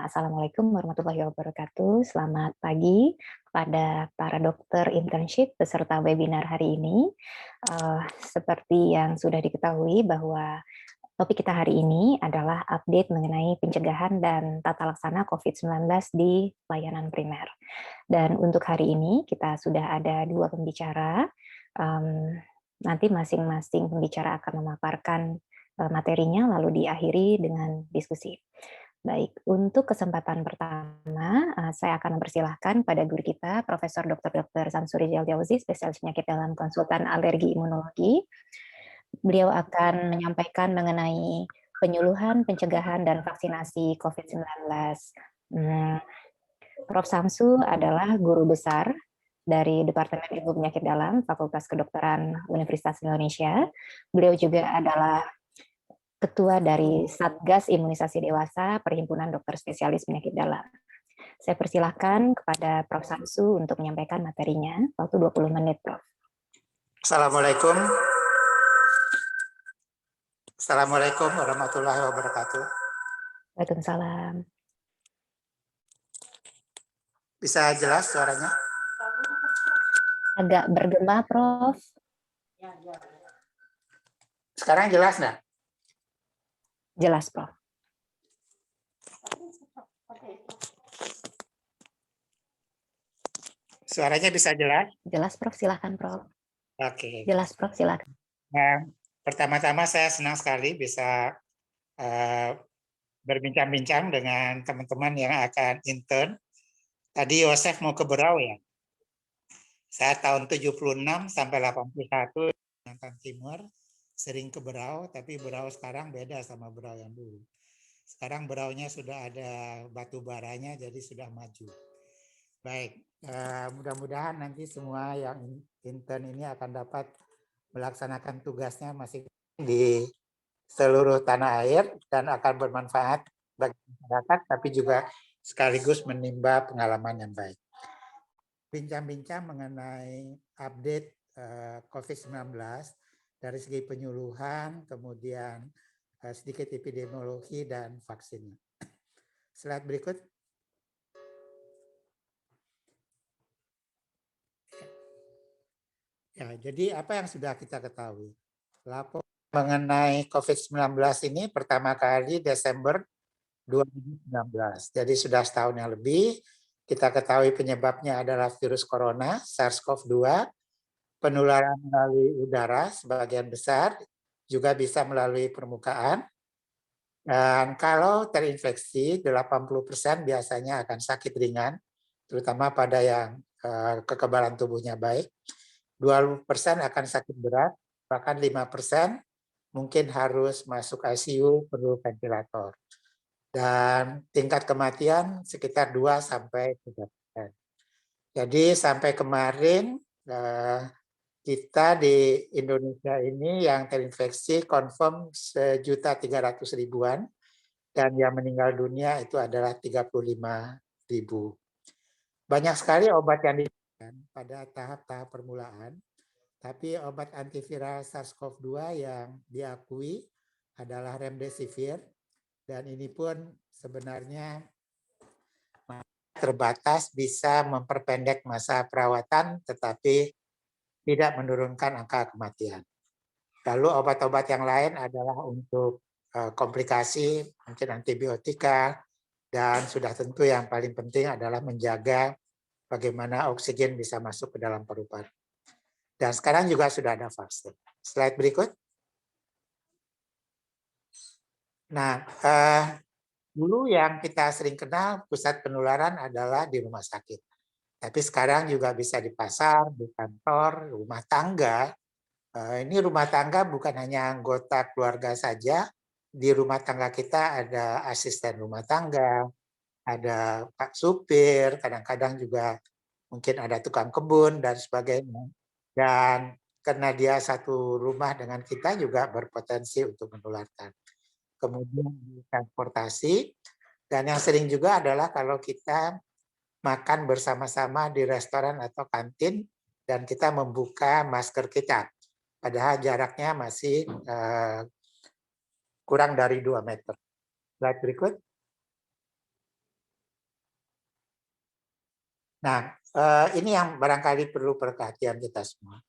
Assalamualaikum warahmatullahi wabarakatuh. Selamat pagi kepada para dokter internship peserta webinar hari ini. Seperti yang sudah diketahui bahwa topik kita hari ini adalah update mengenai pencegahan dan tata laksana COVID-19 di layanan primer. Dan untuk hari ini kita sudah ada dua pembicara. Nanti masing-masing pembicara akan memaparkan materinya lalu diakhiri dengan diskusi. Baik, untuk kesempatan pertama, saya akan mempersilahkan pada guru kita, Profesor Dr. Samsuri Jauzi, spesialis penyakit dalam konsultan alergi imunologi. Beliau akan menyampaikan mengenai penyuluhan, pencegahan, dan vaksinasi COVID-19. Prof. Samsu adalah guru besar dari Departemen Ilmu Penyakit Dalam Fakultas Kedokteran Universitas Indonesia. Beliau juga adalah Ketua dari Satgas Imunisasi Dewasa Perhimpunan Dokter Spesialis Penyakit Dalam. Saya persilahkan kepada Prof. Samsu untuk menyampaikan materinya. Waktu 20 menit, Prof. Assalamualaikum. Assalamualaikum warahmatullahi wabarakatuh. Waalaikumsalam. Bisa jelas suaranya? Agak bergema, Prof. Sekarang jelas nggak? Jelas, Prof. Suaranya bisa jelas? Jelas, Prof. Silakan, Prof. Oke. Jelas, Prof. Silakan. Nah, pertama-tama saya senang sekali bisa berbincang-bincang dengan teman-teman yang akan intern. Tadi Yosef mau ke Berau ya? Saya tahun 76 sampai 81 di Kalimantan Timur, sering ke Berau, tapi Berau sekarang beda sama Berau yang dulu. Sekarang Beraunya sudah ada batu baranya, jadi sudah maju. Baik, mudah-mudahan nanti semua yang intern ini akan dapat melaksanakan tugasnya masing di seluruh tanah air dan akan bermanfaat bagi masyarakat, tapi juga sekaligus menimba pengalaman yang baik. Bincang-bincang mengenai update COVID-19 dari segi penyuluhan, kemudian sedikit epidemiologi dan vaksinnya. Slide berikut. Ya, jadi apa yang sudah kita ketahui? Lapor mengenai COVID-19 ini pertama kali Desember 2019. Jadi sudah setahun yang lebih. Kita ketahui penyebabnya adalah virus corona, SARS-CoV-2, penularan melalui udara sebagian besar, juga bisa melalui permukaan. Dan kalau terinfeksi, 80% biasanya akan sakit ringan, terutama pada yang kekebalan tubuhnya baik. 20% akan sakit berat, bahkan 5% mungkin harus masuk ICU, perlu ventilator. Dan tingkat kematian sekitar 2-3%. Jadi sampai kemarin kita di Indonesia ini yang terinfeksi confirm 1.300.000-an dan yang meninggal dunia itu adalah 35.000. Banyak sekali obat yang diberikan pada tahap-tahap permulaan, tapi obat antiviral SARS-CoV-2 yang diakui adalah remdesivir, dan ini pun sebenarnya terbatas, bisa memperpendek masa perawatan, tetapi tidak menurunkan angka kematian. Lalu obat-obat yang lain adalah untuk komplikasi, mungkin antibiotika, dan sudah tentu yang paling penting adalah menjaga bagaimana oksigen bisa masuk ke dalam paru-paru. Dan sekarang juga sudah ada vaksin. Slide berikut. Nah, dulu yang kita sering kenal pusat penularan adalah di rumah sakit. Tapi sekarang juga bisa di pasar, di kantor, rumah tangga. Ini rumah tangga bukan hanya anggota keluarga saja. Di rumah tangga kita ada asisten rumah tangga, ada pak supir, kadang-kadang juga mungkin ada tukang kebun dan sebagainya. Dan karena dia satu rumah dengan kita juga berpotensi untuk menularkan. Kemudian di transportasi, dan yang sering juga adalah kalau kita makan bersama-sama di restoran atau kantin dan kita membuka masker kita. Padahal jaraknya masih kurang dari 2 meter. Slide berikut. Nah, ini yang barangkali perlu perhatian kita semua.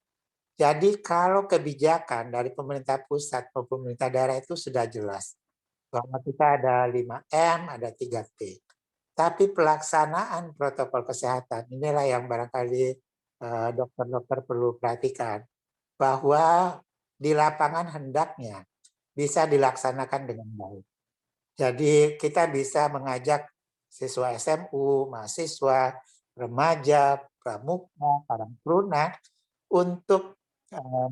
Jadi kalau kebijakan dari pemerintah pusat maupun pemerintah daerah itu sudah jelas bahwa kita ada 5M, ada 3T. Tapi pelaksanaan protokol kesehatan inilah yang barangkali dokter-dokter perlu perhatikan, bahwa di lapangan hendaknya bisa dilaksanakan dengan baik. Jadi kita bisa mengajak siswa SMU, mahasiswa, remaja, pramuka, karang taruna untuk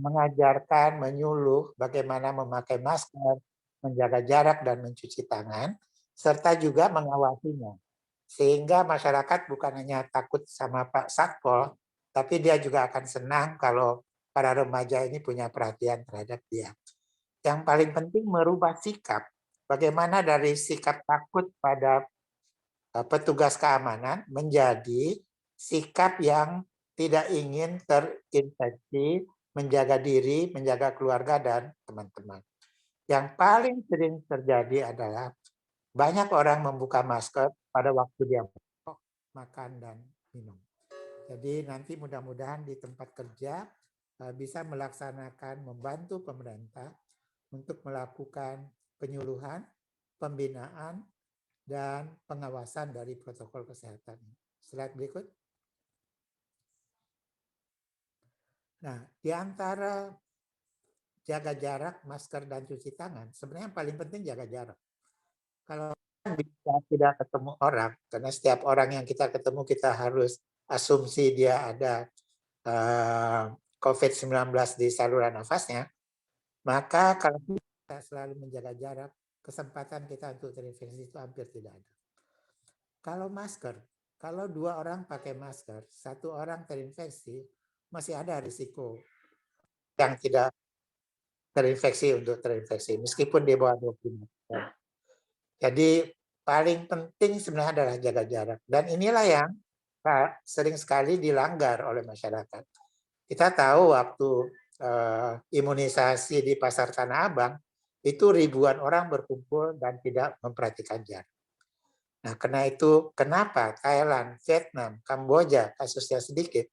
mengajarkan, menyuluh bagaimana memakai masker, menjaga jarak dan mencuci tangan, serta juga mengawasinya. Sehingga masyarakat bukan hanya takut sama Pak Satpol, tapi dia juga akan senang kalau para remaja ini punya perhatian terhadap dia. Yang paling penting merubah sikap. Bagaimana dari sikap takut pada petugas keamanan menjadi sikap yang tidak ingin terinfeksi, menjaga diri, menjaga keluarga dan teman-teman. Yang paling sering terjadi adalah banyak orang membuka masker pada waktu dia makan dan minum. Jadi nanti mudah-mudahan di tempat kerja bisa melaksanakan, membantu pemerintah untuk melakukan penyuluhan, pembinaan, dan pengawasan dari protokol kesehatan. Slide berikut. Nah, di antara jaga jarak, masker, dan cuci tangan, sebenarnya yang paling penting jaga jarak. Kalau kita tidak ketemu orang, karena setiap orang yang kita ketemu kita harus asumsi dia ada COVID-19 di saluran nafasnya, maka kalau kita selalu menjaga jarak, kesempatan kita untuk terinfeksi itu hampir tidak ada. Kalau masker, kalau 2 orang pakai masker, 1 orang terinfeksi, masih ada risiko yang tidak terinfeksi untuk terinfeksi, meskipun di bawah 25%. Jadi paling penting sebenarnya adalah jaga jarak. Dan inilah yang sering sekali dilanggar oleh masyarakat. Kita tahu waktu imunisasi di Pasar Tanah Abang, itu ribuan orang berkumpul dan tidak memperhatikan jarak. Nah, karena itu kenapa Thailand, Vietnam, Kamboja kasusnya sedikit?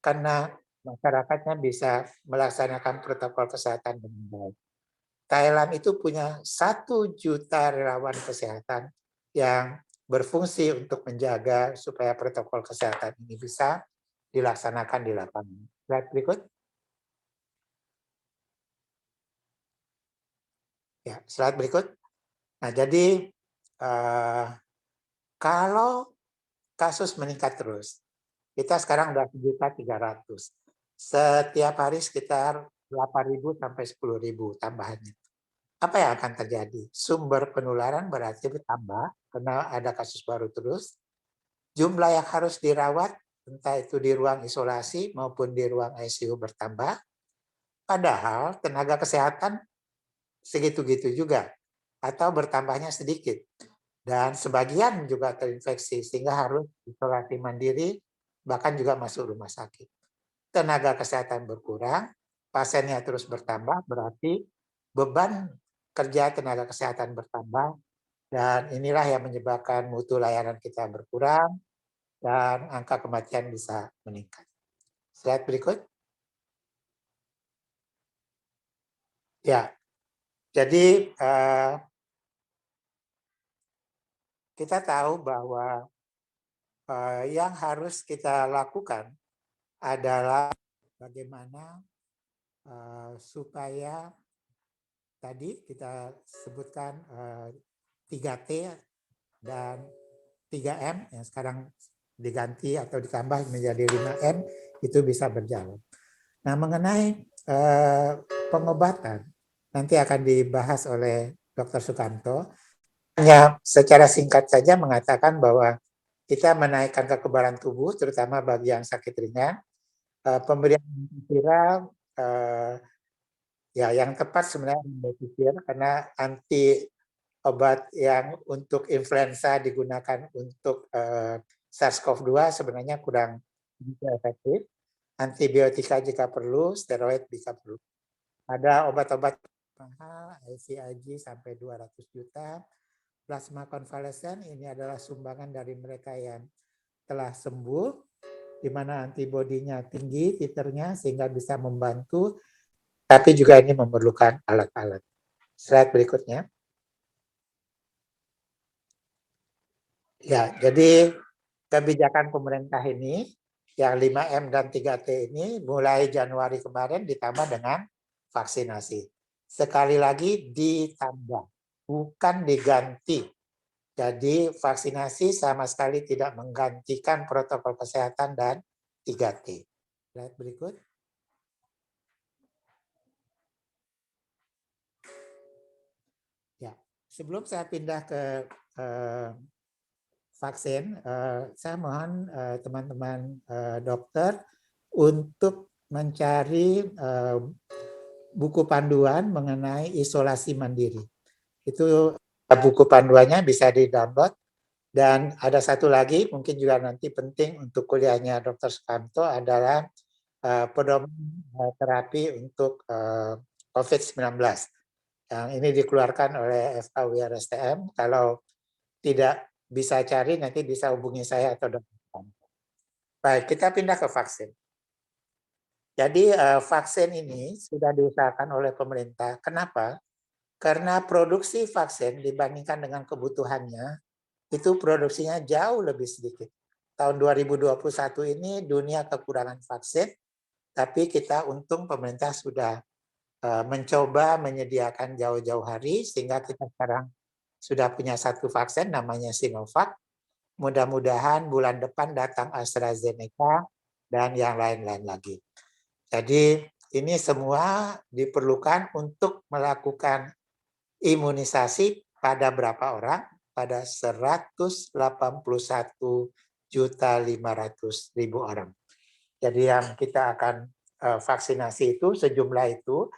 Karena masyarakatnya bisa melaksanakan protokol kesehatan dengan baik. Thailand itu punya 1 juta relawan kesehatan yang berfungsi untuk menjaga supaya protokol kesehatan ini bisa dilaksanakan di lapangan. Slide berikut. Ya, slide berikut. Nah, jadi kalau kasus meningkat terus, kita sekarang udah 1.300.000. Setiap hari sekitar 8.000 sampai 10.000 tambahannya. Apa yang akan terjadi? Sumber penularan berarti bertambah karena ada kasus baru terus. Jumlah yang harus dirawat, entah itu di ruang isolasi maupun di ruang ICU bertambah. Padahal tenaga kesehatan segitu-gitu juga atau bertambahnya sedikit. Dan sebagian juga terinfeksi sehingga harus isolasi mandiri bahkan juga masuk rumah sakit. Tenaga kesehatan berkurang, pasiennya terus bertambah, berarti beban kerja tenaga kesehatan bertambah, dan inilah yang menyebabkan mutu layanan kita berkurang dan angka kematian bisa meningkat. Slide berikut. Ya, jadi kita tahu bahwa yang harus kita lakukan adalah bagaimana supaya tadi kita sebutkan 3T dan 3M yang sekarang diganti atau ditambah menjadi 5M itu bisa berjalan. Nah, mengenai pengobatan nanti akan dibahas oleh Dr. Sukanto. Hanya secara singkat saja mengatakan bahwa kita menaikkan kekebalan tubuh, terutama bagi yang sakit ringan. Pemberian viral ya yang tepat sebenarnya remdesivir karena anti obat yang untuk influenza digunakan untuk SARS-CoV-2 sebenarnya kurang efektif. Antibiotika jika perlu, steroid jika perlu. Ada obat-obat mahal, IVIG sampai 200 juta. Plasma konvalesen ini adalah sumbangan dari mereka yang telah sembuh di mana antibodinya tinggi titernya sehingga bisa membantu, tapi juga ini memerlukan alat-alat. Slide berikutnya. Ya, jadi kebijakan pemerintah ini yang 5M dan 3T ini mulai Januari kemarin ditambah dengan vaksinasi. Sekali lagi ditambah, bukan diganti. Jadi vaksinasi sama sekali tidak menggantikan protokol kesehatan dan 3T. Slide berikut. Ya, sebelum saya pindah ke vaksin, saya mohon teman-teman dokter untuk mencari buku panduan mengenai isolasi mandiri. Itu buku panduannya bisa di-download. Dan ada satu lagi, mungkin juga nanti penting untuk kuliahnya Dr. Sukamto adalah pedoman terapi untuk COVID-19. Yang ini dikeluarkan oleh FKUI RSTM. Kalau tidak bisa cari, nanti bisa hubungi saya atau Dr. Sukamto. Baik, kita pindah ke vaksin. Jadi vaksin ini sudah diusahakan oleh pemerintah. Kenapa? Karena produksi vaksin dibandingkan dengan kebutuhannya, itu produksinya jauh lebih sedikit. Tahun 2021 ini dunia kekurangan vaksin, tapi kita untung pemerintah sudah mencoba menyediakan jauh-jauh hari, sehingga kita sekarang sudah punya satu vaksin namanya Sinovac. Mudah-mudahan bulan depan datang AstraZeneca dan yang lain-lain lagi. Jadi ini semua diperlukan untuk melakukan imunisasi pada berapa orang? Pada 181.500.000 orang. Jadi yang kita akan vaksinasi itu sejumlah itu.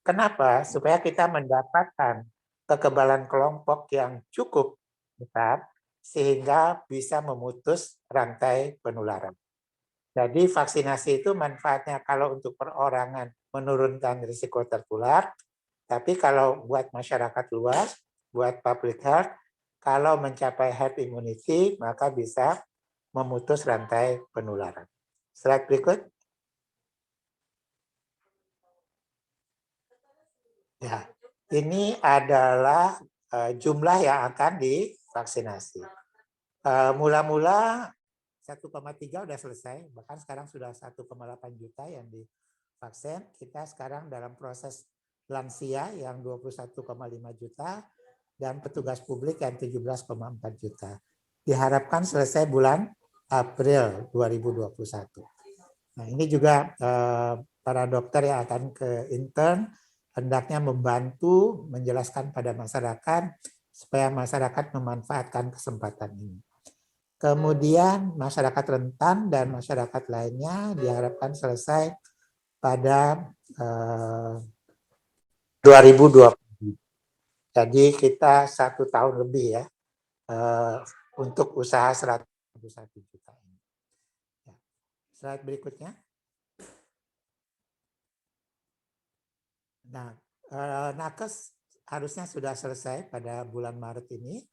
Kenapa? Supaya kita mendapatkan kekebalan kelompok yang cukup besar sehingga bisa memutus rantai penularan. Jadi vaksinasi itu manfaatnya kalau untuk perorangan menurunkan risiko tertular, tapi kalau buat masyarakat luas, buat public health, kalau mencapai herd immunity, maka bisa memutus rantai penularan. Slide berikut. Ya, ini adalah jumlah yang akan divaksinasi. Mula-mula 1,3 udah selesai, bahkan sekarang sudah 1,8 juta yang divaksin. Kita sekarang dalam proses lansia yang 21,5 juta dan petugas publik yang 17,4 juta. Diharapkan selesai bulan April 2021. Nah, ini juga para dokter yang akan ke intern hendaknya membantu menjelaskan pada masyarakat supaya masyarakat memanfaatkan kesempatan ini. Kemudian masyarakat rentan dan masyarakat lainnya diharapkan selesai pada 2020. Jadi kita 1 tahun lebih ya untuk usaha 101 juta ini. Slide berikutnya. Nah, nakes harusnya sudah selesai pada bulan Maret ini.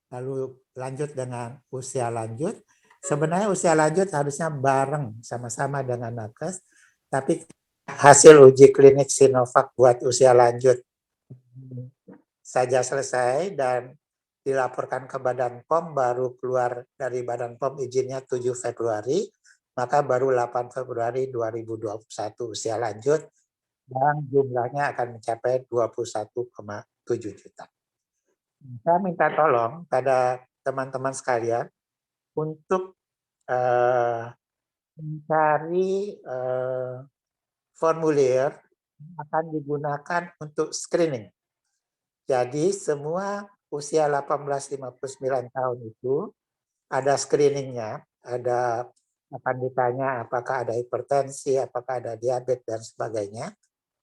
Lalu lanjut dengan usia lanjut. Sebenarnya usia lanjut harusnya bareng sama-sama dengan nakes, tapi hasil uji klinik Sinovac buat usia lanjut saja selesai dan dilaporkan ke Badan POM, baru keluar dari Badan POM izinnya 7 Februari, maka baru 8 Februari 2021 usia lanjut dan jumlahnya akan mencapai 21,7 juta. Saya minta tolong pada teman-teman sekalian untuk mencari formulir yang akan digunakan untuk screening. Jadi semua usia 18-59 tahun itu ada screeningnya, akan ditanya apakah ada hipertensi, apakah ada diabetes dan sebagainya.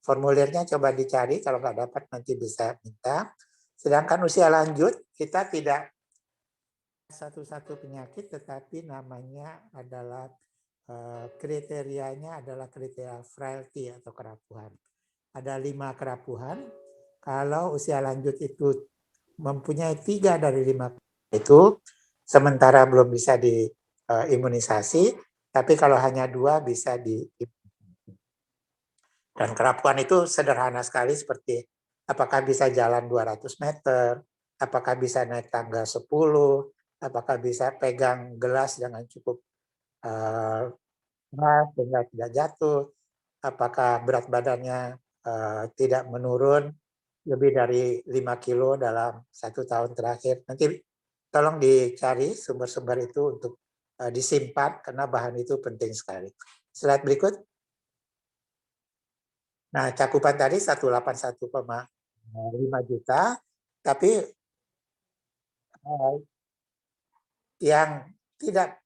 Formulirnya coba dicari, kalau nggak dapat nanti bisa minta. Sedangkan usia lanjut, kita tidak satu-satu penyakit, tetapi namanya adalah kriterianya adalah kriteria frailty atau kerapuhan. Ada 5 kerapuhan. Kalau usia lanjut itu mempunyai 3 dari 5 itu, sementara belum bisa diimunisasi, Tapi kalau hanya 2 bisa di. Dan kerapuhan itu sederhana sekali seperti apakah bisa jalan 200 meter, apakah bisa naik tangga 10, apakah bisa pegang gelas dengan cukup keras sehingga tidak jatuh, apakah berat badannya tidak menurun lebih dari 5 kilo dalam 1 tahun terakhir. Nanti tolong dicari sumber-sumber itu untuk disimpan karena bahan itu penting sekali. Slide berikut. Nah, cakupan tadi 181,5 juta, tapi yang tidak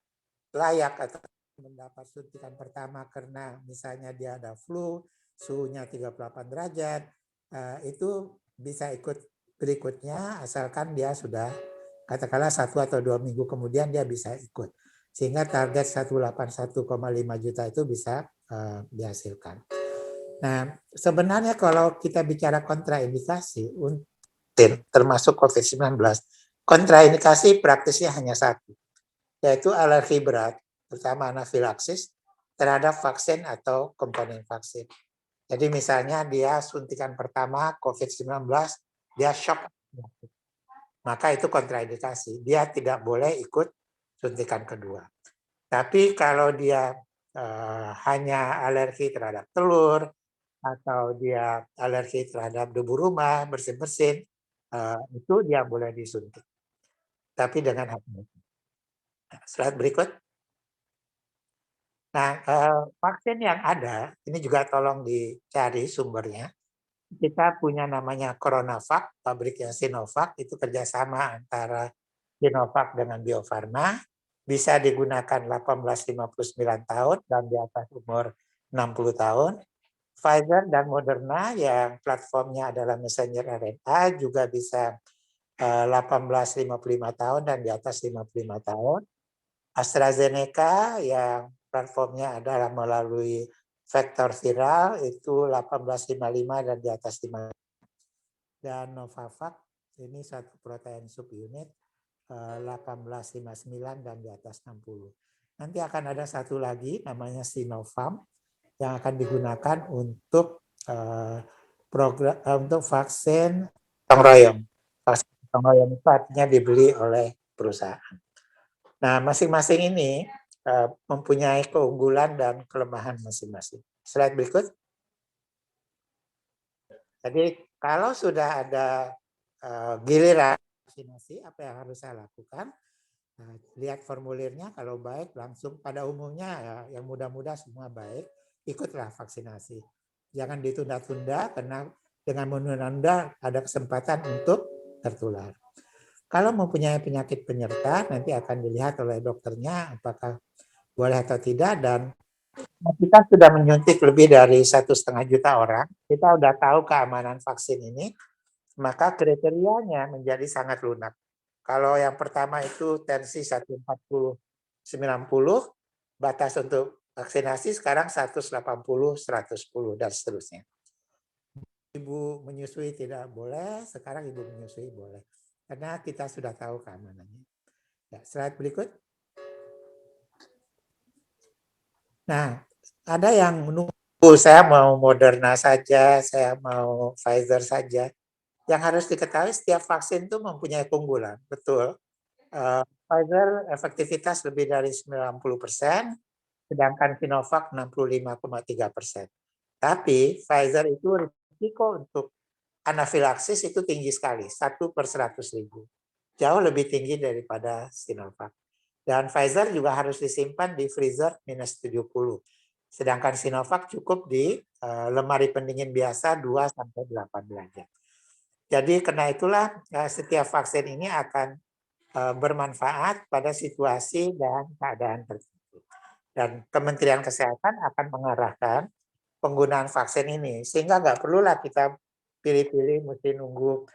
layak atau mendapat suntikan pertama karena misalnya dia ada flu, suhunya 38 derajat, itu bisa ikut berikutnya asalkan dia sudah katakanlah 1 atau 2 minggu kemudian dia bisa ikut. Sehingga target 181,5 juta itu bisa dihasilkan. Nah, sebenarnya kalau kita bicara kontraindikasi termasuk COVID-19, kontraindikasi praktisnya hanya satu, yaitu alergi berat, terutama anafilaksis terhadap vaksin atau komponen vaksin. Jadi misalnya dia suntikan pertama COVID-19, dia shock, maka itu kontraindikasi. Dia tidak boleh ikut suntikan kedua. Tapi kalau dia hanya alergi terhadap telur, atau dia alergi terhadap debu rumah, bersin-bersin, itu dia boleh disuntik. Tapi dengan hati-hati. Slide berikut. Nah, vaksin yang ada, ini juga tolong dicari sumbernya. Kita punya namanya CoronaVac, pabriknya Sinovac, itu kerjasama antara Sinovac dengan Bio Farma, bisa digunakan 18-59 tahun dan di atas umur 60 tahun. Pfizer dan Moderna yang platformnya adalah messenger RNA juga bisa 18-55 tahun dan di atas 55 tahun. AstraZeneca yang platformnya adalah melalui vektor viral itu 1855 dan di atas 5. Dan Novavax ini satu protein subunit 1859 dan di atas 60. Nanti akan ada satu lagi namanya Sinovac yang akan digunakan untuk untuk vaksin gotong royong. Vaksin gotong royong itu artinya dibeli oleh perusahaan. Nah, masing-masing ini mempunyai keunggulan dan kelemahan masing-masing. Slide berikut. Jadi kalau sudah ada giliran vaksinasi, apa yang harus saya lakukan? Nah, lihat formulirnya, kalau baik langsung pada umumnya ya, yang muda-muda semua baik, ikutlah vaksinasi. Jangan ditunda-tunda karena dengan menunda ada kesempatan untuk tertular. Kalau mempunyai penyakit penyerta, nanti akan dilihat oleh dokternya apakah boleh atau tidak, dan kita sudah menyuntik lebih dari 1,5 juta orang, kita sudah tahu keamanan vaksin ini, maka kriterianya menjadi sangat lunak. Kalau yang pertama itu tensi 140/90, batas untuk vaksinasi sekarang 180/110 dan seterusnya. Ibu menyusui tidak boleh, sekarang ibu menyusui boleh. Karena kita sudah tahu keamanannya. Ya, slide berikut. Nah, ada yang menunggu, saya mau Moderna saja, saya mau Pfizer saja. Yang harus diketahui setiap vaksin itu mempunyai keunggulan, betul. Pfizer efektivitas lebih dari 90%, sedangkan Sinovac 65,3%. Tapi Pfizer itu risiko untuk anafilaksis itu tinggi sekali, 1/100.000. Jauh lebih tinggi daripada Sinovac. Dan Pfizer juga harus disimpan di freezer -70. Sedangkan Sinovac cukup di lemari pendingin biasa 2-8 derajat. Jadi karena itulah setiap vaksin ini akan bermanfaat pada situasi dan keadaan tertentu. Dan Kementerian Kesehatan akan mengarahkan penggunaan vaksin ini. Sehingga nggak perlulah kita pilih-pilih mesti nunggu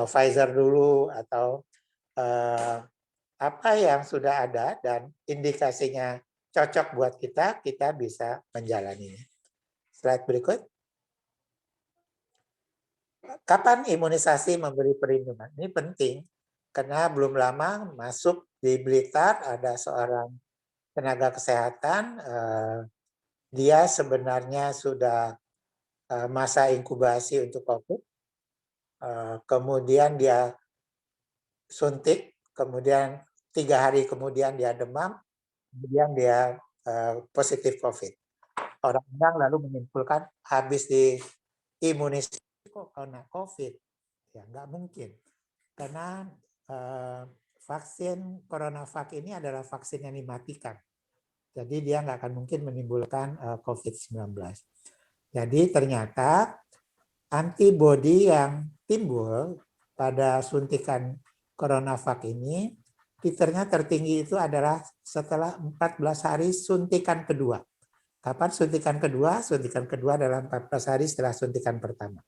Pfizer dulu atau apa yang sudah ada dan indikasinya cocok buat kita, kita bisa menjalaninya. Slide berikut. Kapan imunisasi memberi perlindungan? Ini penting karena belum lama masuk di Blitar ada seorang tenaga kesehatan, dia sebenarnya sudah masa inkubasi untuk COVID, kemudian dia suntik, kemudian 3 hari kemudian dia demam, kemudian dia positif COVID. Orang-orang lalu menyimpulkan habis diimunisasi kok kena COVID. Ya, nggak mungkin. Karena vaksin CoronaVac ini adalah vaksin yang dimatikan. Jadi dia nggak akan mungkin menimbulkan COVID-19. Jadi ternyata antibodi yang timbul pada suntikan CoronaVac ini, titernya tertinggi itu adalah setelah 14 hari suntikan kedua. Kapan suntikan kedua? Suntikan kedua adalah 14 hari setelah suntikan pertama.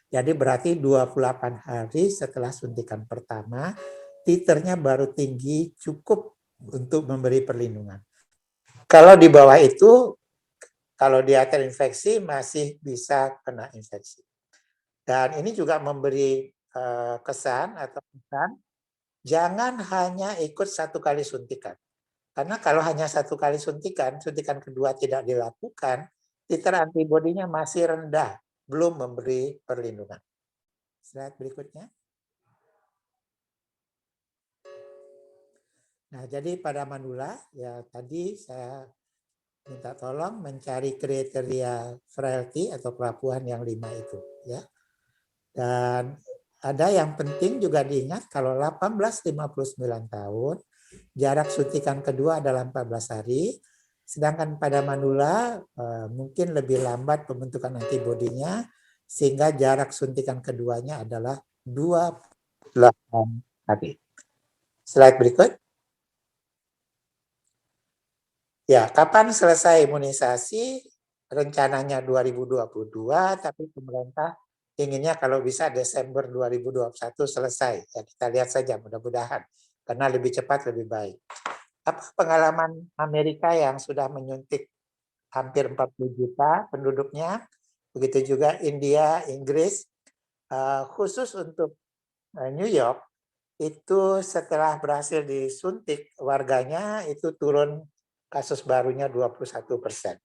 Jadi berarti 28 hari setelah suntikan pertama, titernya baru tinggi cukup untuk memberi perlindungan. Kalau di bawah itu, kalau dia terinfeksi masih bisa kena infeksi. Dan ini juga memberi kesan atau pesan, jangan hanya ikut 1 kali suntikan. Karena kalau hanya 1 kali suntikan kedua tidak dilakukan, titer antibodinya masih rendah, belum memberi perlindungan. Slide berikutnya. Nah, jadi pada manula, ya tadi saya minta tolong mencari kriteria frailty atau kerapuhan yang 5 itu. Ya. Dan ada yang penting juga diingat kalau 18-59 tahun, jarak suntikan kedua adalah 14 hari, sedangkan pada manula mungkin lebih lambat pembentukan antibodinya, sehingga jarak suntikan keduanya adalah 28 hari. Slide berikut. Ya, kapan selesai imunisasi? Rencananya 2022, tapi pemerintah inginnya kalau bisa Desember 2021 selesai. Ya, kita lihat saja mudah-mudahan, karena lebih cepat lebih baik. Apa pengalaman Amerika yang sudah menyuntik hampir 40 juta penduduknya, begitu juga India, Inggris, khusus untuk New York, itu setelah berhasil disuntik warganya itu turun kasus barunya 21%.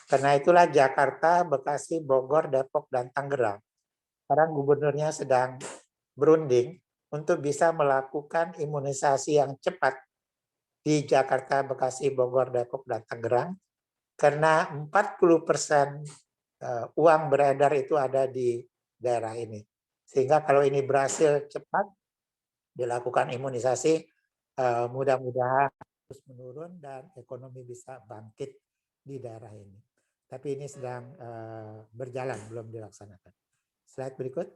Karena itulah Jakarta, Bekasi, Bogor, Depok, dan Tangerang sekarang gubernurnya sedang berunding untuk bisa melakukan imunisasi yang cepat di Jakarta, Bekasi, Bogor, Depok, dan Tangerang. Karena 40% uang beredar itu ada di daerah ini. Sehingga kalau ini berhasil cepat dilakukan imunisasi, mudah-mudahan terus menurun dan ekonomi bisa bangkit di daerah ini. Tapi ini sedang berjalan, belum dilaksanakan. Slide berikut.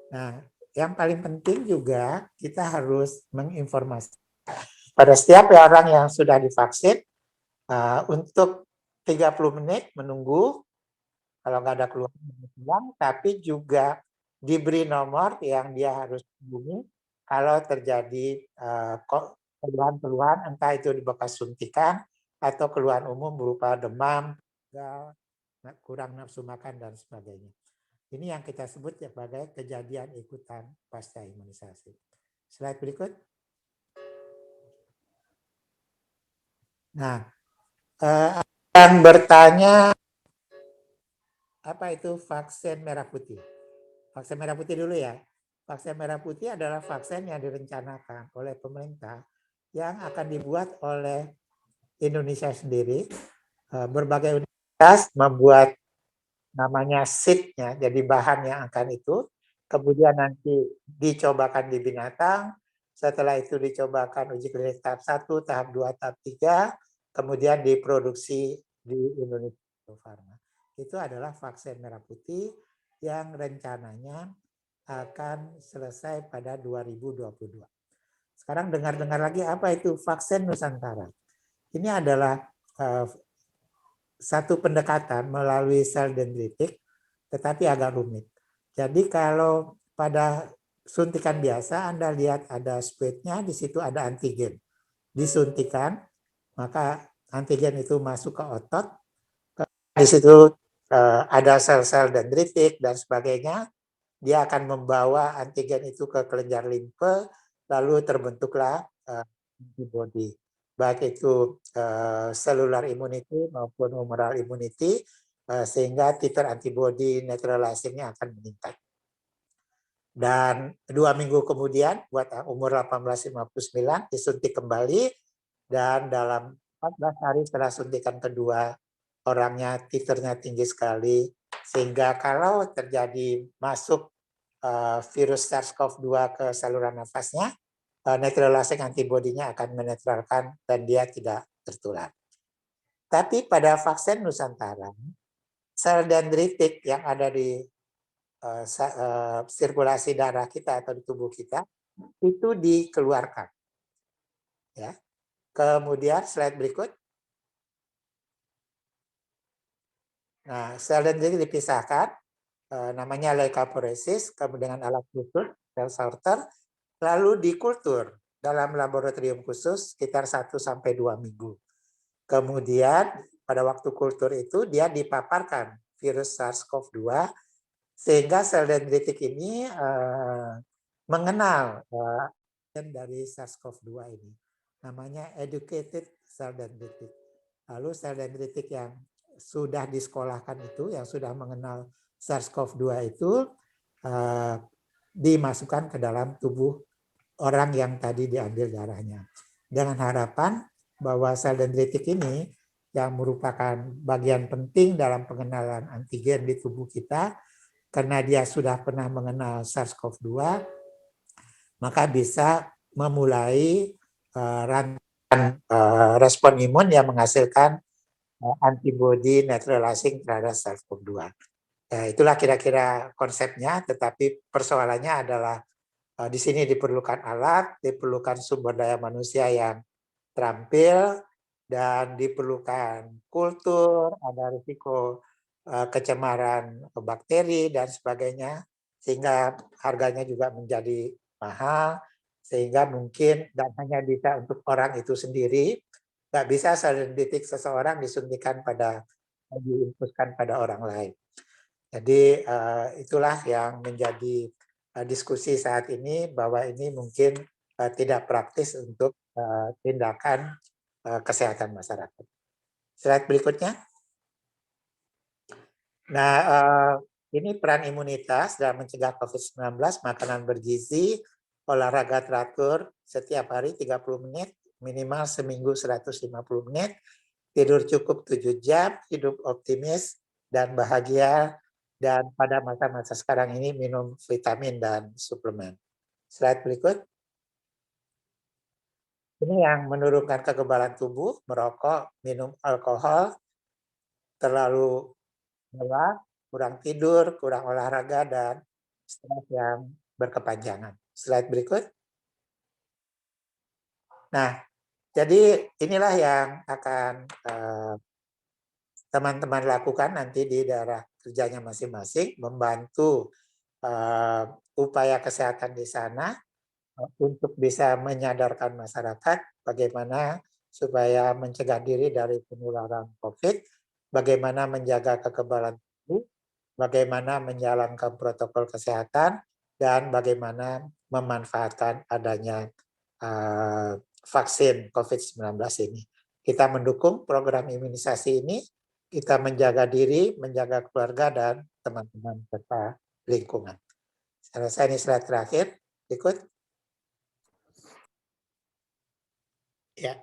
Nah, yang paling penting juga kita harus menginformasikan pada setiap orang yang sudah divaksin untuk 30 menit menunggu kalau nggak ada keluhan, tapi juga diberi nomor yang dia harus hubungi kalau terjadi keluhan-keluhan, entah itu di bekas suntikan atau keluhan umum berupa demam, kurang nafsu makan, dan sebagainya. Ini yang kita sebut sebagai kejadian ikutan pasca imunisasi. Slide berikut. Nah, yang bertanya apa itu vaksin merah putih? Vaksin merah putih dulu ya. Vaksin merah putih adalah vaksin yang direncanakan oleh pemerintah yang akan dibuat oleh Indonesia sendiri. Berbagai universitas membuat namanya seed-nya, jadi bahan yang akan itu. Kemudian nanti dicobakan di binatang. Setelah itu dicobakan uji klinis tahap 1, tahap 2, tahap 3. Kemudian diproduksi di Indonesia. Itu adalah vaksin merah putih yang rencananya akan selesai pada 2022. Sekarang dengar-dengar lagi apa itu vaksin Nusantara. Ini adalah satu pendekatan melalui sel dendritik, tetapi agak rumit. Jadi kalau pada suntikan biasa, Anda lihat ada spuitnya, di situ ada antigen. Disuntikan, maka antigen itu masuk ke otot, di situ ada sel-sel dendritik dan sebagainya, dia akan membawa antigen itu ke kelenjar limfe, lalu terbentuklah antibody, baik itu cellular immunity maupun humoral immunity, sehingga titer antibody neutralizing-nya akan meningkat. Dan 2 minggu kemudian buat umur 18-59 disuntik kembali, dan dalam 14 hari setelah suntikan kedua orangnya titernya tinggi sekali, sehingga kalau terjadi masuk virus SARS-CoV-2 ke saluran nafasnya, neutralizing antibody-nya akan menetralkan dan dia tidak tertular. Tapi pada vaksin Nusantara, sel dendritik yang ada di sirkulasi darah kita atau di tubuh kita itu dikeluarkan. Ya. Kemudian slide berikut. Nah, sel dendritik dipisahkan, namanya leukapheresis, kemudian dengan alat khusus, cell sorter, lalu dikultur dalam laboratorium khusus sekitar 1-2 minggu. Kemudian pada waktu kultur itu dia dipaparkan virus SARS-CoV-2, sehingga sel dendritik ini mengenal dari SARS-CoV-2 ini. Namanya educated cell dendritic. Lalu sel dendritik yang sudah disekolahkan itu, yang sudah mengenal SARS-CoV-2 itu dimasukkan ke dalam tubuh orang yang tadi diambil darahnya. Dengan harapan bahwa sel dendritik ini yang merupakan bagian penting dalam pengenalan antigen di tubuh kita, karena dia sudah pernah mengenal SARS-CoV-2, maka bisa memulai rangkaian respon imun yang menghasilkan antibody neutralizing terhadap SARS-CoV-2. Itulah kira-kira konsepnya, tetapi persoalannya adalah di sini diperlukan alat, diperlukan sumber daya manusia yang terampil, dan diperlukan kultur, ada risiko kecemaran bakteri dan sebagainya, sehingga harganya juga menjadi mahal, sehingga mungkin dan hanya bisa untuk orang itu sendiri, nggak bisa sel dendritik seseorang diinfuskan pada orang lain. Jadi itulah yang menjadi diskusi saat ini, bahwa ini mungkin tidak praktis untuk tindakan kesehatan masyarakat. Slide berikutnya. Nah, ini peran imunitas dalam mencegah COVID-19, makanan bergizi, olahraga teratur setiap hari 30 menit, minimal seminggu 150 menit, tidur cukup 7 jam, hidup optimis dan bahagia, dan pada masa-masa sekarang ini minum vitamin dan suplemen. Slide berikut. Ini yang menurunkan kekebalan tubuh, merokok, minum alkohol, terlalu lelah, kurang tidur, kurang olahraga, dan stres yang berkepanjangan. Slide berikut. Nah, jadi inilah yang akan teman-teman lakukan nanti di daerah kerjanya masing-masing, membantu upaya kesehatan di sana untuk bisa menyadarkan masyarakat bagaimana supaya mencegah diri dari penularan COVID, bagaimana menjaga kekebalan tubuh, bagaimana menjalankan protokol kesehatan, dan bagaimana memanfaatkan adanya vaksin COVID-19 ini. Kita mendukung program imunisasi ini, kita menjaga diri, menjaga keluarga, dan teman-teman serta lingkungan. Saya rasa ini slide terakhir. Ikut. Ya,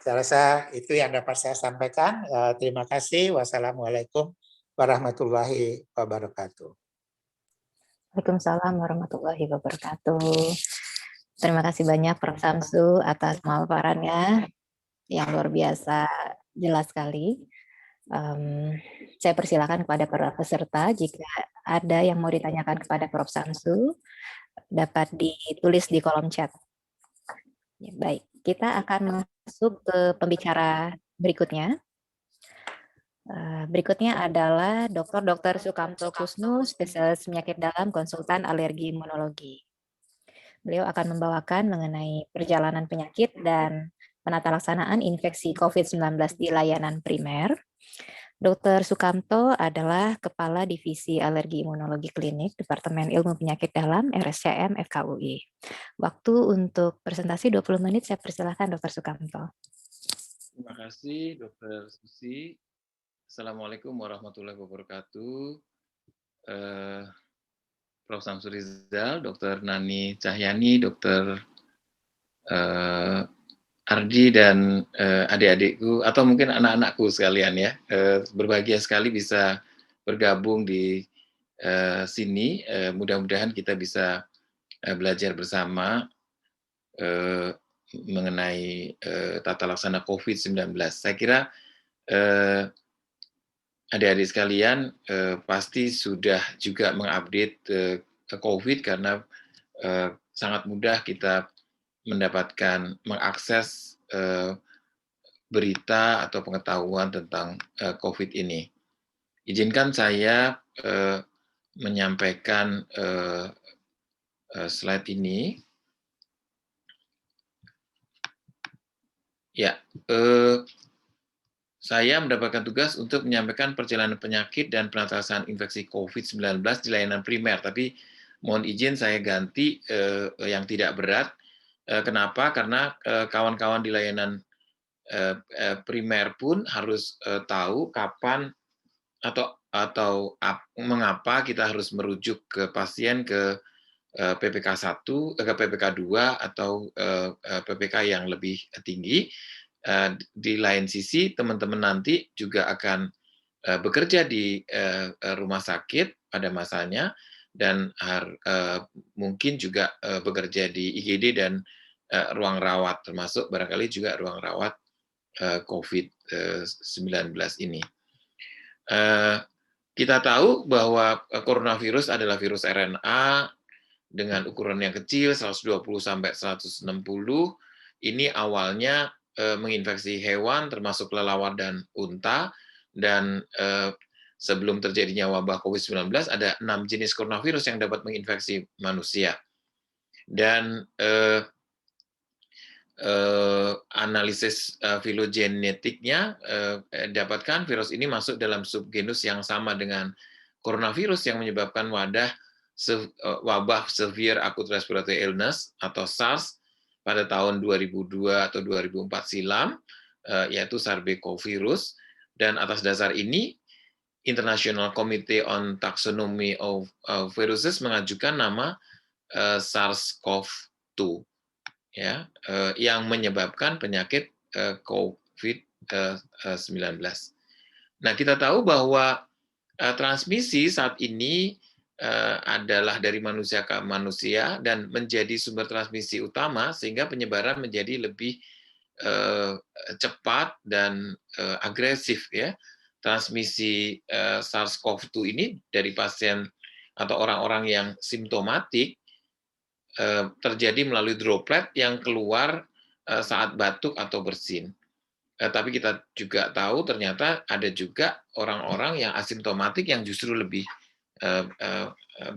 saya rasa itu yang dapat saya sampaikan. Terima kasih. Wassalamualaikum warahmatullahi wabarakatuh. Waalaikumsalam warahmatullahi wabarakatuh. Terima kasih banyak Prof. Samsu atas pemaparannya yang luar biasa jelas sekali. Saya persilakan kepada para peserta, jika ada yang mau ditanyakan kepada Prof. Samsu, dapat ditulis di kolom chat. Ya, baik, kita akan masuk ke pembicara berikutnya. Berikutnya adalah Dr. Sukamto Kusnu, spesialis penyakit dalam, konsultan alergi imunologi. Beliau akan membawakan mengenai perjalanan penyakit dan penata laksanaan infeksi COVID-19 di layanan primer. Dr. Sukamto adalah Kepala Divisi Alergi Imunologi Klinik Departemen Ilmu Penyakit Dalam RSCM FKUI. Waktu untuk presentasi 20 menit, saya persilahkan Dr. Sukamto. Terima kasih Dr. Susi. Assalamualaikum warahmatullahi wabarakatuh. Prof. Samsurizal, Dr. Nani Cahyani, Dr. Ardi, dan adik-adikku, atau mungkin anak-anakku sekalian ya. Berbahagia sekali bisa bergabung di sini. Mudah-mudahan kita bisa belajar bersama mengenai tata laksana COVID-19. Saya kira adik-adik sekalian pasti sudah juga mengupdate COVID karena sangat mudah kita mendapatkan mengakses berita atau pengetahuan tentang COVID ini. Izinkan saya menyampaikan slide ini. Ya, saya mendapatkan tugas untuk menyampaikan perjalanan penyakit dan penatasan infeksi COVID-19 di layanan primer, tapi mohon izin saya ganti yang tidak berat. Kenapa? Karena kawan-kawan di layanan primer pun harus tahu kapan atau mengapa kita harus merujuk ke pasien ke PPK 1, ke PPK 2 atau PPK yang lebih tinggi. Di lain sisi, teman-teman nanti juga akan bekerja di rumah sakit pada masanya dan mungkin juga bekerja di IGD dan ruang rawat, termasuk barangkali juga ruang rawat COVID-19 ini. Kita tahu bahwa coronavirus adalah virus RNA dengan ukuran yang kecil, 120 sampai 160. Ini awalnya menginfeksi hewan, termasuk kelelawar dan unta, dan sebelum terjadinya wabah COVID-19 ada 6 jenis coronavirus yang dapat menginfeksi manusia. Dan analisis filogenetiknya dapatkan virus ini masuk dalam subgenus yang sama dengan coronavirus yang menyebabkan wabah severe acute respiratory illness atau SARS pada tahun 2002 atau 2004 silam, yaitu SARS-CoV-virus. Dan atas dasar ini International Committee on Taxonomy of Viruses mengajukan nama SARS-CoV-2, ya, yang menyebabkan penyakit COVID-19. Nah, kita tahu bahwa transmisi saat ini adalah dari manusia ke manusia dan menjadi sumber transmisi utama, sehingga penyebaran menjadi lebih cepat dan agresif, ya. Transmisi SARS-CoV-2 ini dari pasien atau orang-orang yang simptomatik terjadi melalui droplet yang keluar saat batuk atau bersin. Tapi kita juga tahu ternyata ada juga orang-orang yang asimptomatik yang justru lebih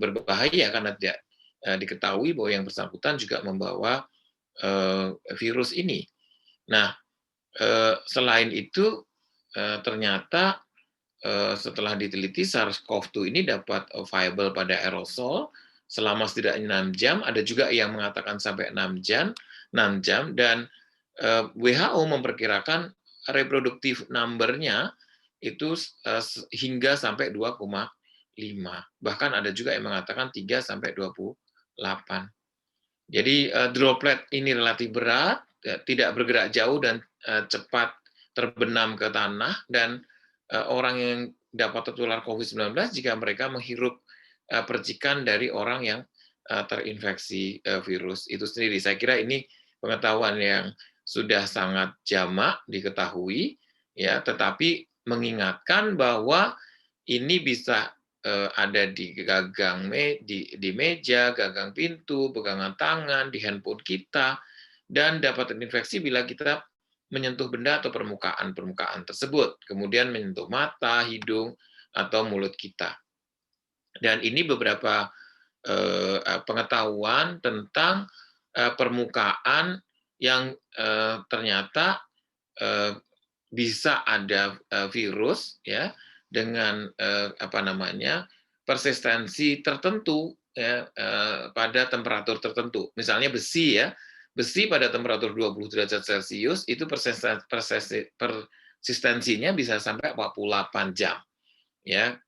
berbahaya karena tidak diketahui bahwa yang bersangkutan juga membawa virus ini. Nah, selain itu ternyata setelah diteliti SARS-CoV-2 ini dapat viable pada aerosol selama setidaknya 6 jam, ada juga yang mengatakan sampai 6 jam, dan WHO memperkirakan reproduktif number-nya itu hingga sampai 2,5. Bahkan ada juga yang mengatakan 3 sampai 28. Jadi droplet ini relatif berat, tidak bergerak jauh dan cepat terbenam ke tanah, dan orang yang dapat tertular COVID-19 jika mereka menghirup percikan dari orang yang terinfeksi virus itu sendiri. Saya kira ini pengetahuan yang sudah sangat jamak diketahui, ya, tetapi mengingatkan bahwa ini bisa ada di gagang di meja, gagang pintu, pegangan tangan, di handphone kita, dan dapat terinfeksi bila kita menyentuh benda atau permukaan tersebut, kemudian menyentuh mata, hidung, atau mulut kita. Dan ini beberapa pengetahuan tentang permukaan yang ternyata bisa ada virus ya dengan persistensi tertentu ya pada temperatur tertentu. Misalnya besi ya. Besi pada temperatur 20 derajat Celcius itu persistensinya bisa sampai 48 jam. Ya,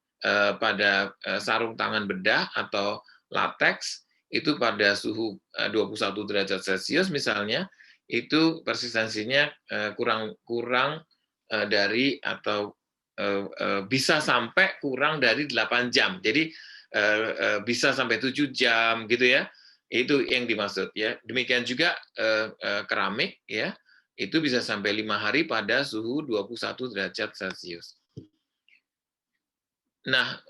pada sarung tangan bedah atau latex itu pada suhu 21 derajat Celcius misalnya, itu persistensinya kurang dari atau bisa sampai kurang dari 8 jam. Jadi bisa sampai 7 jam gitu ya. Itu yang dimaksud ya. Demikian juga keramik ya, itu bisa sampai 5 hari pada suhu 21 derajat Celcius. Nah,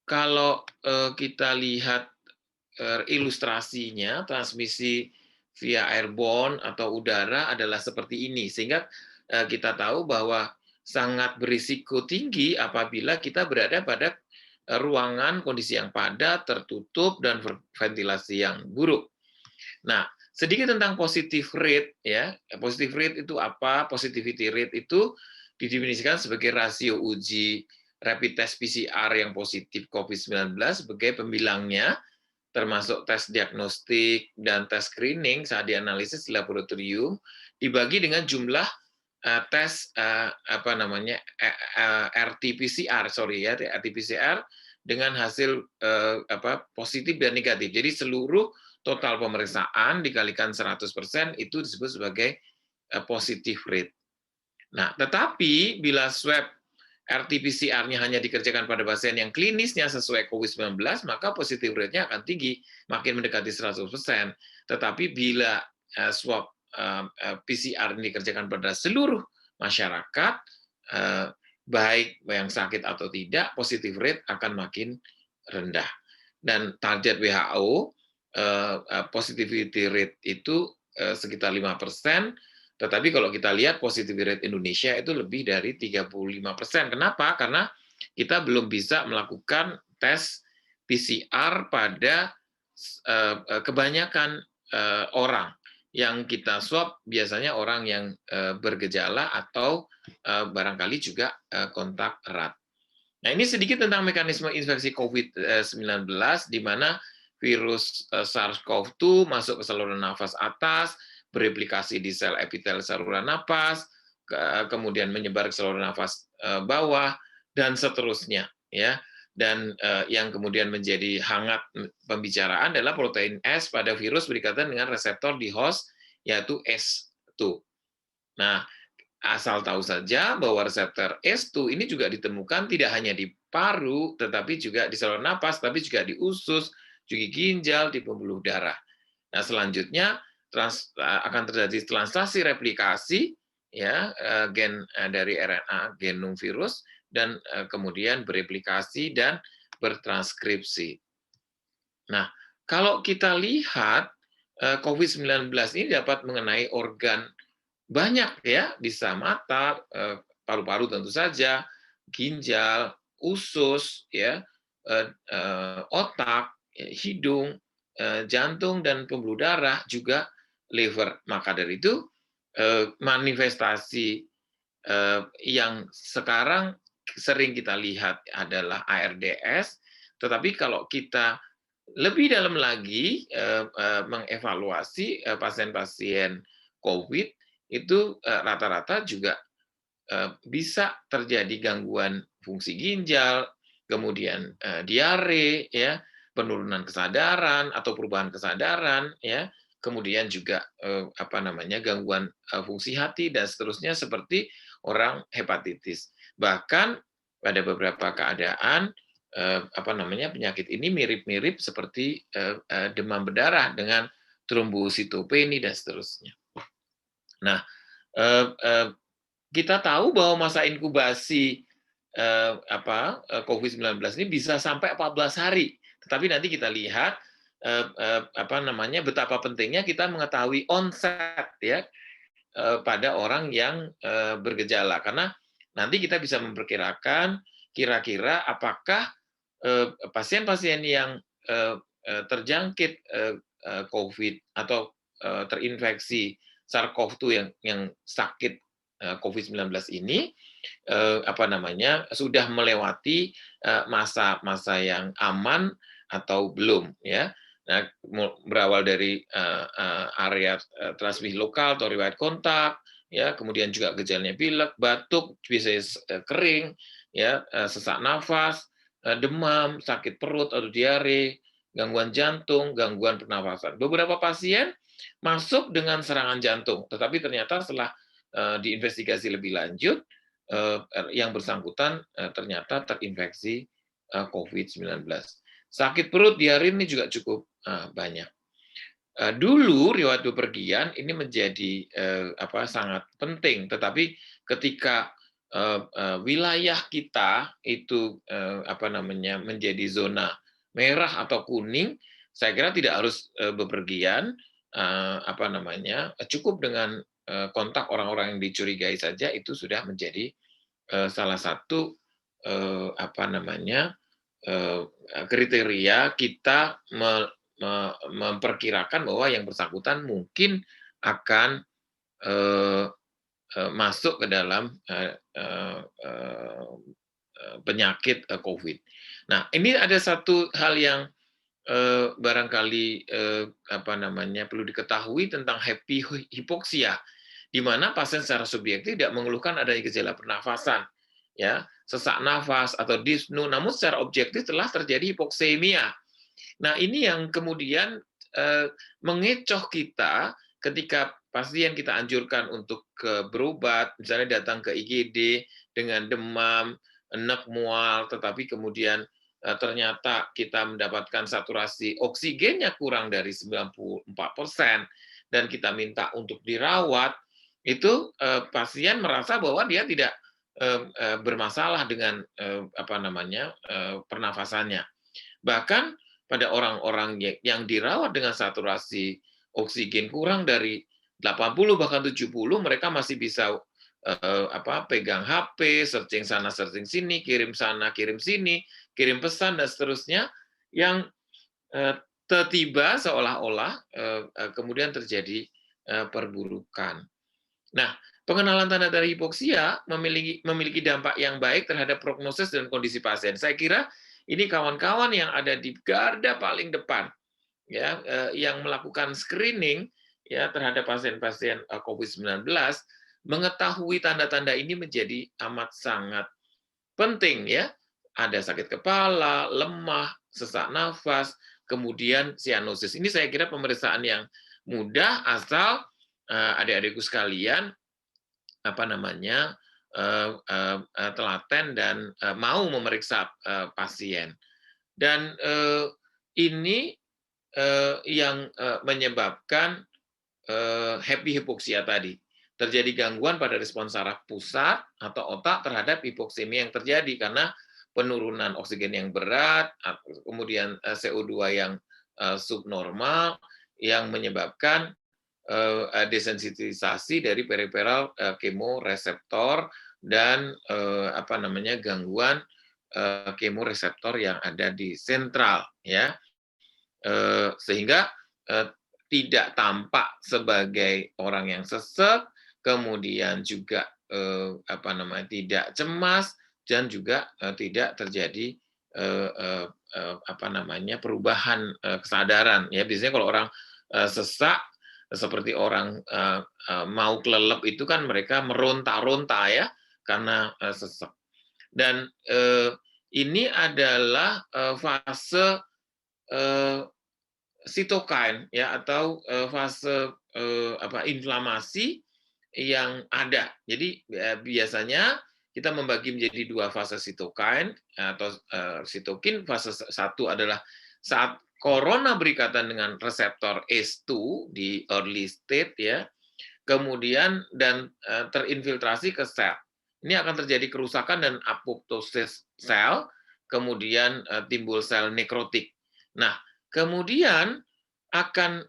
kalau kita lihat ilustrasinya, transmisi via airborne atau udara adalah seperti ini, sehingga kita tahu bahwa sangat berisiko tinggi apabila kita berada pada ruangan kondisi yang padat, tertutup, dan ventilasi yang buruk. Nah, sedikit tentang positive rate ya. Positive rate itu apa? Positivity rate itu didefinisikan sebagai rasio uji rapid test PCR yang positif COVID-19 sebagai pembilangnya, termasuk tes diagnostik dan tes screening saat dianalisis di laboratorium, dibagi dengan jumlah tes RT-PCR, RT-PCR dengan hasil positif dan negatif. Jadi seluruh total pemeriksaan dikalikan 100% itu disebut sebagai positive rate. Nah, tetapi bila swab RT-PCR-nya hanya dikerjakan pada pasien yang klinisnya sesuai COVID-19, maka positive rate-nya akan tinggi, makin mendekati 100%. Tetapi bila swab PCR ini dikerjakan pada seluruh masyarakat, baik yang sakit atau tidak, positive rate akan makin rendah. Dan target WHO, positivity rate itu sekitar 5%, tetapi kalau kita lihat positivity rate Indonesia itu lebih dari 35%. Kenapa? Karena kita belum bisa melakukan tes PCR pada kebanyakan orang. Yang kita swab biasanya orang yang bergejala atau barangkali juga kontak erat. Nah, ini sedikit tentang mekanisme infeksi COVID-19, di mana virus SARS-CoV-2 masuk ke saluran nafas atas, bereplikasi di sel epitel saluran nafas, kemudian menyebar ke saluran nafas bawah, dan seterusnya. Ya. Dan yang kemudian menjadi hangat pembicaraan adalah protein S pada virus berikatan dengan reseptor di host, yaitu S2. Nah, asal tahu saja bahwa reseptor S2 ini juga ditemukan tidak hanya di paru, tetapi juga di saluran napas, tapi juga di usus, juga ginjal, di pembuluh darah. Nah, selanjutnya akan terjadi translasi replikasi ya gen dari RNA genom virus, dan kemudian bereplikasi dan bertranskripsi. Nah, kalau kita lihat COVID-19 ini dapat mengenai organ banyak ya, bisa mata, paru-paru tentu saja, ginjal, usus, ya, otak, hidung, jantung dan pembuluh darah, juga liver. Maka dari itu manifestasi yang sekarang sering kita lihat adalah ARDS, tetapi kalau kita lebih dalam lagi mengevaluasi pasien-pasien COVID, itu rata-rata juga bisa terjadi gangguan fungsi ginjal, kemudian diare, ya, penurunan kesadaran atau perubahan kesadaran, ya, kemudian juga gangguan fungsi hati dan seterusnya seperti orang hepatitis. Bahkan pada beberapa keadaan penyakit ini mirip-mirip seperti demam berdarah dengan trombositopeni dan seterusnya. Nah, kita tahu bahwa masa inkubasi COVID-19 ini bisa sampai 14 hari. Tetapi nanti kita lihat betapa pentingnya kita mengetahui onset ya pada orang yang bergejala, karena nanti kita bisa memperkirakan kira-kira apakah pasien-pasien yang terjangkit COVID atau terinfeksi SARS-CoV-2 yang sakit COVID-19 ini sudah melewati masa-masa yang aman atau belum, ya. Nah, berawal dari area transmisi lokal atau riwayat kontak, ya, kemudian juga gejalanya pilek, batuk, bisa kering, ya, sesak nafas, demam, sakit perut atau diare, gangguan jantung, gangguan pernafasan. Beberapa pasien masuk dengan serangan jantung, tetapi ternyata setelah diinvestigasi lebih lanjut, yang bersangkutan ternyata terinfeksi COVID-19. Sakit perut, diare ini juga cukup banyak. Dulu riwayat bepergian ini menjadi sangat penting, tetapi ketika wilayah kita itu menjadi zona merah atau kuning, saya kira tidak harus bepergian, cukup dengan kontak orang-orang yang dicurigai saja itu sudah menjadi salah satu kriteria kita memperkirakan bahwa yang bersangkutan mungkin akan masuk ke dalam penyakit COVID. Nah, ini ada satu hal yang barangkali perlu diketahui tentang hipoksia, di mana pasien secara subjektif tidak mengeluhkan adanya gejala pernafasan, ya, sesak nafas atau dyspnea, namun secara objektif telah terjadi hipoksemia. Nah, ini yang kemudian mengecoh kita ketika pasien kita anjurkan untuk berobat, misalnya datang ke IGD dengan demam, enek, mual, tetapi kemudian ternyata kita mendapatkan saturasi oksigennya kurang dari 94% dan kita minta untuk dirawat, itu pasien merasa bahwa dia tidak bermasalah dengan pernafasannya. Bahkan pada orang-orang yang dirawat dengan saturasi oksigen kurang dari 80 bahkan 70, mereka masih bisa pegang HP, searching sana, searching sini, kirim sana, kirim sini, kirim pesan dan seterusnya, yang tiba-tiba seolah-olah kemudian terjadi perburukan. Nah, pengenalan tanda-tanda hipoksia memiliki dampak yang baik terhadap prognosis dan kondisi pasien. Saya kira ini kawan-kawan yang ada di garda paling depan, ya, yang melakukan screening, ya, terhadap pasien-pasien COVID-19, mengetahui tanda-tanda ini menjadi amat sangat penting, ya. Ada sakit kepala, lemah, sesak nafas, kemudian sianosis. Ini saya kira pemeriksaan yang mudah asal adik-adikku sekalian telaten dan mau memeriksa pasien. Dan ini yang menyebabkan happy hipoksia tadi. Terjadi gangguan pada respons saraf pusat atau otak terhadap hipoksemia yang terjadi karena penurunan oksigen yang berat, kemudian CO2 yang subnormal, yang menyebabkan desensitisasi dari periferal kemoreseptor dan gangguan kemoreseptor yang ada di sentral, ya, sehingga tidak tampak sebagai orang yang sesek, kemudian juga tidak cemas dan juga tidak terjadi perubahan kesadaran, ya. Biasanya kalau orang sesak seperti orang mau kelelep itu kan mereka meronta-ronta, ya, karena sesak. Dan ini adalah fase sitokin, ya, atau fase inflamasi yang ada. Jadi biasanya kita membagi menjadi dua fase sitokin atau sitokin. Fase 1 adalah saat corona berikatan dengan reseptor ACE2 di early state, ya, kemudian dan terinfiltrasi ke sel. Ini akan terjadi kerusakan dan apoptosis sel, kemudian timbul sel nekrotik. Nah, kemudian akan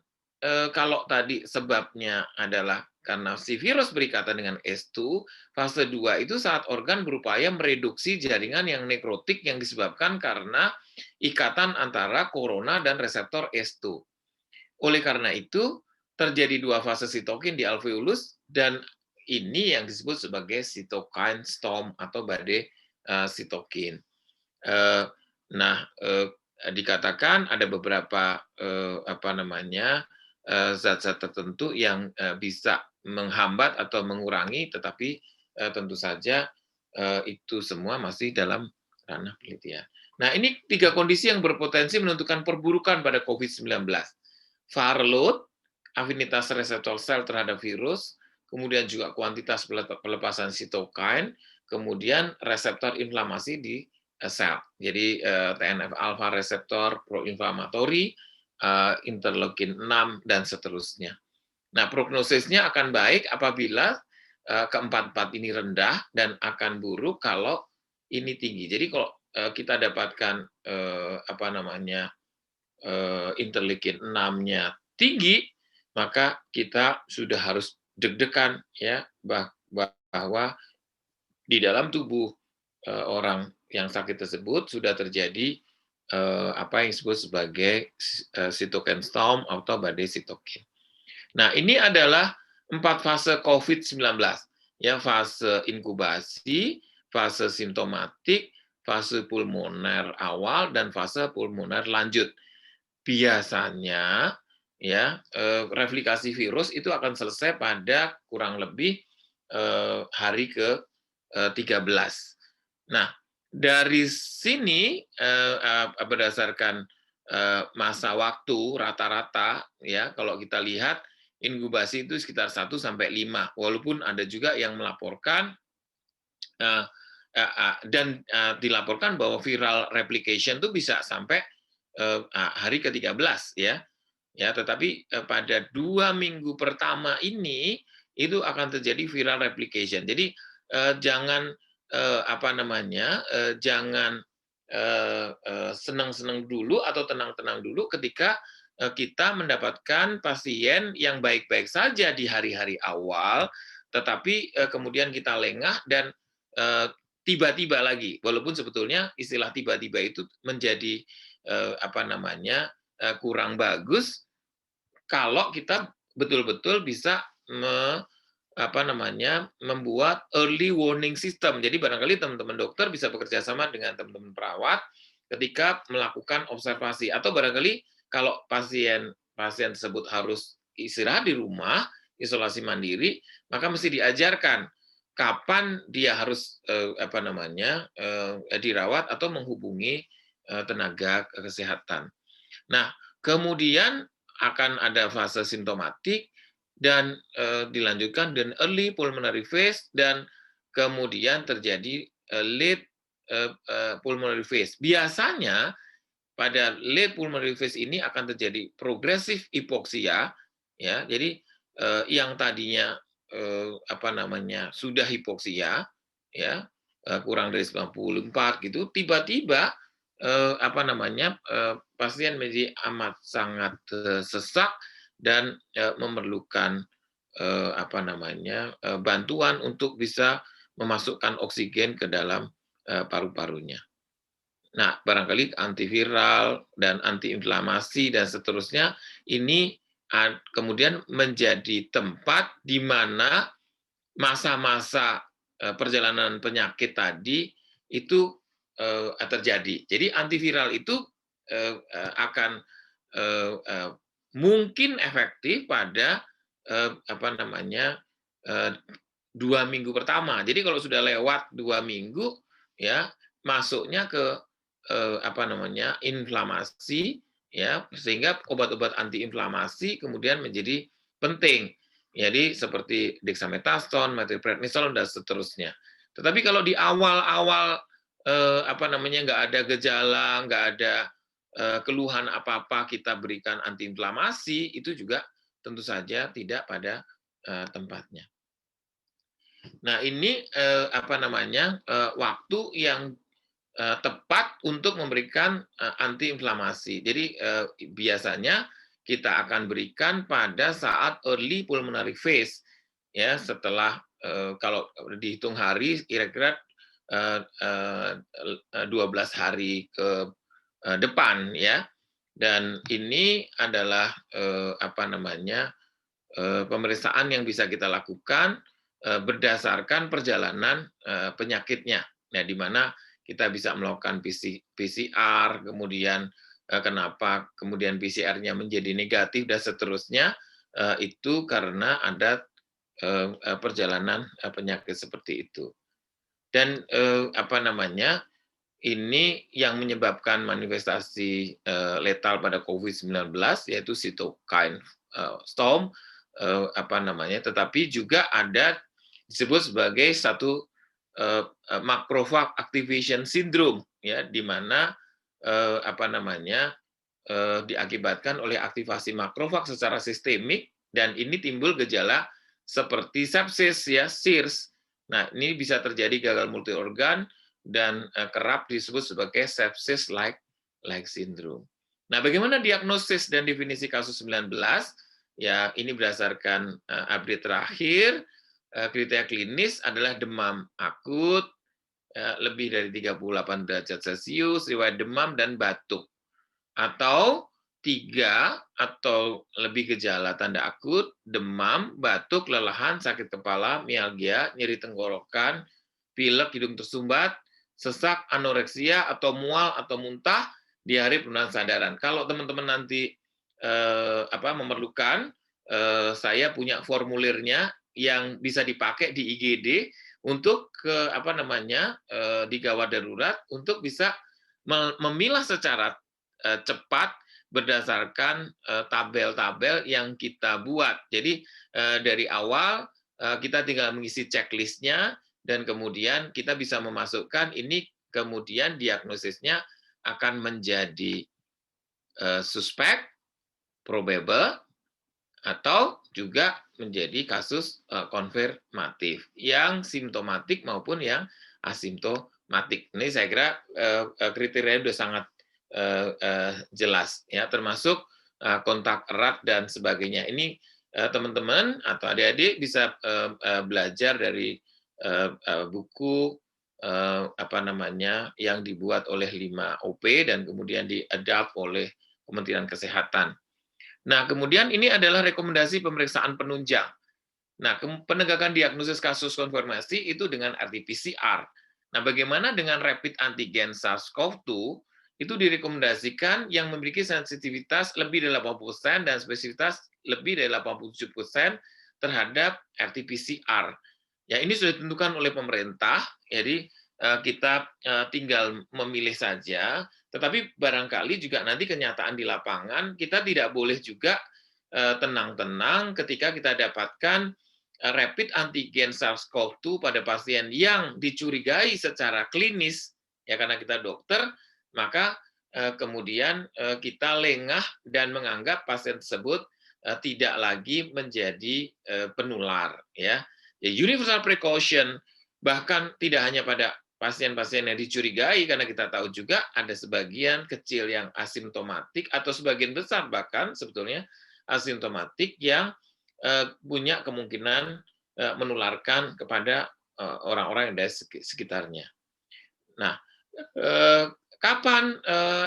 kalau tadi sebabnya adalah karena si virus berikatan dengan ACE2, fase 2 itu saat organ berupaya mereduksi jaringan yang nekrotik yang disebabkan karena ikatan antara corona dan reseptor ACE2. Oleh karena itu, terjadi 2 fase sitokin di alveolus, dan ini yang disebut sebagai cytokine storm atau badai sitokin. Nah, dikatakan ada beberapa zat-zat tertentu yang bisa menghambat atau mengurangi, tetapi tentu saja itu semua masih dalam ranah penelitian. Nah, ini 3 kondisi yang berpotensi menentukan perburukan pada COVID-19. Viral load, afinitas reseptor sel terhadap virus, kemudian juga kuantitas pelepasan sitokin, kemudian reseptor inflamasi di sel. Jadi TNF alpha reseptor proinflamatori, interleukin 6 dan seterusnya. Nah, prognosisnya akan baik apabila keempat-empat ini rendah dan akan buruk kalau ini tinggi. Jadi kalau kita dapatkan interleukin 6-nya tinggi, maka kita sudah harus deg-degan ya bahwa di dalam tubuh orang yang sakit tersebut sudah terjadi apa yang disebut sebagai cytokine storm atau badai sitokin. Nah, ini adalah 4 fase COVID-19, ya, fase inkubasi, fase simptomatik, fase pulmoner awal, dan fase pulmoner lanjut. Biasanya, ya, replikasi virus itu akan selesai pada kurang lebih hari ke-13. Nah, dari sini berdasarkan masa waktu rata-rata, ya, kalau kita lihat inkubasi itu sekitar 1 sampai 5, walaupun ada juga yang melaporkan dan dilaporkan bahwa viral replication itu bisa sampai hari ke-13 ya. Ya, tetapi pada 2 minggu pertama ini itu akan terjadi viral replication. Jadi jangan jangan senang-senang dulu atau tenang-tenang dulu ketika kita mendapatkan pasien yang baik-baik saja di hari-hari awal, tetapi kemudian kita lengah dan tiba-tiba lagi, walaupun sebetulnya istilah tiba-tiba itu menjadi kurang bagus kalau kita betul-betul bisa membuat early warning system. Jadi barangkali teman-teman dokter bisa bekerja sama dengan teman-teman perawat ketika melakukan observasi, atau barangkali kalau pasien tersebut harus istirahat di rumah, isolasi mandiri, maka mesti diajarkan kapan dia harus dirawat atau menghubungi tenaga kesehatan. Nah, kemudian akan ada fase simptomatik dan dilanjutkan dengan early pulmonary phase, dan kemudian terjadi late pulmonary phase. Biasanya pada late pulmonary phase ini akan terjadi progresif hipoksia, ya. Jadi yang tadinya sudah hipoksia, ya, kurang dari 94 gitu, tiba-tiba pasien menjadi amat sangat sesak dan memerlukan bantuan untuk bisa memasukkan oksigen ke dalam paru-parunya. Nah, barangkali antiviral dan antiinflamasi dan seterusnya ini kemudian menjadi tempat di mana masa-masa perjalanan penyakit tadi itu terjadi. Jadi antiviral itu akan mungkin efektif pada 2 minggu pertama. Jadi kalau sudah lewat 2 minggu, ya, masuknya ke inflamasi, ya, sehingga obat-obat antiinflamasi kemudian menjadi penting. Jadi seperti dexamethasone, methylprednisolone dan seterusnya. Tetapi kalau di awal-awal nggak ada gejala, nggak ada keluhan apa-apa, kita berikan antiinflamasi, itu juga tentu saja tidak pada tempatnya. Nah, ini waktu yang tepat untuk memberikan antiinflamasi. Jadi biasanya kita akan berikan pada saat early pulmonary phase, ya, setelah kalau dihitung hari kira-kira 12 hari ke depan, ya. Dan ini adalah pemeriksaan yang bisa kita lakukan berdasarkan perjalanan penyakitnya. Nah, di mana kita bisa melakukan PCR, kemudian kenapa kemudian PCR-nya menjadi negatif dan seterusnya, itu karena ada perjalanan penyakit seperti itu. Dan ini yang menyebabkan manifestasi letal pada COVID-19 yaitu cytokine storm, tetapi juga ada disebut sebagai satu macrophage activation syndrome, ya, di mana diakibatkan oleh aktivasi makrofag secara sistemik, dan ini timbul gejala seperti sepsis, ya, SIRS. Nah, ini bisa terjadi gagal multi organ dan kerap disebut sebagai sepsis like syndrome. Nah, bagaimana diagnosis dan definisi kasus 19? Ya, ini berdasarkan update terakhir. Kriteria klinis adalah demam akut lebih dari 38 derajat Celcius, riwayat demam dan batuk, atau 3 atau lebih gejala tanda akut, demam, batuk, kelelahan, sakit kepala, mialgia, nyeri tenggorokan, pilek, hidung tersumbat, sesak, anoreksia, atau mual atau muntah, diare, penurunan sadaran. Kalau teman-teman nanti memerlukan, saya punya formulirnya yang bisa dipakai di IGD untuk di gawat darurat untuk bisa memilah secara cepat berdasarkan tabel-tabel yang kita buat. Jadi dari awal kita tinggal mengisi checklistnya, dan kemudian kita bisa memasukkan ini, kemudian diagnosisnya akan menjadi suspek, probable, atau juga menjadi kasus konfirmatif, yang simptomatik maupun yang asimptomatik. Ini saya kira kriteria sudah sangat jelas, ya, termasuk kontak erat dan sebagainya. Ini teman-teman atau adik-adik bisa belajar dari buku yang dibuat oleh 5OP dan kemudian diadapt oleh Kementerian Kesehatan. Nah, kemudian ini adalah rekomendasi pemeriksaan penunjang. Nah, penegakan diagnosis kasus konfirmasi itu dengan RT-PCR. Nah, bagaimana dengan rapid antigen SARS-CoV-2? Itu direkomendasikan yang memiliki sensitivitas lebih dari 80% dan spesifitas lebih dari 87% terhadap RT-PCR. Ya, ini sudah ditentukan oleh pemerintah, jadi kita tinggal memilih saja, tetapi barangkali juga nanti kenyataan di lapangan, kita tidak boleh juga tenang-tenang ketika kita dapatkan rapid antigen SARS-CoV-2 pada pasien yang dicurigai secara klinis, ya, karena kita dokter, maka kemudian kita lengah dan menganggap pasien tersebut tidak lagi menjadi penular, ya. Universal precaution, bahkan tidak hanya pada pasien-pasien yang dicurigai, karena kita tahu juga ada sebagian kecil yang asimptomatik atau sebagian besar bahkan sebetulnya asimptomatik yang punya kemungkinan menularkan kepada orang-orang yang ada sekitarnya. Nah, kapan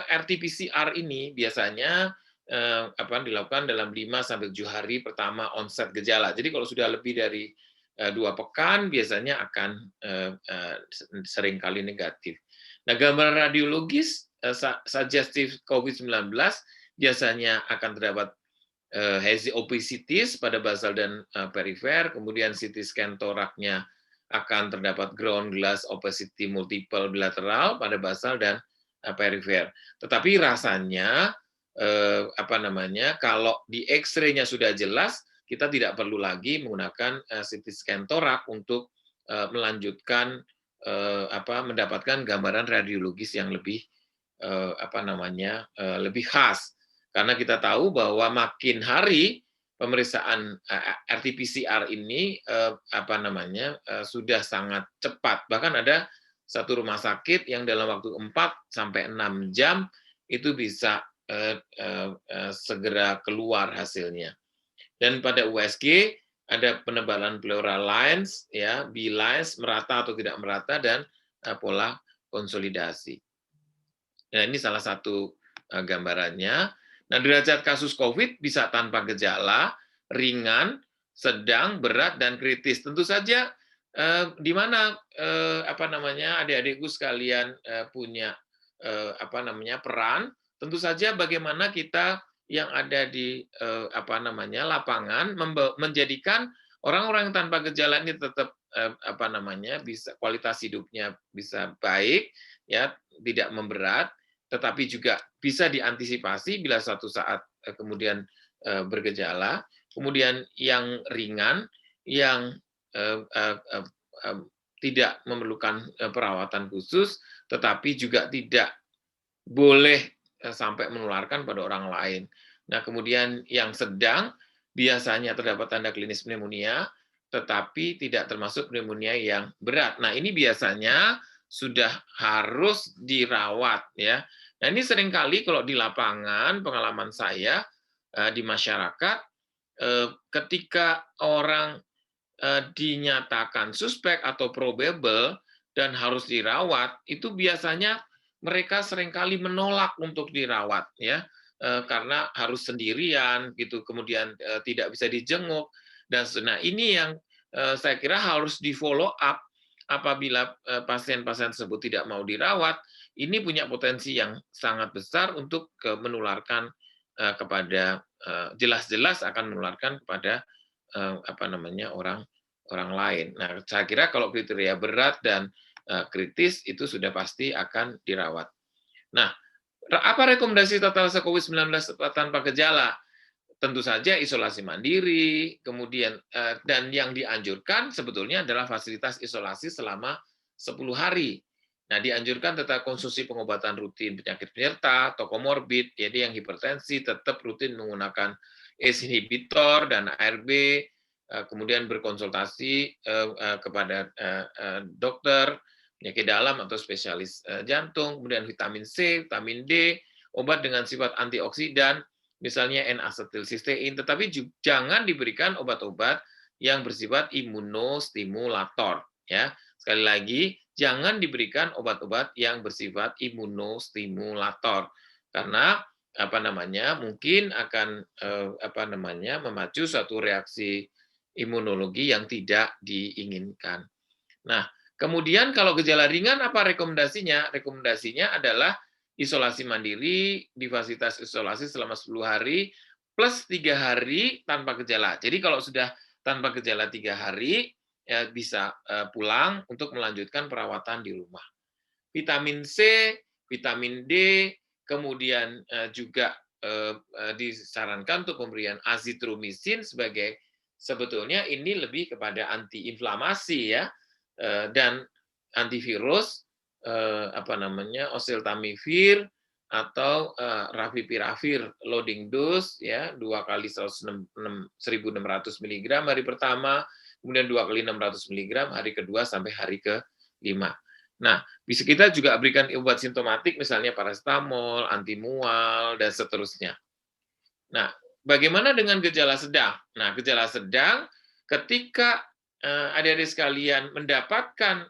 RT-PCR ini biasanya dilakukan dalam 5-7 hari pertama onset gejala. Jadi kalau sudah lebih dari 2 pekan biasanya akan seringkali negatif. Nah, gambaran radiologis suggestive COVID-19 biasanya akan terdapat hazy opicities pada basal dan perifer, kemudian CT scan toraknya akan terdapat ground glass opacity multiple bilateral pada basal dan perifer. Tetapi rasanya kalau di X-ray-nya sudah jelas, kita tidak perlu lagi menggunakan CT scan torak untuk melanjutkan mendapatkan gambaran radiologis yang lebih lebih khas, karena kita tahu bahwa makin hari pemeriksaan RT-PCR ini sudah sangat cepat. Bahkan ada satu rumah sakit yang dalam waktu 4-6 jam itu bisa segera keluar hasilnya. Dan pada USG ada penebalan pleural lines, ya, B-lines, merata atau tidak merata, dan pola konsolidasi. Nah, ini salah satu gambarannya. Nah, derajat kasus COVID bisa tanpa gejala, ringan, sedang, berat, dan kritis. Tentu saja di mana adik-adikku sekalian punya peran, tentu saja bagaimana kita yang ada di lapangan menjadikan orang-orang tanpa gejala ini tetap bisa kualitas hidupnya bisa baik, ya, tidak memberat, tetapi juga bisa diantisipasi bila suatu saat kemudian bergejala. Kemudian yang ringan, yang tidak memerlukan perawatan khusus, tetapi juga tidak boleh sampai menularkan pada orang lain. Nah, kemudian yang sedang biasanya terdapat tanda klinis pneumonia, tetapi tidak termasuk pneumonia yang berat. Nah, ini biasanya sudah harus dirawat, ya. Nah, ini seringkali kalau di lapangan, pengalaman saya di masyarakat, ketika orang dinyatakan suspek atau probable dan harus dirawat, itu biasanya mereka seringkali menolak untuk dirawat, ya, karena harus sendirian, gitu, kemudian tidak bisa dijenguk, dan nah ini yang saya kira harus di follow up apabila pasien-pasien tersebut tidak mau dirawat. Ini punya potensi yang sangat besar untuk menularkan kepada jelas-jelas akan menularkan kepada orang lain. Nah, saya kira kalau kriteria berat dan kritis itu sudah pasti akan dirawat. Nah, apa rekomendasi tata laksana COVID-19 tanpa gejala? Tentu saja isolasi mandiri, kemudian dan yang dianjurkan sebetulnya adalah fasilitas isolasi selama 10 hari. Nah, dianjurkan tetap konsumsi pengobatan rutin penyakit penyerta atau komorbid, jadi yang hipertensi tetap rutin menggunakan ACE inhibitor dan ARB, kemudian berkonsultasi kepada dokter penyakit dalam atau spesialis jantung, kemudian vitamin C, vitamin D, obat dengan sifat antioksidan, misalnya N-asetilsistein, tetapi jangan diberikan obat-obat yang bersifat imunostimulator, ya. Sekali lagi, jangan diberikan obat-obat yang bersifat imunostimulator karena mungkin akan memacu suatu reaksi imunologi yang tidak diinginkan. Nah, kemudian kalau gejala ringan apa rekomendasinya? Rekomendasinya adalah isolasi mandiri di fasilitas isolasi selama 10 hari plus 3 hari tanpa gejala. Jadi kalau sudah tanpa gejala 3 hari, ya bisa pulang untuk melanjutkan perawatan di rumah. Vitamin C, vitamin D, kemudian juga disarankan untuk pemberian azitromisin sebagai sebetulnya ini lebih kepada antiinflamasi, ya, dan antivirus, oseltamivir atau ravipiravir loading dose, ya, 2 kali 1.600 mg hari pertama, kemudian 2 kali 600 mg hari kedua sampai hari ke-5. Nah, bisa kita juga berikan obat simptomatik misalnya paracetamol, antimual, dan seterusnya. Nah, bagaimana dengan gejala sedang? Nah, gejala sedang ketika adik-adik sekalian mendapatkan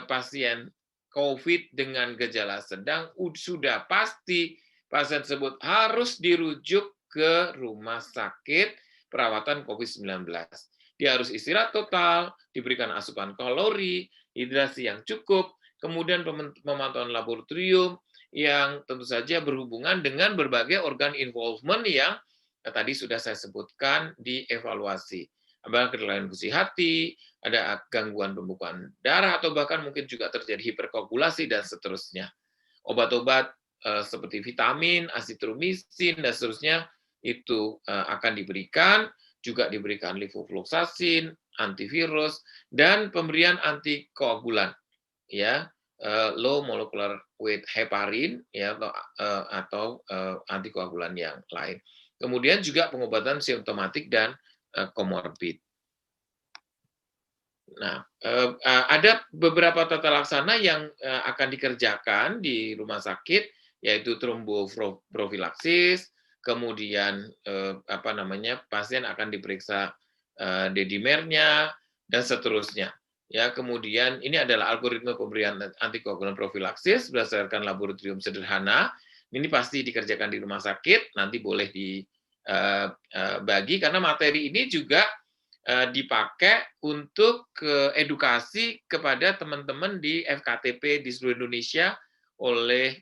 pasien COVID dengan gejala sedang, sudah pasti pasien tersebut harus dirujuk ke rumah sakit perawatan COVID-19. Dia harus istirahat total, diberikan asupan kalori, hidrasi yang cukup, kemudian pemantauan laboratorium yang tentu saja berhubungan dengan berbagai organ involvement yang tadi sudah saya sebutkan di evaluasi. Ada kelainan fungsi hati, ada gangguan pembekuan darah, atau bahkan mungkin juga terjadi hiperkoagulasi, dan seterusnya. Obat-obat seperti vitamin, azitromisin, dan seterusnya, itu akan diberikan, juga diberikan levofloxacin, antivirus, dan pemberian antikoagulan, ya, low molecular weight heparin, ya, atau antikoagulan yang lain. Kemudian juga pengobatan simptomatik dan komorbid. Nah, ada beberapa tata laksana yang akan dikerjakan di rumah sakit, yaitu tromboprofilaksis, kemudian pasien akan diperiksa dedimernya, dan seterusnya. Ya, kemudian ini adalah algoritma pemberian antikoagulan profilaksis berdasarkan laboratorium sederhana. Ini pasti dikerjakan di rumah sakit, nanti boleh bagi, karena materi ini juga dipakai untuk edukasi kepada teman-teman di FKTP di seluruh Indonesia oleh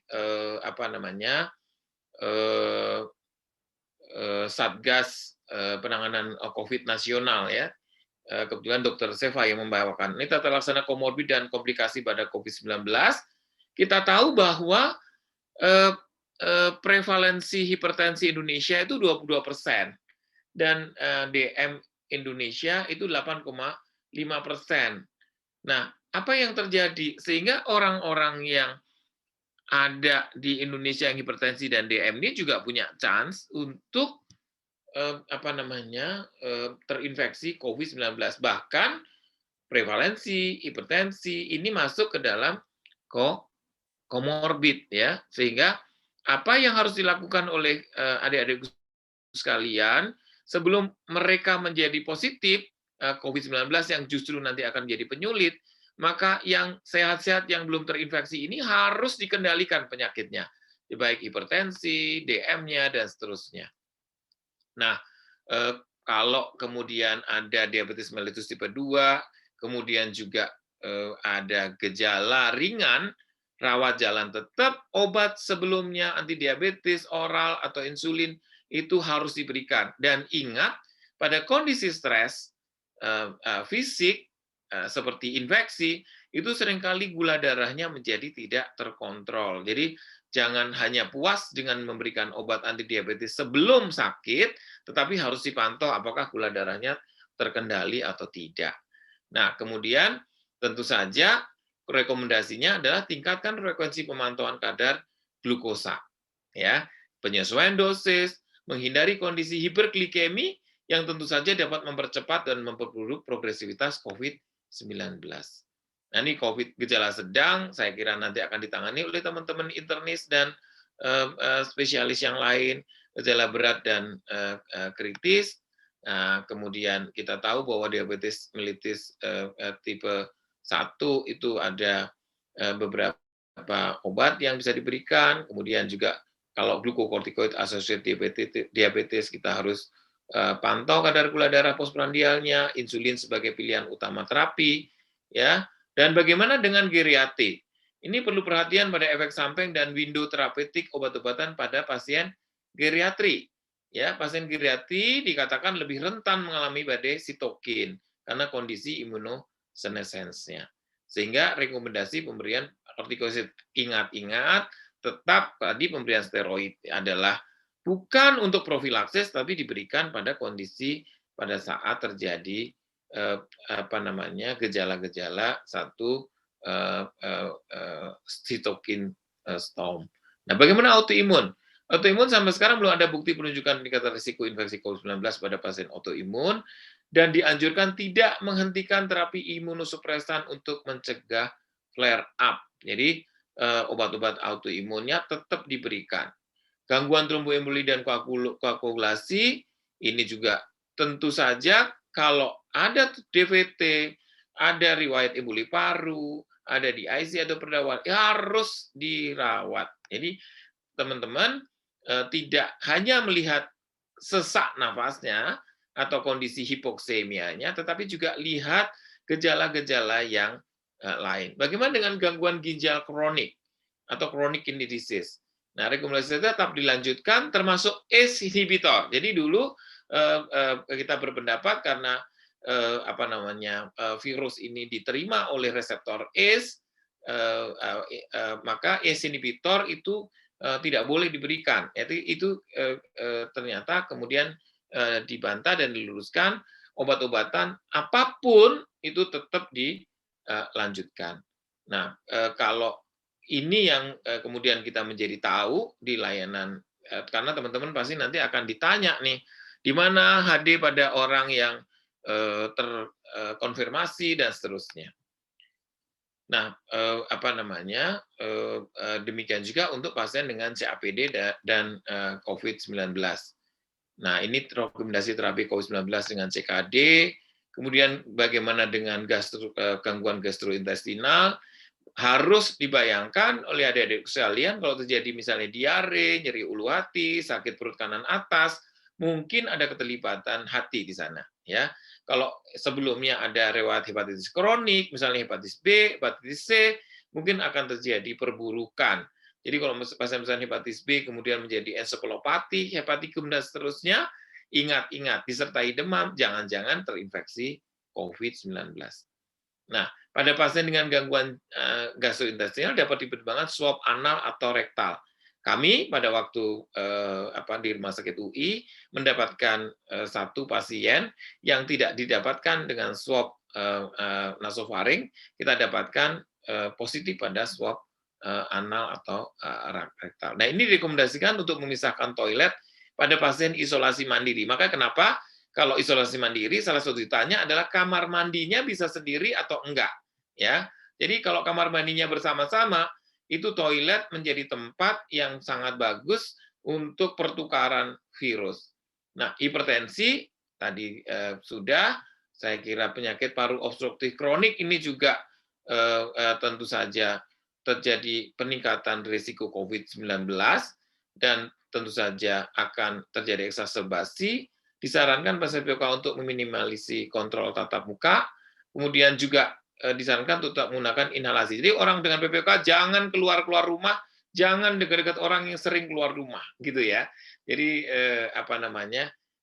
Satgas Penanganan COVID nasional ya. Kebetulan Dr. Seva yang membawakan. Ini tata laksana komorbid dan komplikasi pada COVID-19. Kita tahu bahwa prevalensi hipertensi Indonesia itu 22%, dan DM Indonesia itu 8,5%. Nah, apa yang terjadi? Sehingga orang-orang yang ada di Indonesia yang hipertensi dan DM ini juga punya chance untuk terinfeksi COVID-19. Bahkan prevalensi hipertensi ini masuk ke dalam komorbid ya. Sehingga apa yang harus dilakukan oleh adik-adik sekalian sebelum mereka menjadi positif COVID-19 yang justru nanti akan menjadi penyulit, maka yang sehat-sehat yang belum terinfeksi ini harus dikendalikan penyakitnya, baik hipertensi, DM-nya, dan seterusnya. Nah, kalau kemudian ada diabetes mellitus tipe 2, kemudian juga ada gejala ringan, rawat jalan tetap, obat sebelumnya antidiabetes, oral, atau insulin, itu harus diberikan. Dan ingat, pada kondisi stres fisik, seperti infeksi, itu seringkali gula darahnya menjadi tidak terkontrol. Jadi, jangan hanya puas dengan memberikan obat antidiabetes sebelum sakit, tetapi harus dipantau apakah gula darahnya terkendali atau tidak. Nah, kemudian tentu saja rekomendasinya adalah tingkatkan frekuensi pemantauan kadar glukosa. Ya, penyesuaian dosis, menghindari kondisi hiperglikemi yang tentu saja dapat mempercepat dan memperburuk progresivitas COVID-19. Nah, ini COVID gejala sedang, saya kira nanti akan ditangani oleh teman-teman internis dan spesialis yang lain, gejala berat dan kritis. Nah, kemudian kita tahu bahwa diabetes mellitus tipe 1 itu ada beberapa obat yang bisa diberikan, kemudian juga kalau glucocorticoid associated diabetes kita harus pantau kadar gula darah postprandialnya, insulin sebagai pilihan utama terapi, ya. Dan bagaimana dengan geriatri? Ini perlu perhatian pada efek samping dan window terapeutik obat-obatan pada pasien geriatri. Ya, pasien geriatri dikatakan lebih rentan mengalami badai sitokin karena kondisi imunosenesensnya. Sehingga rekomendasi pemberian kortikosid, ingat-ingat, tetap tadi pemberian steroid adalah bukan untuk profilaksis, tapi diberikan pada kondisi pada saat terjadi gejala-gejala sitokin storm. Nah, bagaimana autoimun? Autoimun sampai sekarang belum ada bukti penunjukan peningkatan risiko infeksi COVID-19 pada pasien autoimun, dan dianjurkan tidak menghentikan terapi imunosupresan untuk mencegah flare up. Jadi obat-obat autoimunnya tetap diberikan. Gangguan tromboemboli dan koagulasi ini juga tentu saja kalau ada DVT, ada riwayat emboli paru, ada di IC atau perawat, harus dirawat. Jadi teman-teman tidak hanya melihat sesak nafasnya atau kondisi hipoksemianya, tetapi juga lihat gejala-gejala yang lain. Bagaimana dengan gangguan ginjal kronik atau chronic kidney disease? Nah, rekomendasi tetap dilanjutkan termasuk ACE inhibitor. Jadi dulu kita berpendapat karena virus ini diterima oleh reseptor ACE, maka ACE inhibitor itu tidak boleh diberikan. Itu ternyata kemudian dibantah dan diluruskan, obat-obatan apapun itu tetap dilanjutkan. Nah, kalau ini yang kemudian kita menjadi tahu di layanan, karena teman-teman pasti nanti akan ditanya nih, di mana HD pada orang yang terkonfirmasi dan seterusnya. Nah, demikian juga untuk pasien dengan CAPD dan COVID-19. Nah, ini rekomendasi terapi COVID-19 dengan CKD, kemudian bagaimana dengan gangguan gastrointestinal, harus dibayangkan oleh adik-adik sekalian kalau terjadi misalnya diare, nyeri ulu hati, sakit perut kanan atas, mungkin ada keterlibatan hati di sana, ya. Kalau sebelumnya ada riwayat hepatitis kronik, misalnya hepatitis B, hepatitis C, mungkin akan terjadi perburukan. Jadi kalau pasien-pasien hepatitis B kemudian menjadi ensefalopati, hepatikum, dan seterusnya, ingat-ingat, disertai demam, jangan-jangan terinfeksi COVID-19. Nah, pada pasien dengan gangguan gastrointestinal dapat dipertimbangkan swab anal atau rektal. Kami pada waktu di Rumah Sakit UI mendapatkan satu pasien yang tidak didapatkan dengan swab nasofaring, kita dapatkan positif pada swab anal atau rektal. Nah, ini direkomendasikan untuk memisahkan toilet pada pasien isolasi mandiri. Maka kenapa kalau isolasi mandiri salah satu ditanya adalah kamar mandinya bisa sendiri atau enggak, ya. Jadi kalau kamar mandinya bersama-sama, itu toilet menjadi tempat yang sangat bagus untuk pertukaran virus. Nah, hipertensi tadi sudah, saya kira penyakit paru obstruktif kronik ini juga tentu saja terjadi peningkatan risiko COVID-19 dan tentu saja akan terjadi eksaserbasi. Disarankan pasien PPOK untuk meminimalisasi kontrol tatap muka, kemudian juga disarankan untuk tetap menggunakan inhalasi. Jadi orang dengan PPOK jangan keluar-keluar rumah, jangan dekat-dekat orang yang sering keluar rumah, gitu ya. Jadi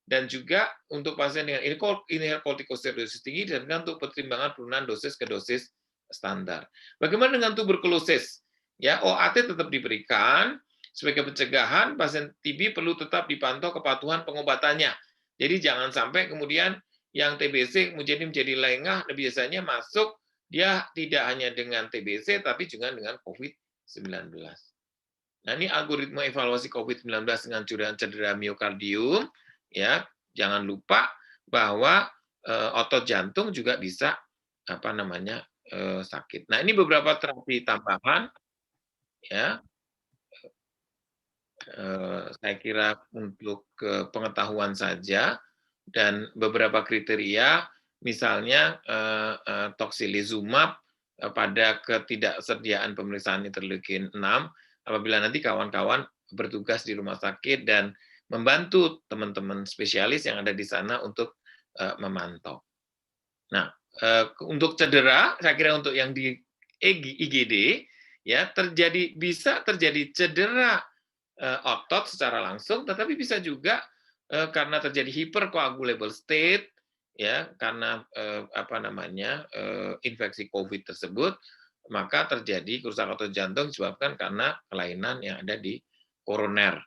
dan juga untuk pasien dengan inhale kortikosteroidosis tinggi disarankan untuk pertimbangan penurunan dosis ke dosis standar. Bagaimana dengan tuberkulosis? Ya, OAT tetap diberikan sebagai pencegahan. Pasien TB perlu tetap dipantau kepatuhan pengobatannya. Jadi jangan sampai kemudian yang TBC kemudian menjadi lengah, biasanya masuk dia tidak hanya dengan TBC tapi juga dengan COVID-19. Nah, ini algoritma evaluasi COVID-19 dengan cedera miokardium, ya. Jangan lupa bahwa otot jantung juga bisa sakit. Nah, ini beberapa terapi tambahan, ya. Saya kira untuk pengetahuan saja, dan beberapa kriteria, misalnya tocilizumab pada ketidaksediaan pemeriksaan interleukin 6, apabila nanti kawan-kawan bertugas di rumah sakit dan membantu teman-teman spesialis yang ada di sana untuk memantau. Nah, untuk cedera, saya kira untuk yang di IGD, ya bisa terjadi cedera otot secara langsung, tetapi bisa juga karena terjadi hypercoagulable state, ya, karena infeksi COVID tersebut, maka terjadi kerusakan otot jantung disebabkan karena kelainan yang ada di koroner.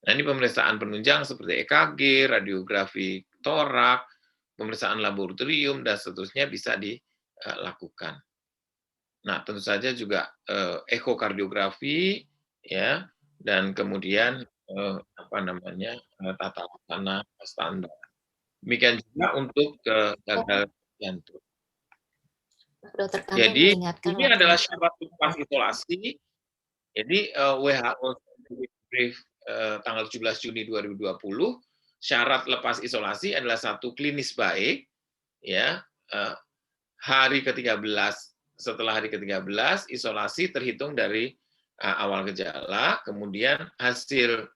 Nah, ini pemeriksaan penunjang seperti EKG, radiografi torak, pemeriksaan laboratorium, dan seterusnya bisa dilakukan. Nah, tentu saja juga ekokardiografi, ya, dan kemudian tata laksana standar. Demikian juga untuk gagal jantung. Dokter Kanto Jadi mengingatkan ini adalah syarat lepas isolasi. Jadi WHO brief tanggal 17 Juni 2020, syarat lepas isolasi adalah satu, klinis baik, ya, hari ke-13, setelah hari ke-13 isolasi terhitung dari awal gejala, kemudian hasil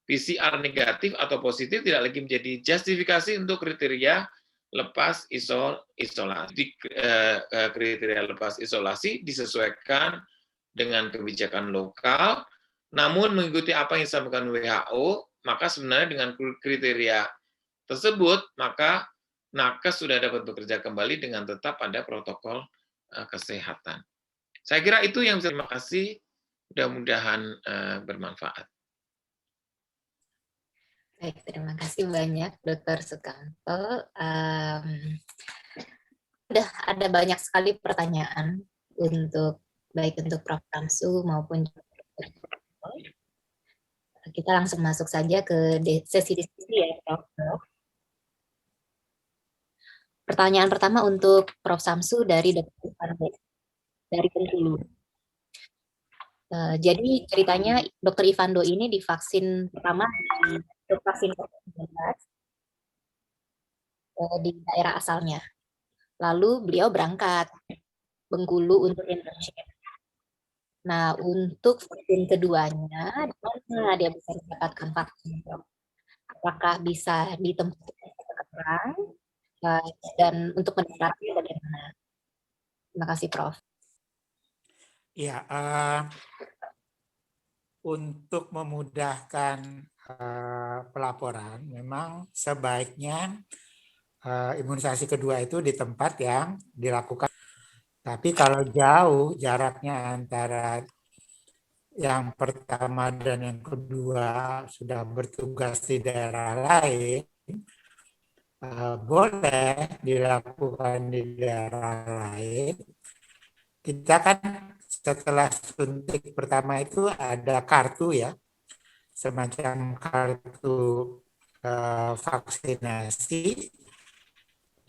PCR negatif atau positif tidak lagi menjadi justifikasi untuk kriteria lepas isolasi. Kriteria lepas isolasi disesuaikan dengan kebijakan lokal, namun mengikuti apa yang disampaikan WHO, maka sebenarnya dengan kriteria tersebut, maka nakes sudah dapat bekerja kembali dengan tetap pada protokol kesehatan. Saya kira itu yang bisa. Terima kasih. Mudah-mudahan bermanfaat. Baik, terima kasih banyak Dr. Sukanto. Sudah ada banyak sekali pertanyaan baik untuk Prof. Samsu maupun Dr. Sukanto. Kita langsung masuk saja ke sesi diskusi ya, Prof. Pertanyaan pertama untuk Prof. Samsu dari Dr. Ivando dari Bengkulu. Jadi ceritanya Dr. Ivando ini divaksin pertama di vaksin COVID-19 di daerah asalnya. Lalu beliau berangkat Bengkulu untuk internship. Nah, untuk vaksin keduanya, di mana dia bisa mendapatkan vaksin? apakah bisa ditempuh sekarang, dan untuk mendapatnya bagaimana? Terima kasih, Prof. Ya, untuk memudahkan pelaporan, memang sebaiknya imunisasi kedua itu di tempat yang dilakukan. Tapi kalau jauh jaraknya antara yang pertama dan yang kedua sudah bertugas di daerah lain, boleh dilakukan di daerah lain. Kita kan setelah suntik pertama itu ada kartu ya, semacam kartu vaksinasi.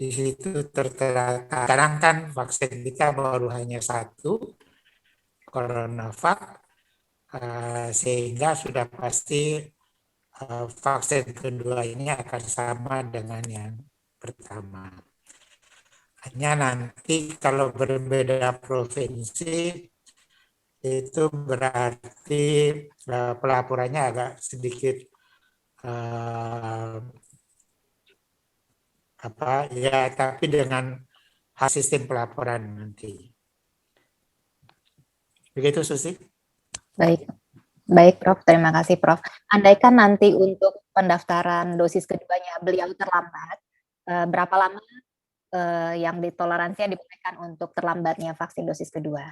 Di situ tertera, sekarang kan vaksin kita baru hanya satu, CoronaVac, sehingga sudah pasti vaksin kedua ini akan sama dengan yang pertama. Hanya nanti kalau berbeda provinsi itu berarti pelaporannya agak sedikit ya, tapi dengan hasil sistem pelaporan nanti. Begitu, Susi. Baik. Baik, Prof. Terima kasih, Prof. Andaikan nanti untuk pendaftaran dosis keduanya beliau terlambat, berapa lama yang ditoleransinya dibolehkan untuk terlambatnya vaksin dosis kedua?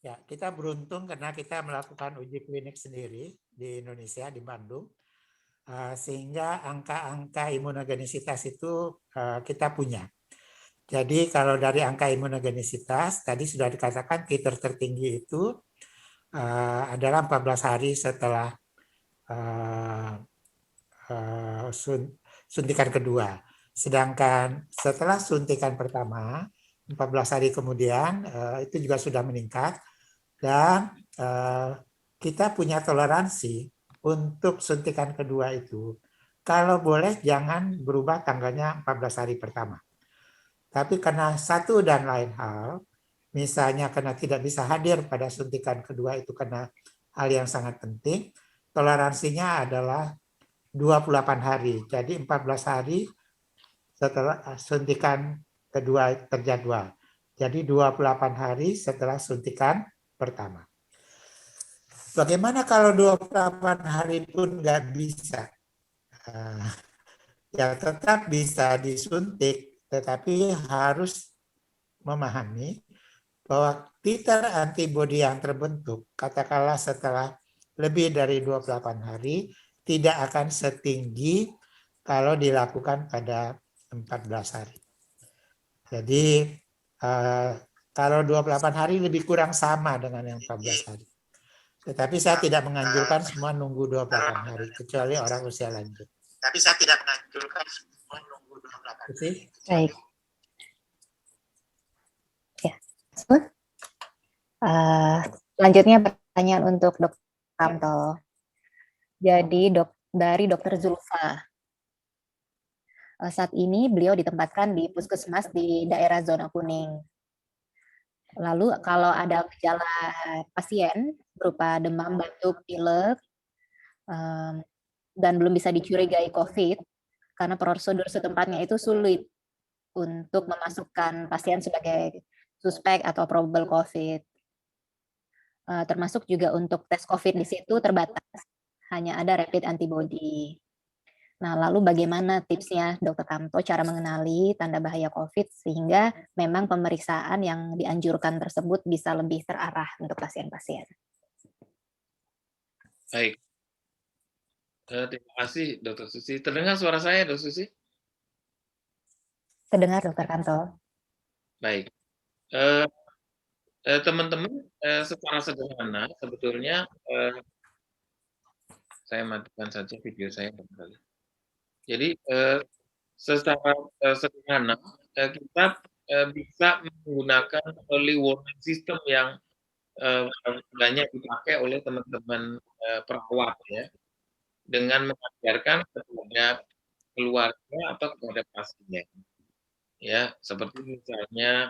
Ya, kita beruntung karena kita melakukan uji klinik sendiri di Indonesia, di Bandung, sehingga angka-angka imunogenisitas itu kita punya. Jadi kalau dari angka imunogenisitas, tadi sudah dikatakan titer tertinggi itu adalah 14 hari setelah suntikan kedua. Sedangkan setelah suntikan pertama, 14 hari kemudian itu juga sudah meningkat. Dan kita punya toleransi untuk suntikan kedua itu. Kalau boleh jangan berubah tanggalnya 14 hari pertama. Tapi karena satu dan lain hal, misalnya karena tidak bisa hadir pada suntikan kedua itu karena hal yang sangat penting, toleransinya adalah 28 hari. Jadi 14 hari setelah suntikan kedua terjadwal. Jadi 28 hari setelah suntikan pertama. Bagaimana kalau 28 hari pun nggak bisa? Ya tetap bisa disuntik, tetapi harus memahami bahwa titer antibodi yang terbentuk, katakanlah setelah lebih dari 28 hari, tidak akan setinggi kalau dilakukan pada 14 hari. Jadi kalau 28 hari lebih kurang sama dengan yang 14 hari. Tetapi saya tidak menganjurkan semua nunggu 28 hari, kecuali orang usia lanjut. Tapi saya tidak menganjurkan semua nunggu 28 hari. Baik. Ya. Selanjutnya pertanyaan untuk Dr. Kamto. Jadi dari Dr. Zulfa. Saat ini beliau ditempatkan di puskesmas di daerah zona kuning. Lalu kalau ada gejala pasien berupa demam, batuk, pilek, dan belum bisa dicurigai COVID, karena prosedur setempatnya itu sulit untuk memasukkan pasien sebagai suspek atau probable COVID. Termasuk juga untuk tes COVID di situ terbatas, hanya ada rapid antibody. Nah, lalu bagaimana tipsnya Dr. Kamto cara mengenali tanda bahaya COVID sehingga memang pemeriksaan yang dianjurkan tersebut bisa lebih terarah untuk pasien-pasien? Baik. Terima kasih, Dr. Susi. Terdengar suara saya, Dr. Susi? Terdengar, Dr. Kamto. Baik. Teman-teman, secara sederhana sebetulnya saya matikan saja video saya kembali. Jadi secara sederhana kita bisa menggunakan early warning system yang banyak dipakai oleh teman-teman perawat ya, dengan mengajarkan kepada keluarga atau kepada pasien ya, seperti misalnya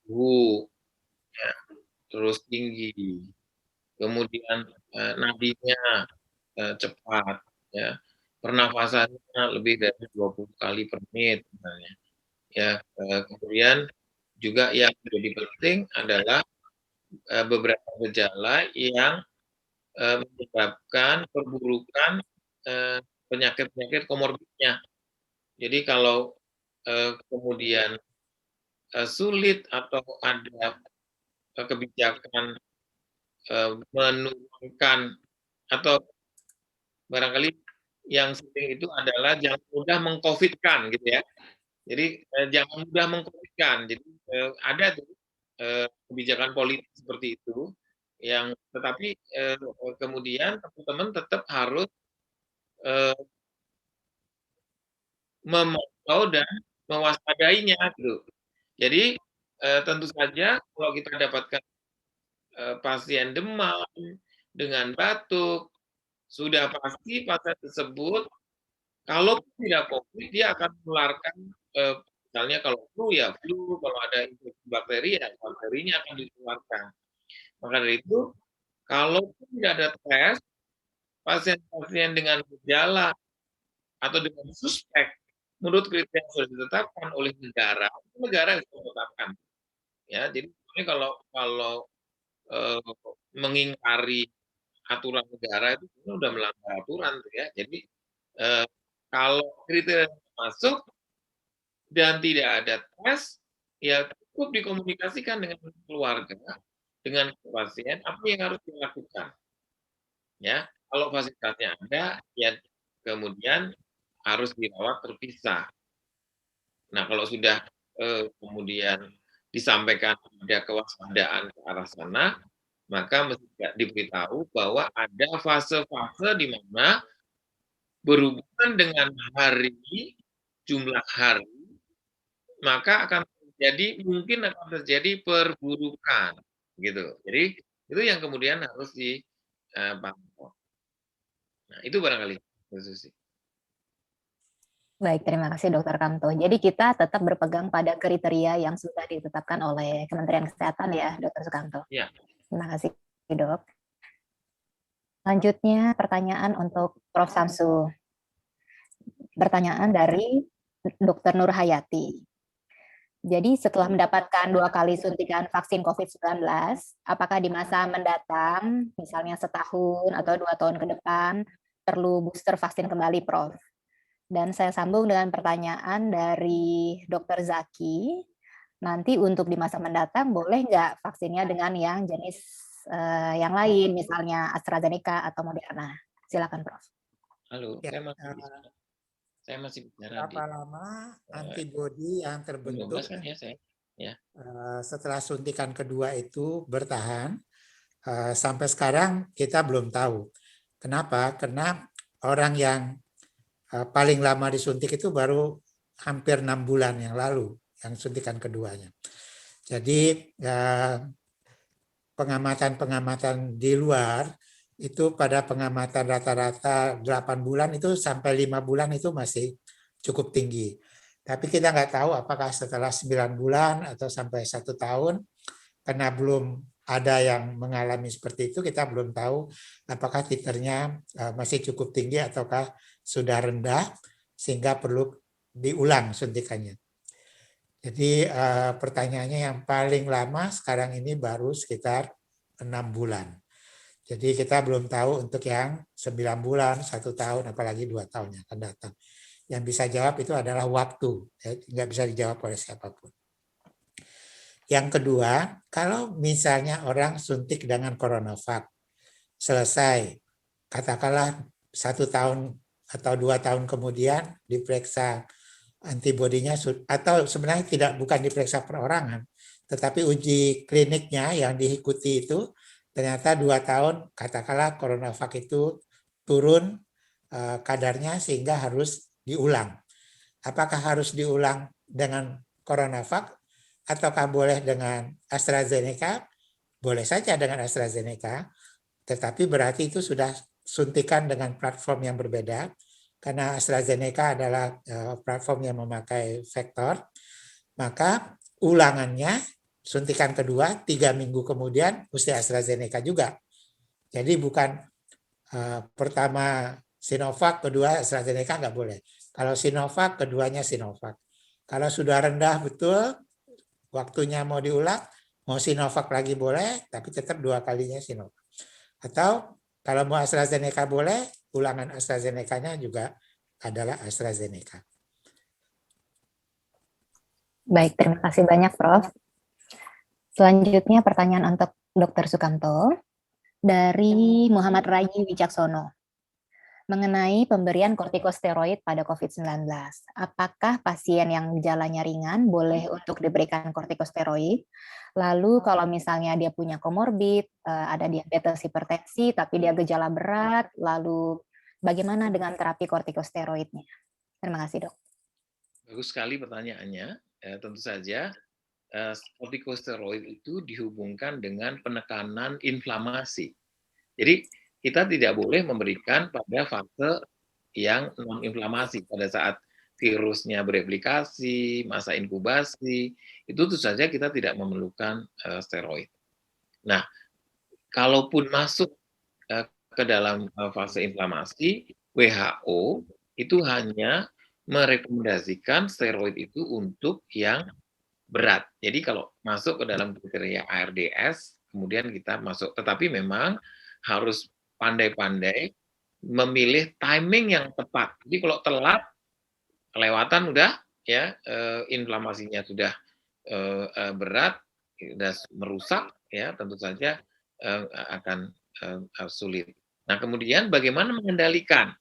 suhu ya, terus tinggi, kemudian nadinya cepat ya, pernafasannya lebih dari 20 kali per menit misalnya. Ya, kemudian juga yang menjadi penting adalah beberapa gejala yang menyebabkan perburukan penyakit-penyakit komorbidnya. Jadi kalau kemudian sulit atau ada kebijakan menurunkan atau barangkali yang sering itu adalah jangan mudah meng-COVID-kan gitu ya. Jadi jangan mudah meng-COVID-kan. Jadi ada tuh kebijakan politik seperti itu yang tetapi kemudian teman-teman tetap harus memantau dan mewaspadainya gitu. Jadi tentu saja kalau kita dapatkan pasien demam dengan batuk, sudah pasti pasien tersebut kalau tidak COVID dia akan menularkan misalnya kalau flu ya flu, kalau ada infeksi bakteri ya bakterinya akan ditularkan. Maka dari itu kalau tidak ada tes, pasien-pasien dengan gejala atau dengan suspek menurut kriteria yang sudah ditetapkan oleh negara, negara yang sudah menetapkan. Ya, jadi kalau mengingkari aturan negara itu sudah melanggar aturan tuh ya. Jadi kalau kriteria masuk dan tidak ada tes, ya cukup dikomunikasikan dengan keluarga, dengan pasien apa yang harus dilakukan. Ya, kalau fasilitasnya ada, ya kemudian harus dirawat terpisah. Nah, kalau sudah kemudian disampaikan ada kewaspadaan ke arah sana, maka mesti diberitahu bahwa ada fase-fase di mana berhubungan dengan hari, jumlah hari, maka mungkin akan terjadi perburukan, gitu. Jadi itu yang kemudian harus dipantau. Nah, itu barangkali, Bu Susi. Baik, terima kasih Dokter Kamto. Jadi kita tetap berpegang pada kriteria yang sudah ditetapkan oleh Kementerian Kesehatan ya, Dokter Sukamto. Ya. Terima kasih, Dok. Selanjutnya pertanyaan untuk Prof. Samsu. Pertanyaan dari Dr. Nur Hayati. Jadi setelah mendapatkan 2 kali suntikan vaksin COVID-19, apakah di masa mendatang, misalnya setahun atau 2 tahun ke depan, perlu booster vaksin kembali, Prof? Dan saya sambung dengan pertanyaan dari Dr. Zaki, nanti untuk di masa mendatang boleh nggak vaksinnya dengan yang jenis yang lain, misalnya AstraZeneca atau Moderna? Silakan, Prof. Halo, Ya, saya masih bicara berapa lama antibodi yang terbentuk kan ya saya? Ya. Setelah suntikan kedua itu bertahan, sampai sekarang kita belum tahu. Kenapa? Karena orang yang paling lama disuntik itu baru hampir 6 bulan yang lalu, yang suntikan keduanya. Jadi pengamatan-pengamatan di luar itu pada pengamatan rata-rata 8 bulan itu sampai 5 bulan itu masih cukup tinggi. Tapi kita nggak tahu apakah setelah 9 bulan atau sampai 1 tahun, karena belum ada yang mengalami seperti itu, kita belum tahu apakah titernya masih cukup tinggi ataukah sudah rendah sehingga perlu diulang suntikannya. Jadi pertanyaannya yang paling lama sekarang ini baru sekitar 6 bulan. Jadi kita belum tahu untuk yang 9 bulan, 1 tahun, apalagi 2 tahun yang akan datang. Yang bisa jawab itu adalah waktu, nggak bisa dijawab oleh siapapun. Yang kedua, kalau misalnya orang suntik dengan CoronaVac, selesai, katakanlah 1 tahun atau 2 tahun kemudian diperiksa antibodinya, atau sebenarnya bukan diperiksa perorangan, tetapi uji kliniknya yang diikuti itu ternyata 2 tahun, katakanlah CoronaVac itu turun kadarnya sehingga harus diulang. Apakah harus diulang dengan CoronaVac ataukah boleh dengan AstraZeneca? Boleh saja dengan AstraZeneca, tetapi berarti itu sudah suntikan dengan platform yang berbeda, karena AstraZeneca adalah platform yang memakai vektor, maka ulangannya suntikan kedua 3 minggu kemudian mesti AstraZeneca juga. Jadi bukan pertama Sinovac kedua AstraZeneca nggak boleh. Kalau Sinovac keduanya Sinovac. Kalau sudah rendah betul, waktunya mau diulang, mau Sinovac lagi boleh, tapi tetap 2 kalinya Sinovac. Atau kalau mau AstraZeneca boleh, ulangan AstraZeneca-nya juga adalah AstraZeneca. Baik, terima kasih banyak, Prof. Selanjutnya pertanyaan untuk Dr. Sukamto dari Muhammad Raji Wicaksono mengenai pemberian kortikosteroid pada COVID-19. Apakah pasien yang gejalanya ringan boleh untuk diberikan kortikosteroid? Lalu kalau misalnya dia punya komorbid, ada diabetes hipertensi, tapi dia gejala berat, lalu bagaimana dengan terapi kortikosteroidnya? Terima kasih, Dok. Bagus sekali pertanyaannya. Tentu saja kortikosteroid itu dihubungkan dengan penekanan inflamasi. Jadi kita tidak boleh memberikan pada fase yang non-inflamasi pada saat virusnya bereplikasi, masa inkubasi, itu tentu saja kita tidak memerlukan steroid. Nah, kalaupun masuk ke dalam fase inflamasi, WHO itu hanya merekomendasikan steroid itu untuk yang berat. Jadi kalau masuk ke dalam kriteria ARDS, kemudian kita masuk. Tetapi memang harus pandai-pandai memilih timing yang tepat. Jadi kalau telat, kelewatan udah ya inflamasinya sudah berat, sudah merusak ya tentu saja akan sulit. Nah kemudian bagaimana mengendalikan?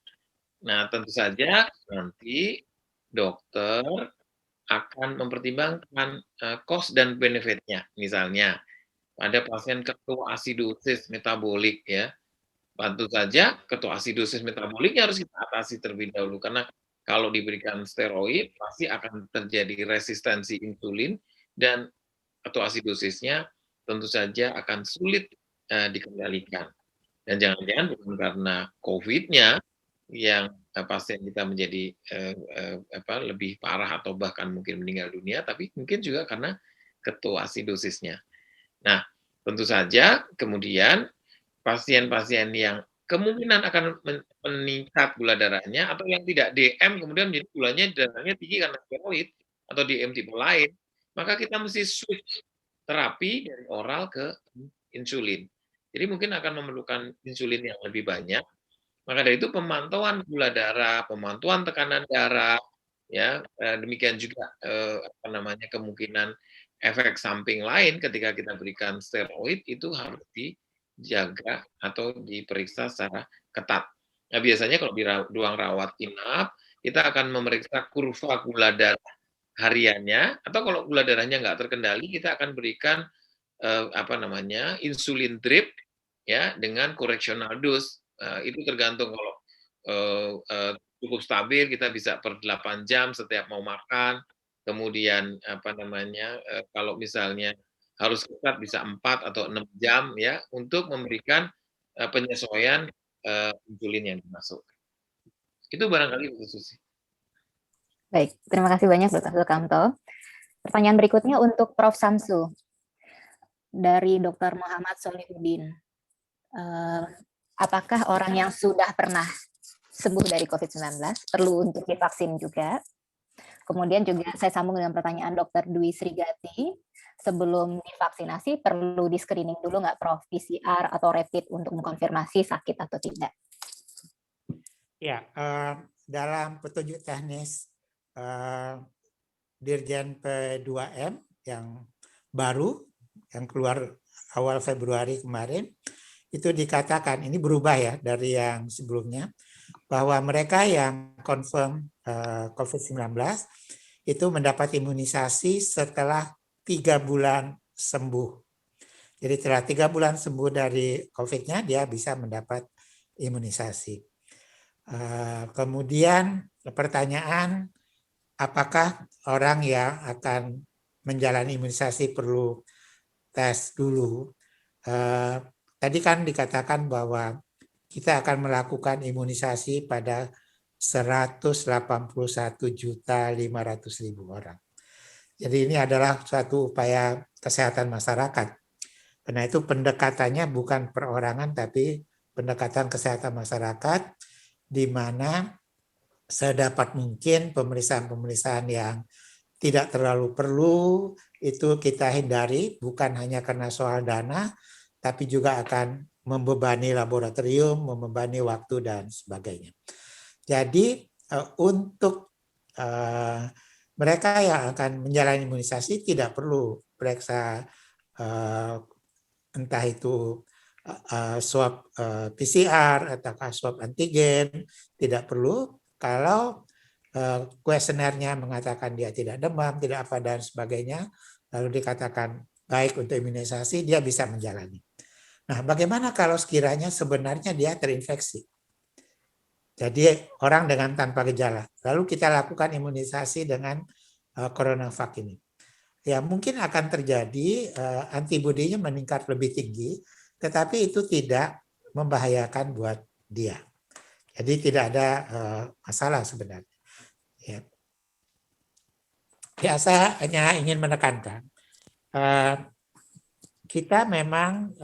Nah tentu saja nanti dokter akan mempertimbangkan cost dan benefit-nya. Misalnya ada pasien ketoasidosis metabolik ya, tentu saja ketoasidosis metaboliknya harus kita atasi terlebih dahulu karena kalau diberikan steroid pasti akan terjadi resistensi insulin dan ketoasidosisnya tentu saja akan sulit dikendalikan. Dan jangan-jangan bukan karena COVID-nya yang pasien kita menjadi lebih parah atau bahkan mungkin meninggal dunia, tapi mungkin juga karena ketoasidosisnya. Nah, tentu saja kemudian pasien-pasien yang kemungkinan akan meningkat gula darahnya atau yang tidak DM kemudian menjadi gulanya darahnya tinggi karena steroid atau DM tipe lain, maka kita mesti switch terapi dari oral ke insulin. Jadi mungkin akan memerlukan insulin yang lebih banyak. Maka dari itu pemantauan gula darah, pemantauan tekanan darah, ya demikian juga kemungkinan efek samping lain ketika kita berikan steroid itu harus dijaga atau diperiksa secara ketat. Nah biasanya kalau di ruang rawat inap kita akan memeriksa kurva gula darah hariannya atau kalau gula darahnya nggak terkendali kita akan berikan insulin drip ya dengan correctional dose. Itu tergantung kalau cukup stabil kita bisa per 8 jam setiap mau makan. Kemudian kalau misalnya harus ketat bisa 4 atau 6 jam ya untuk memberikan penyesuaian insulin yang dimasukkan. Itu barangkali Bu Susi. Baik, terima kasih banyak Dr. Sukamto. Pertanyaan berikutnya untuk Prof. Samsu dari Dr. Muhammad Solihuddin. Apakah orang yang sudah pernah sembuh dari COVID-19 perlu untuk divaksin juga? Kemudian juga saya sambung dengan pertanyaan Dr. Dwi Srigati. Sebelum divaksinasi perlu di screening dulu nggak Prof? PCR atau rapid untuk mengkonfirmasi sakit atau tidak? Ya, dalam petunjuk teknis Dirjen P2M yang baru yang keluar awal Februari kemarin itu dikatakan ini berubah ya dari yang sebelumnya bahwa mereka yang confirm COVID-19 itu mendapat imunisasi setelah 3 bulan sembuh. Jadi setelah 3 bulan sembuh dari COVID-nya dia bisa mendapat imunisasi. Kemudian pertanyaan apakah orang yang akan menjalani imunisasi perlu tes dulu? Tadi kan dikatakan bahwa kita akan melakukan imunisasi pada 181.500.000 orang. Jadi ini adalah suatu upaya kesehatan masyarakat. Karena itu pendekatannya bukan perorangan tapi pendekatan kesehatan masyarakat di mana sedapat mungkin pemeriksaan-pemeriksaan yang tidak terlalu perlu itu kita hindari, bukan hanya karena soal dana, tapi juga akan membebani laboratorium, membebani waktu dan sebagainya. Jadi untuk mereka yang akan menjalani imunisasi tidak perlu periksa entah itu swab PCR atau swab antigen, tidak perlu. Kalau kuesionernya mengatakan dia tidak demam, tidak apa dan sebagainya, lalu dikatakan baik untuk imunisasi, dia bisa menjalani. Nah, bagaimana kalau sekiranya sebenarnya dia terinfeksi? Jadi orang dengan tanpa gejala. Lalu kita lakukan imunisasi dengan CoronaVac ini. Ya mungkin akan terjadi antibodinya meningkat lebih tinggi, tetapi itu tidak membahayakan buat dia. Jadi tidak ada masalah sebenarnya. Ya. Saya hanya ingin menekankan, kita memang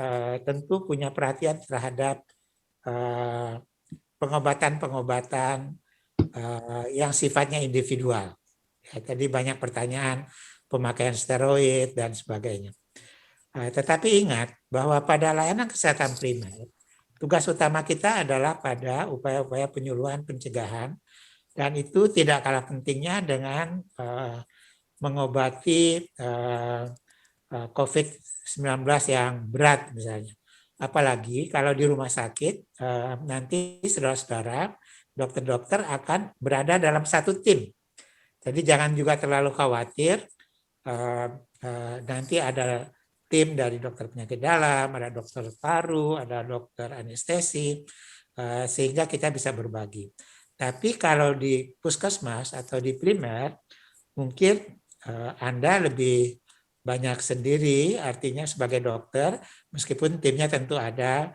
tentu punya perhatian terhadap pengobatan-pengobatan yang sifatnya individual. Ya, tadi banyak pertanyaan pemakaian steroid dan sebagainya. Tetapi ingat bahwa pada layanan kesehatan primer, tugas utama kita adalah pada upaya-upaya penyuluhan pencegahan, dan itu tidak kalah pentingnya dengan mengobati COVID-19 yang berat misalnya. Apalagi kalau di rumah sakit, nanti saudara-saudara, dokter-dokter akan berada dalam satu tim. Jadi jangan juga terlalu khawatir, nanti ada tim dari dokter penyakit dalam, ada dokter paru, ada dokter anestesi, sehingga kita bisa berbagi. Tapi kalau di puskesmas atau di primer, mungkin Anda lebih banyak sendiri, artinya sebagai dokter, meskipun timnya tentu ada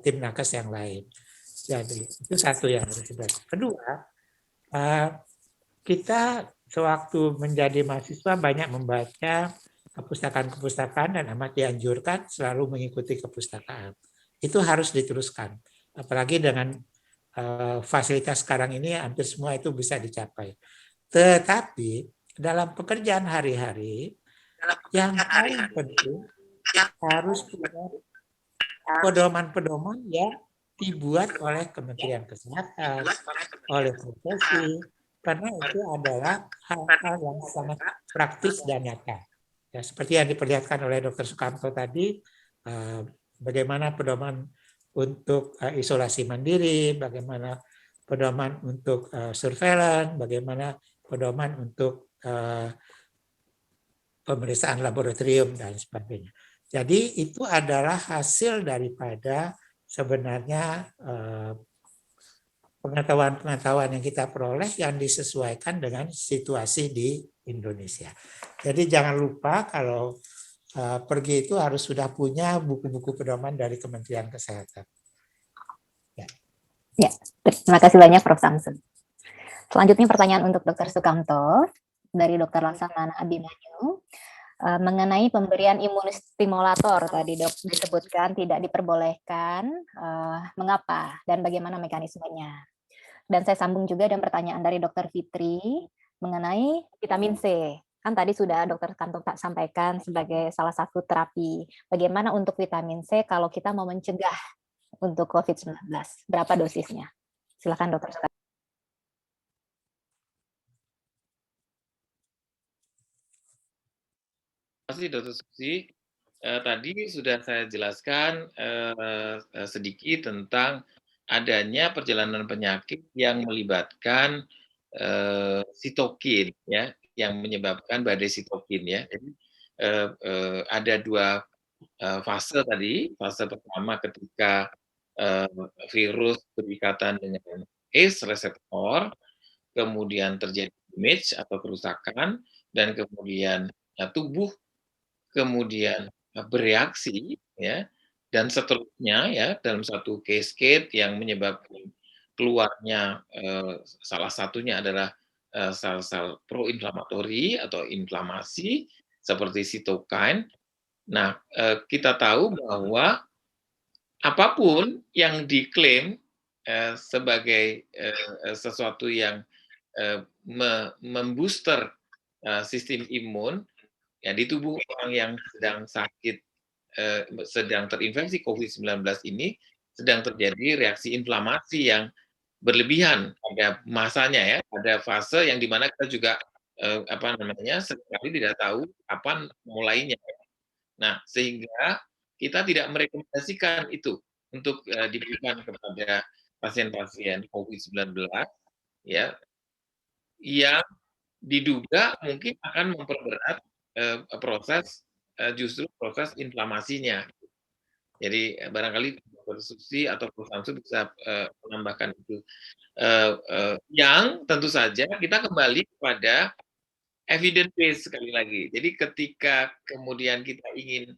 tim nakes yang lain. Jadi itu satu yang harus kita. Kedua, kita sewaktu menjadi mahasiswa banyak membaca kepustakaan-kepustakaan dan amat dianjurkan selalu mengikuti kepustakaan. Itu harus diteruskan. Apalagi dengan fasilitas sekarang ini hampir semua itu bisa dicapai. Tetapi dalam pekerjaan hari-hari yang paling penting harus punya pedoman-pedoman yang dibuat oleh Kementerian Kesehatan, oleh profesi, karena itu adalah hal-hal yang sangat praktis dan nyata. Ya, seperti yang diperlihatkan oleh Dr. Sukamto tadi, bagaimana pedoman untuk isolasi mandiri, bagaimana pedoman untuk surveillance, bagaimana pedoman untuk pemeriksaan laboratorium dan sebagainya. Jadi itu adalah hasil daripada sebenarnya pengetahuan-pengetahuan yang kita peroleh yang disesuaikan dengan situasi di Indonesia. Jadi jangan lupa kalau pergi itu harus sudah punya buku-buku pedoman dari Kementerian Kesehatan. Ya, terima kasih banyak Prof. Samsun. Selanjutnya pertanyaan untuk Dr. Sukamto dari Dr. Laksamana Abimanyu. Mengenai pemberian imunostimulator tadi dok disebutkan tidak diperbolehkan, mengapa dan bagaimana mekanismenya? Dan saya sambung juga dengan pertanyaan dari Dr. Fitri mengenai vitamin C. Kan tadi sudah Dr. Kanto sampaikan sebagai salah satu terapi. Bagaimana untuk vitamin C kalau kita mau mencegah untuk COVID-19? Berapa dosisnya? Silakan Dr. Sukamto. Terima kasih Dr. Susi. Tadi sudah saya jelaskan sedikit tentang adanya perjalanan penyakit yang melibatkan sitokin, ya, yang menyebabkan badai sitokin, ya. Jadi ada dua fase tadi. Fase pertama ketika virus berikatan dengan ACE reseptor, kemudian terjadi damage atau kerusakan, dan kemudian tubuh kemudian bereaksi, ya, dan seterusnya, ya, dalam satu cascade yang menyebabkan keluarnya salah satunya adalah sel-sel proinflamatori atau inflamasi seperti sitokin. Nah, kita tahu bahwa apapun yang diklaim sebagai sesuatu yang membooster sistem imun ya di tubuh orang yang sedang sakit, sedang terinfeksi COVID-19 ini sedang terjadi reaksi inflamasi yang berlebihan pada masanya ya, pada fase yang dimana kita juga seringkali tidak tahu kapan mulainya. Nah, sehingga kita tidak merekomendasikan itu untuk diberikan kepada pasien-pasien COVID-19 ya yang diduga mungkin akan memperberat proses justru proses inflamasinya. Jadi barangkali Dr. Susi atau Prof. Samsu bisa menambahkan itu. Yang tentu saja kita kembali kepada evidence base sekali lagi. Jadi ketika kemudian kita ingin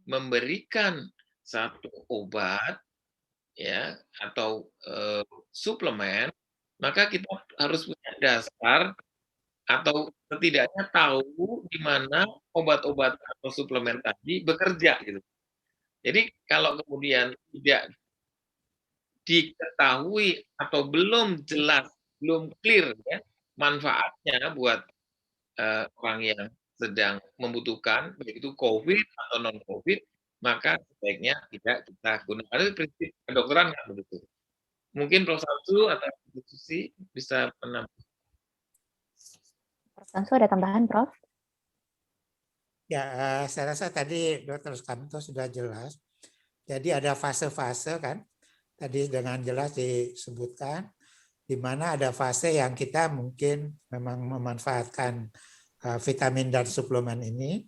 memberikan satu obat ya atau suplemen, maka kita harus punya dasar atau setidaknya tahu di mana obat-obat atau suplemen tadi bekerja gitu. Jadi kalau kemudian tidak diketahui atau belum jelas, belum clear ya manfaatnya buat orang yang sedang membutuhkan, baik itu COVID atau non-COVID, maka sebaiknya tidak kita gunakan. Itu prinsip kedokteran kan begitu. Mungkin Prof. Samsu atau Bu Susi bisa menambah. Prof. Samsu ada tambahan, Prof? Ya, saya rasa tadi Dr. Sukamto sudah jelas. Jadi ada fase-fase kan, tadi dengan jelas disebutkan, di mana ada fase yang kita mungkin memang memanfaatkan vitamin dan suplemen ini,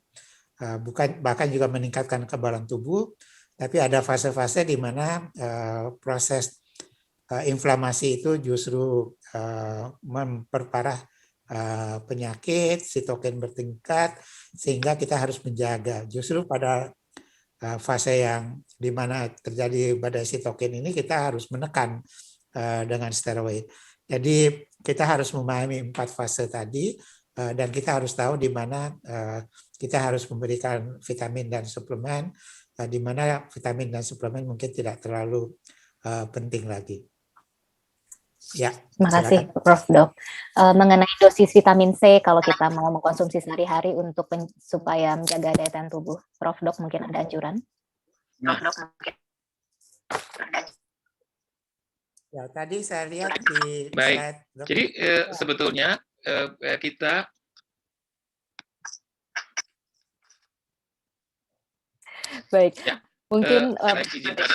bukan bahkan juga meningkatkan kekebalan tubuh, tapi ada fase-fase di mana proses inflamasi itu justru memperparah penyakit, sitokin bertingkat, sehingga kita harus menjaga. Justru pada fase yang di mana terjadi badai sitokin ini kita harus menekan dengan steroid. Jadi kita harus memahami 4 fase tadi dan kita harus tahu di mana kita harus memberikan vitamin dan suplemen, di mana vitamin dan suplemen mungkin tidak terlalu penting lagi. Ya, terima kasih, silakan. Prof. Dok. Mengenai dosis vitamin C kalau kita mau mengkonsumsi sehari-hari untuk supaya menjaga daya tahan tubuh, Prof. Dok mungkin ada anjuran? Nah, ya, tadi saya lihat di baik. slide. Jadi sebetulnya kita baik. Ya, Mungkin saya izinkan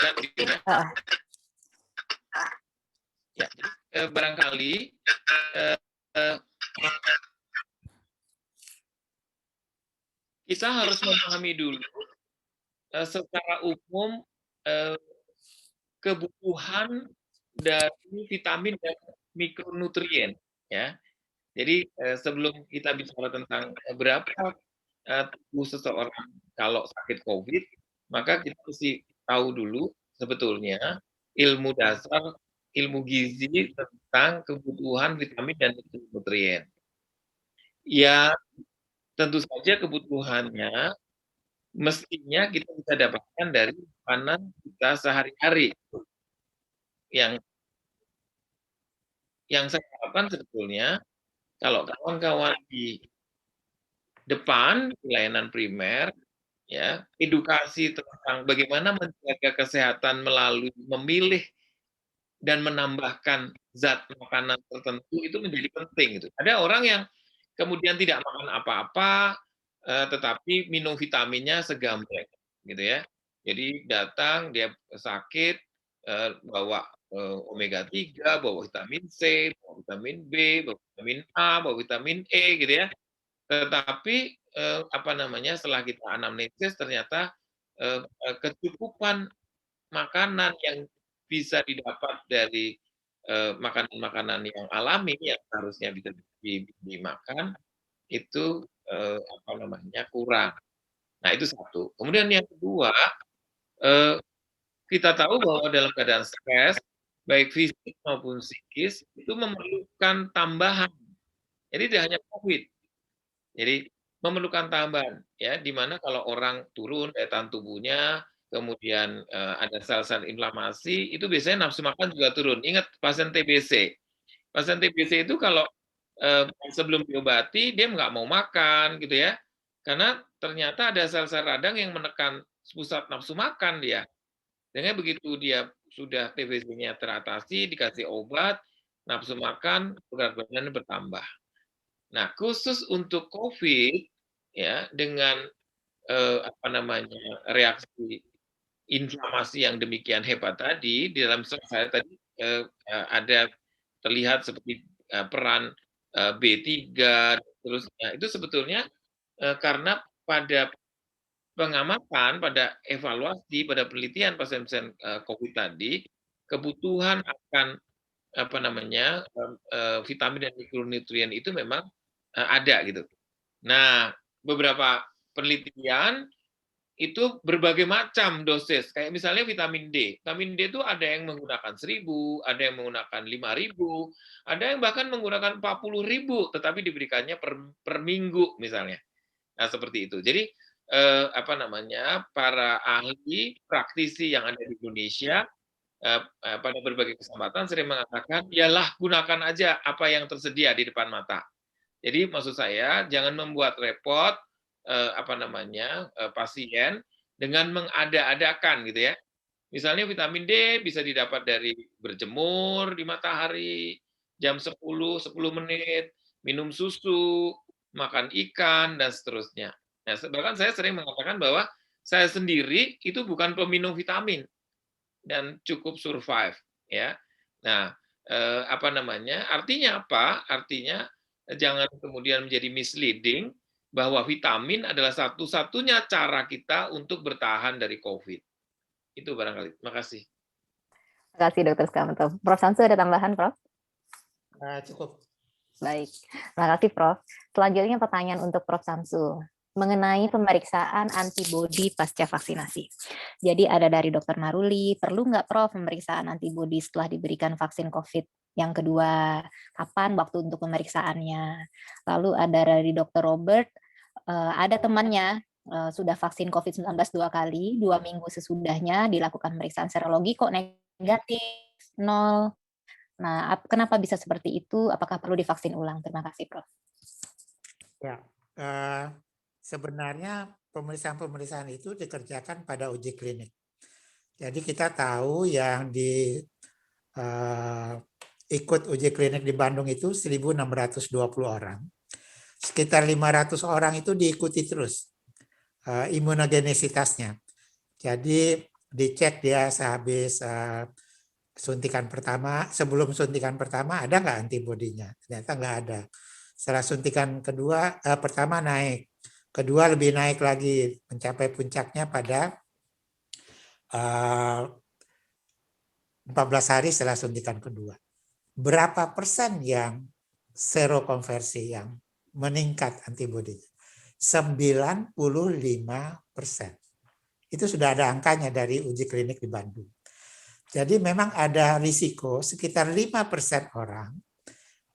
ya, barangkali kita harus memahami dulu secara umum kebutuhan dari vitamin dan mikronutrien ya. Jadi sebelum kita bicara tentang berapa tubuh seseorang kalau sakit COVID, maka kita mesti tahu dulu sebetulnya ilmu dasar, ilmu gizi tentang kebutuhan vitamin dan mikronutrien. Ya, tentu saja kebutuhannya mestinya kita bisa dapatkan dari makanan kita sehari-hari. Yang saya harapkan sebetulnya kalau kawan-kawan di depan pelayanan primer ya, edukasi tentang bagaimana menjaga kesehatan melalui memilih dan menambahkan zat makanan tertentu itu menjadi penting gitu. Ada orang yang kemudian tidak makan apa-apa tetapi minum vitaminnya segambreng gitu ya. Jadi datang dia sakit bawa omega 3, bawa vitamin C, bawa vitamin B, bawa vitamin A, bawa vitamin E gitu ya. Tetapi setelah kita anamnesis ternyata kecukupan makanan yang bisa didapat dari makanan-makanan yang alami yang harusnya bisa dimakan itu kurang. Nah itu satu. Kemudian yang kedua, kita tahu bahwa dalam keadaan stres, baik fisik maupun psikis itu memerlukan tambahan. Jadi tidak hanya COVID. Jadi memerlukan tambahan ya, di mana kalau orang turun daya tahan tubuhnya, kemudian ada sel-sel inflamasi, itu biasanya nafsu makan juga turun. Ingat pasien TBC. Pasien TBC itu kalau sebelum diobati dia nggak mau makan gitu ya, karena ternyata ada sel-sel radang yang menekan pusat nafsu makan dia. Sehingga begitu dia sudah TBC-nya teratasi, dikasih obat, nafsu makan, berat badannya bertambah. Nah, khusus untuk COVID ya dengan reaksi inflamasi yang demikian hebat tadi, di dalam slide saya tadi ada terlihat seperti peran B3 terusnya. Itu sebetulnya karena pada pengamatan, pada evaluasi, pada penelitian pasien-pasien COVID tadi, kebutuhan akan vitamin dan mikronutrien itu memang ada gitu. Nah, beberapa penelitian itu berbagai macam dosis. Kayak misalnya vitamin D. Vitamin D itu ada yang menggunakan 1.000, ada yang menggunakan 5.000, ada yang bahkan menggunakan 40.000, tetapi diberikannya per minggu misalnya. Nah, seperti itu. Jadi para ahli praktisi yang ada di Indonesia pada berbagai kesempatan sering mengatakan, yalah gunakan aja apa yang tersedia di depan mata. Jadi maksud saya jangan membuat repot pasien dengan mengada-adakan gitu ya. Misalnya vitamin D bisa didapat dari berjemur di matahari jam 10 menit, minum susu, makan ikan dan seterusnya. Nah, bahkan saya sering mengatakan bahwa saya sendiri itu bukan peminum vitamin dan cukup survive ya. Nah, artinya apa? Artinya jangan kemudian menjadi misleading bahwa vitamin adalah satu-satunya cara kita untuk bertahan dari COVID. Itu barangkali. Terima kasih. Terima kasih Dr. Sukamto. Prof. Samsu ada tambahan, Prof? Cukup. Baik, terima kasih Prof. Selanjutnya pertanyaan untuk Prof. Samsu mengenai pemeriksaan antibodi pasca vaksinasi. Jadi ada dari Dr. Maruli, perlu nggak Prof pemeriksaan antibodi setelah diberikan vaksin COVID yang kedua? Kapan waktu untuk pemeriksaannya? Lalu ada dari Dr. Robert, ada temannya sudah vaksin COVID-19 2 kali, 2 minggu sesudahnya dilakukan pemeriksaan serologi kok negatif 0. Nah, kenapa bisa seperti itu? Apakah perlu divaksin ulang? Terima kasih, Prof. Ya, sebenarnya pemeriksaan-pemeriksaan itu dikerjakan pada uji klinik. Jadi kita tahu yang ikut uji klinik di Bandung itu 1.620 orang. Sekitar 500 orang itu diikuti terus imunogenisitasnya. Jadi dicek dia sehabis suntikan pertama, sebelum suntikan pertama ada nggak antibodinya? Ternyata nggak ada. Setelah suntikan kedua, pertama naik, kedua lebih naik lagi, mencapai puncaknya pada 14 hari setelah suntikan kedua. Berapa persen yang serokonversi yang meningkat antibodinya? 95%. Itu sudah ada angkanya dari uji klinik di Bandung. Jadi memang ada risiko sekitar 5% orang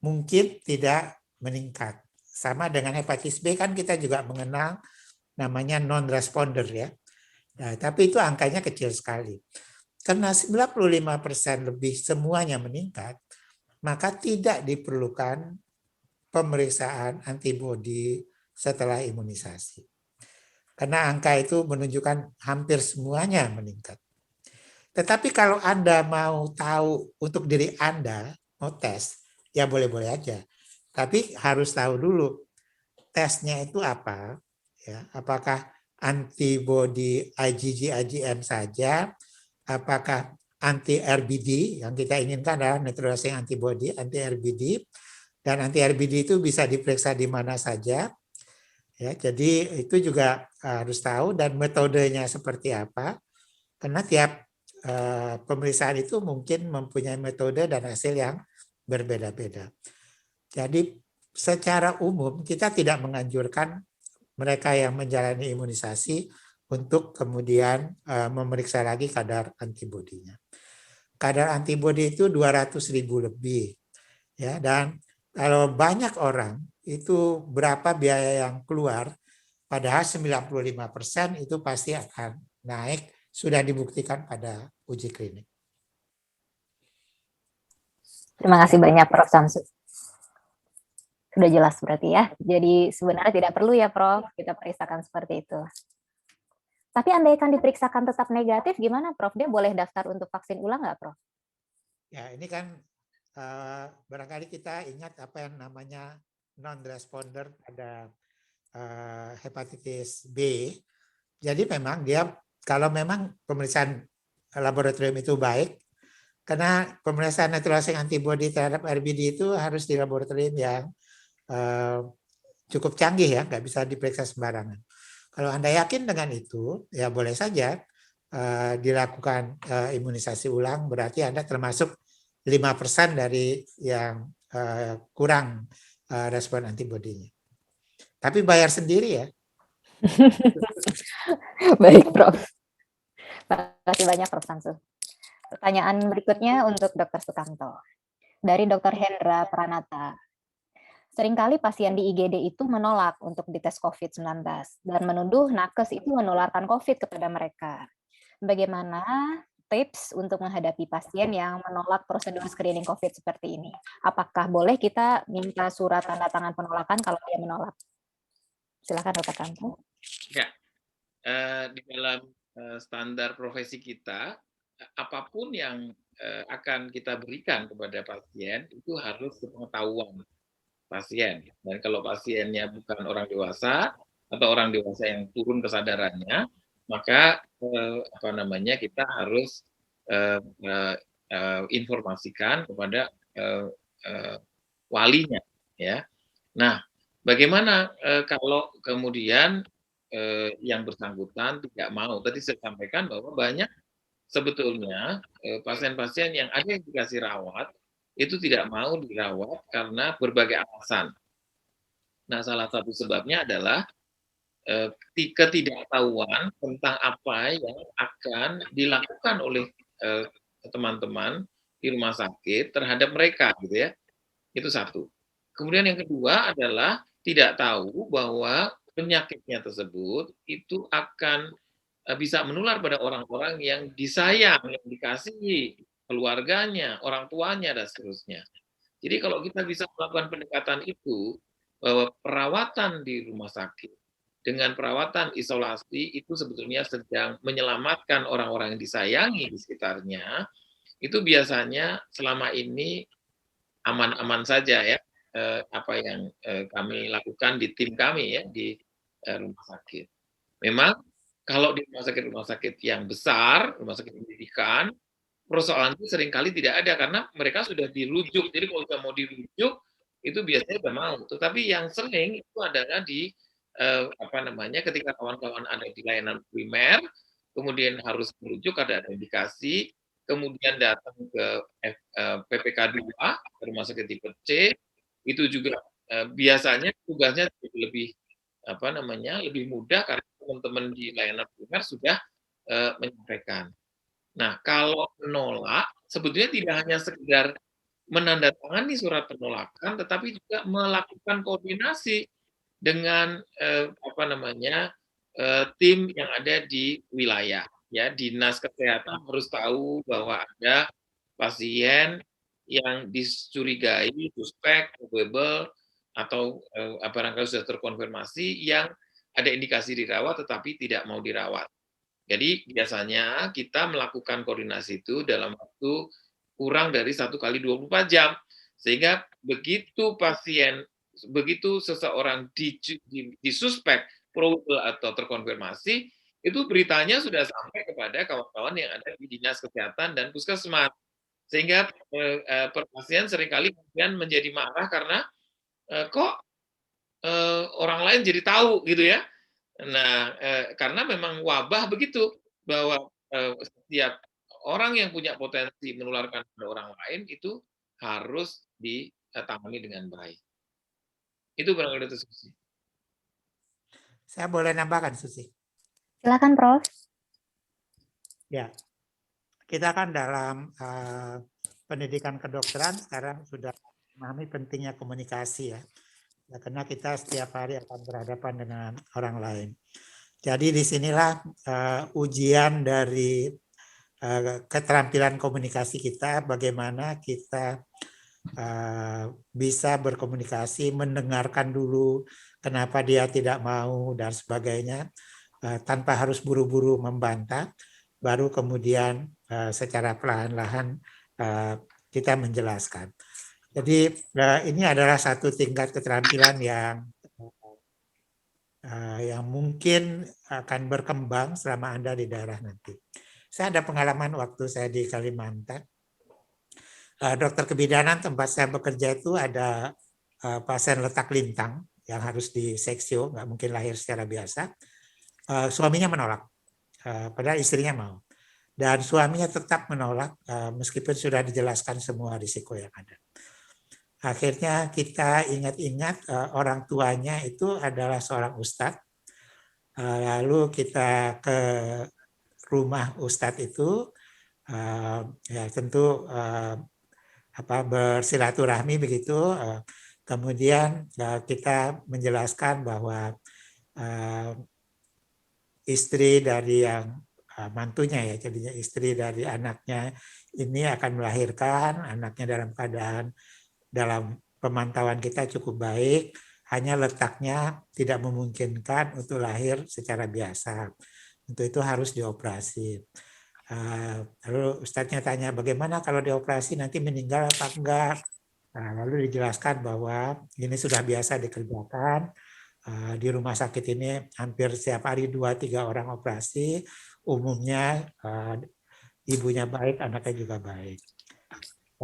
mungkin tidak meningkat. Sama dengan hepatitis B kan kita juga mengenal namanya non-responder ya. Nah, tapi itu angkanya kecil sekali. Karena 95% lebih semuanya meningkat, maka tidak diperlukan pemeriksaan antibodi setelah imunisasi. Karena angka itu menunjukkan hampir semuanya meningkat. Tetapi kalau Anda mau tahu untuk diri Anda, mau tes, ya boleh-boleh aja. Tapi harus tahu dulu tesnya itu apa. Ya, apakah antibodi IgG, IgM saja, apakah anti-RBD, yang kita inginkan adalah neutralizing antibody, anti-RBD, dan anti-RBD itu bisa diperiksa di mana saja. Ya, jadi itu juga harus tahu dan metodenya seperti apa. Karena tiap pemeriksaan itu mungkin mempunyai metode dan hasil yang berbeda-beda. Jadi secara umum kita tidak menganjurkan mereka yang menjalani imunisasi untuk kemudian memeriksa lagi kadar antibodinya. Kadar antibodi itu 200.000 lebih. Ya, dan kalau banyak orang itu berapa biaya yang keluar, padahal 95% itu pasti akan naik sudah dibuktikan pada uji klinik. Terima kasih banyak Prof. Samsu. Sudah jelas berarti ya. Jadi sebenarnya tidak perlu ya Prof, kita periksakan seperti itu. Tapi andaikan diperiksakan tetap negatif, gimana Prof? Dia boleh daftar untuk vaksin ulang nggak Prof? Ya, ini kan barangkali kita ingat apa yang namanya non-responder pada hepatitis B. Jadi memang dia, kalau memang pemeriksaan laboratorium itu baik, karena pemeriksaan neutralising antibody terhadap RBD itu harus di laboratorium yang cukup canggih ya, nggak bisa diperiksa sembarangan. Kalau Anda yakin dengan itu, ya boleh saja dilakukan imunisasi ulang, berarti Anda termasuk 5% dari yang kurang respon antibodinya. Tapi bayar sendiri ya. Baik Prof. Terima kasih banyak Prof. Samsu. Pertanyaan berikutnya untuk Dr. Sukamto. Dari Dr. Hendra Pranata. Seringkali pasien di IGD itu menolak untuk dites COVID-19 dan menuduh nakes itu menularkan COVID kepada mereka. Bagaimana tips untuk menghadapi pasien yang menolak prosedur screening COVID seperti ini? Apakah boleh kita minta surat tanda tangan penolakan kalau dia menolak? Silakan Dr. Kamto. Ya, di dalam standar profesi kita, apapun yang akan kita berikan kepada pasien itu harus sepengetahuan pasien. Dan kalau pasiennya bukan orang dewasa atau orang dewasa yang turun kesadarannya, maka kita harus informasikan kepada walinya, ya. Nah, bagaimana kalau kemudian yang bersangkutan tidak mau? Tadi saya sampaikan bahwa banyak sebetulnya pasien-pasien yang ada yang dikasih rawat itu tidak mau dirawat karena berbagai alasan. Nah, salah satu sebabnya adalah ketidaktahuan tentang apa yang akan dilakukan oleh teman-teman di rumah sakit terhadap mereka, gitu ya. Itu satu. Kemudian yang kedua adalah tidak tahu bahwa penyakitnya tersebut itu akan bisa menular pada orang-orang yang disayang, yang dikasihi, keluarganya, orang tuanya, dan seterusnya. Jadi kalau kita bisa melakukan pendekatan itu, bahwa perawatan di rumah sakit dengan perawatan isolasi itu sebetulnya sedang menyelamatkan orang-orang yang disayangi di sekitarnya, itu biasanya selama ini aman-aman saja ya, apa yang kami lakukan di tim kami ya, di rumah sakit. Memang kalau di rumah sakit yang besar, rumah sakit pendidikan, persoalan itu seringkali tidak ada karena mereka sudah dirujuk. Jadi kalau sudah mau dirujuk itu biasanya sudah mau. Tetapi yang sering itu adalah di ketika kawan-kawan ada di layanan primer, kemudian harus merujuk ada indikasi, kemudian datang ke PPK 2, rumah sakit tipe C, itu juga biasanya tugasnya lebih lebih mudah karena teman-teman di layanan primer sudah menyampaikan. Nah, kalau menolak, sebetulnya tidak hanya sekedar menandatangani surat penolakan, tetapi juga melakukan koordinasi dengan tim yang ada di wilayah. Ya, dinas kesehatan harus tahu bahwa ada pasien yang dicurigai, suspek, probable, atau barangkali sudah terkonfirmasi yang ada indikasi dirawat tetapi tidak mau dirawat. Jadi biasanya kita melakukan koordinasi itu dalam waktu kurang dari 1 kali 24 jam. Sehingga begitu seseorang disuspek, probable atau terkonfirmasi, itu beritanya sudah sampai kepada kawan-kawan yang ada di dinas kesehatan dan puskesmas. Sehingga pasien seringkali kemudian menjadi marah karena kok orang lain jadi tahu gitu ya. Nah, karena memang wabah begitu, bahwa setiap orang yang punya potensi menularkan pada orang lain itu harus ditangani dengan baik. Itu barangkali diskusi. Saya boleh nambahkan, Susi? Silakan Prof. Ya, kita kan dalam pendidikan kedokteran sekarang sudah memahami pentingnya komunikasi ya. Karena kita setiap hari akan berhadapan dengan orang lain. Jadi disinilah ujian dari keterampilan komunikasi kita, bagaimana kita bisa berkomunikasi, mendengarkan dulu kenapa dia tidak mau dan sebagainya, tanpa harus buru-buru membantah, baru kemudian secara perlahan-lahan kita menjelaskan. Jadi ini adalah satu tingkat keterampilan yang mungkin akan berkembang selama Anda di daerah nanti. Saya ada pengalaman waktu saya di Kalimantan. Dokter kebidanan tempat saya bekerja itu ada pasien letak lintang yang harus diseksio, nggak mungkin lahir secara biasa. Suaminya menolak, padahal istrinya mau. Dan suaminya tetap menolak meskipun sudah dijelaskan semua risiko yang ada. Akhirnya kita ingat-ingat orang tuanya itu adalah seorang ustadz. Lalu kita ke rumah ustadz itu, ya tentu bersilaturahmi begitu. Kemudian kita menjelaskan bahwa istri dari yang mantunya ya, jadinya istri dari anaknya ini akan melahirkan, anaknya dalam keadaan dalam pemantauan kita cukup baik, hanya letaknya tidak memungkinkan untuk lahir secara biasa. Untuk itu harus dioperasi. Lalu ustadznya tanya bagaimana kalau dioperasi nanti meninggal apa enggak. Lalu dijelaskan bahwa ini sudah biasa dikerjakan. Di rumah sakit ini hampir setiap hari 2-3 orang operasi. Umumnya ibunya baik, anaknya juga baik.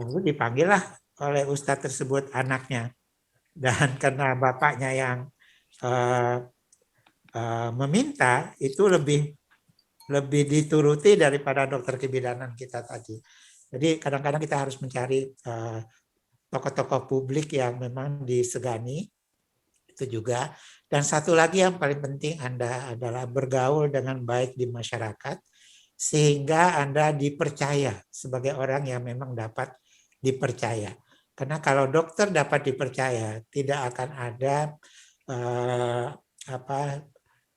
Lalu dipanggillah oleh ustadz tersebut anaknya. Dan karena bapaknya yang meminta, itu lebih dituruti daripada dokter kebidanan kita tadi. Jadi kadang-kadang kita harus mencari tokoh-tokoh publik yang memang disegani, itu juga. Dan satu lagi yang paling penting Anda adalah bergaul dengan baik di masyarakat, sehingga Anda dipercaya sebagai orang yang memang dapat dipercaya. Karena kalau dokter dapat dipercaya, tidak akan ada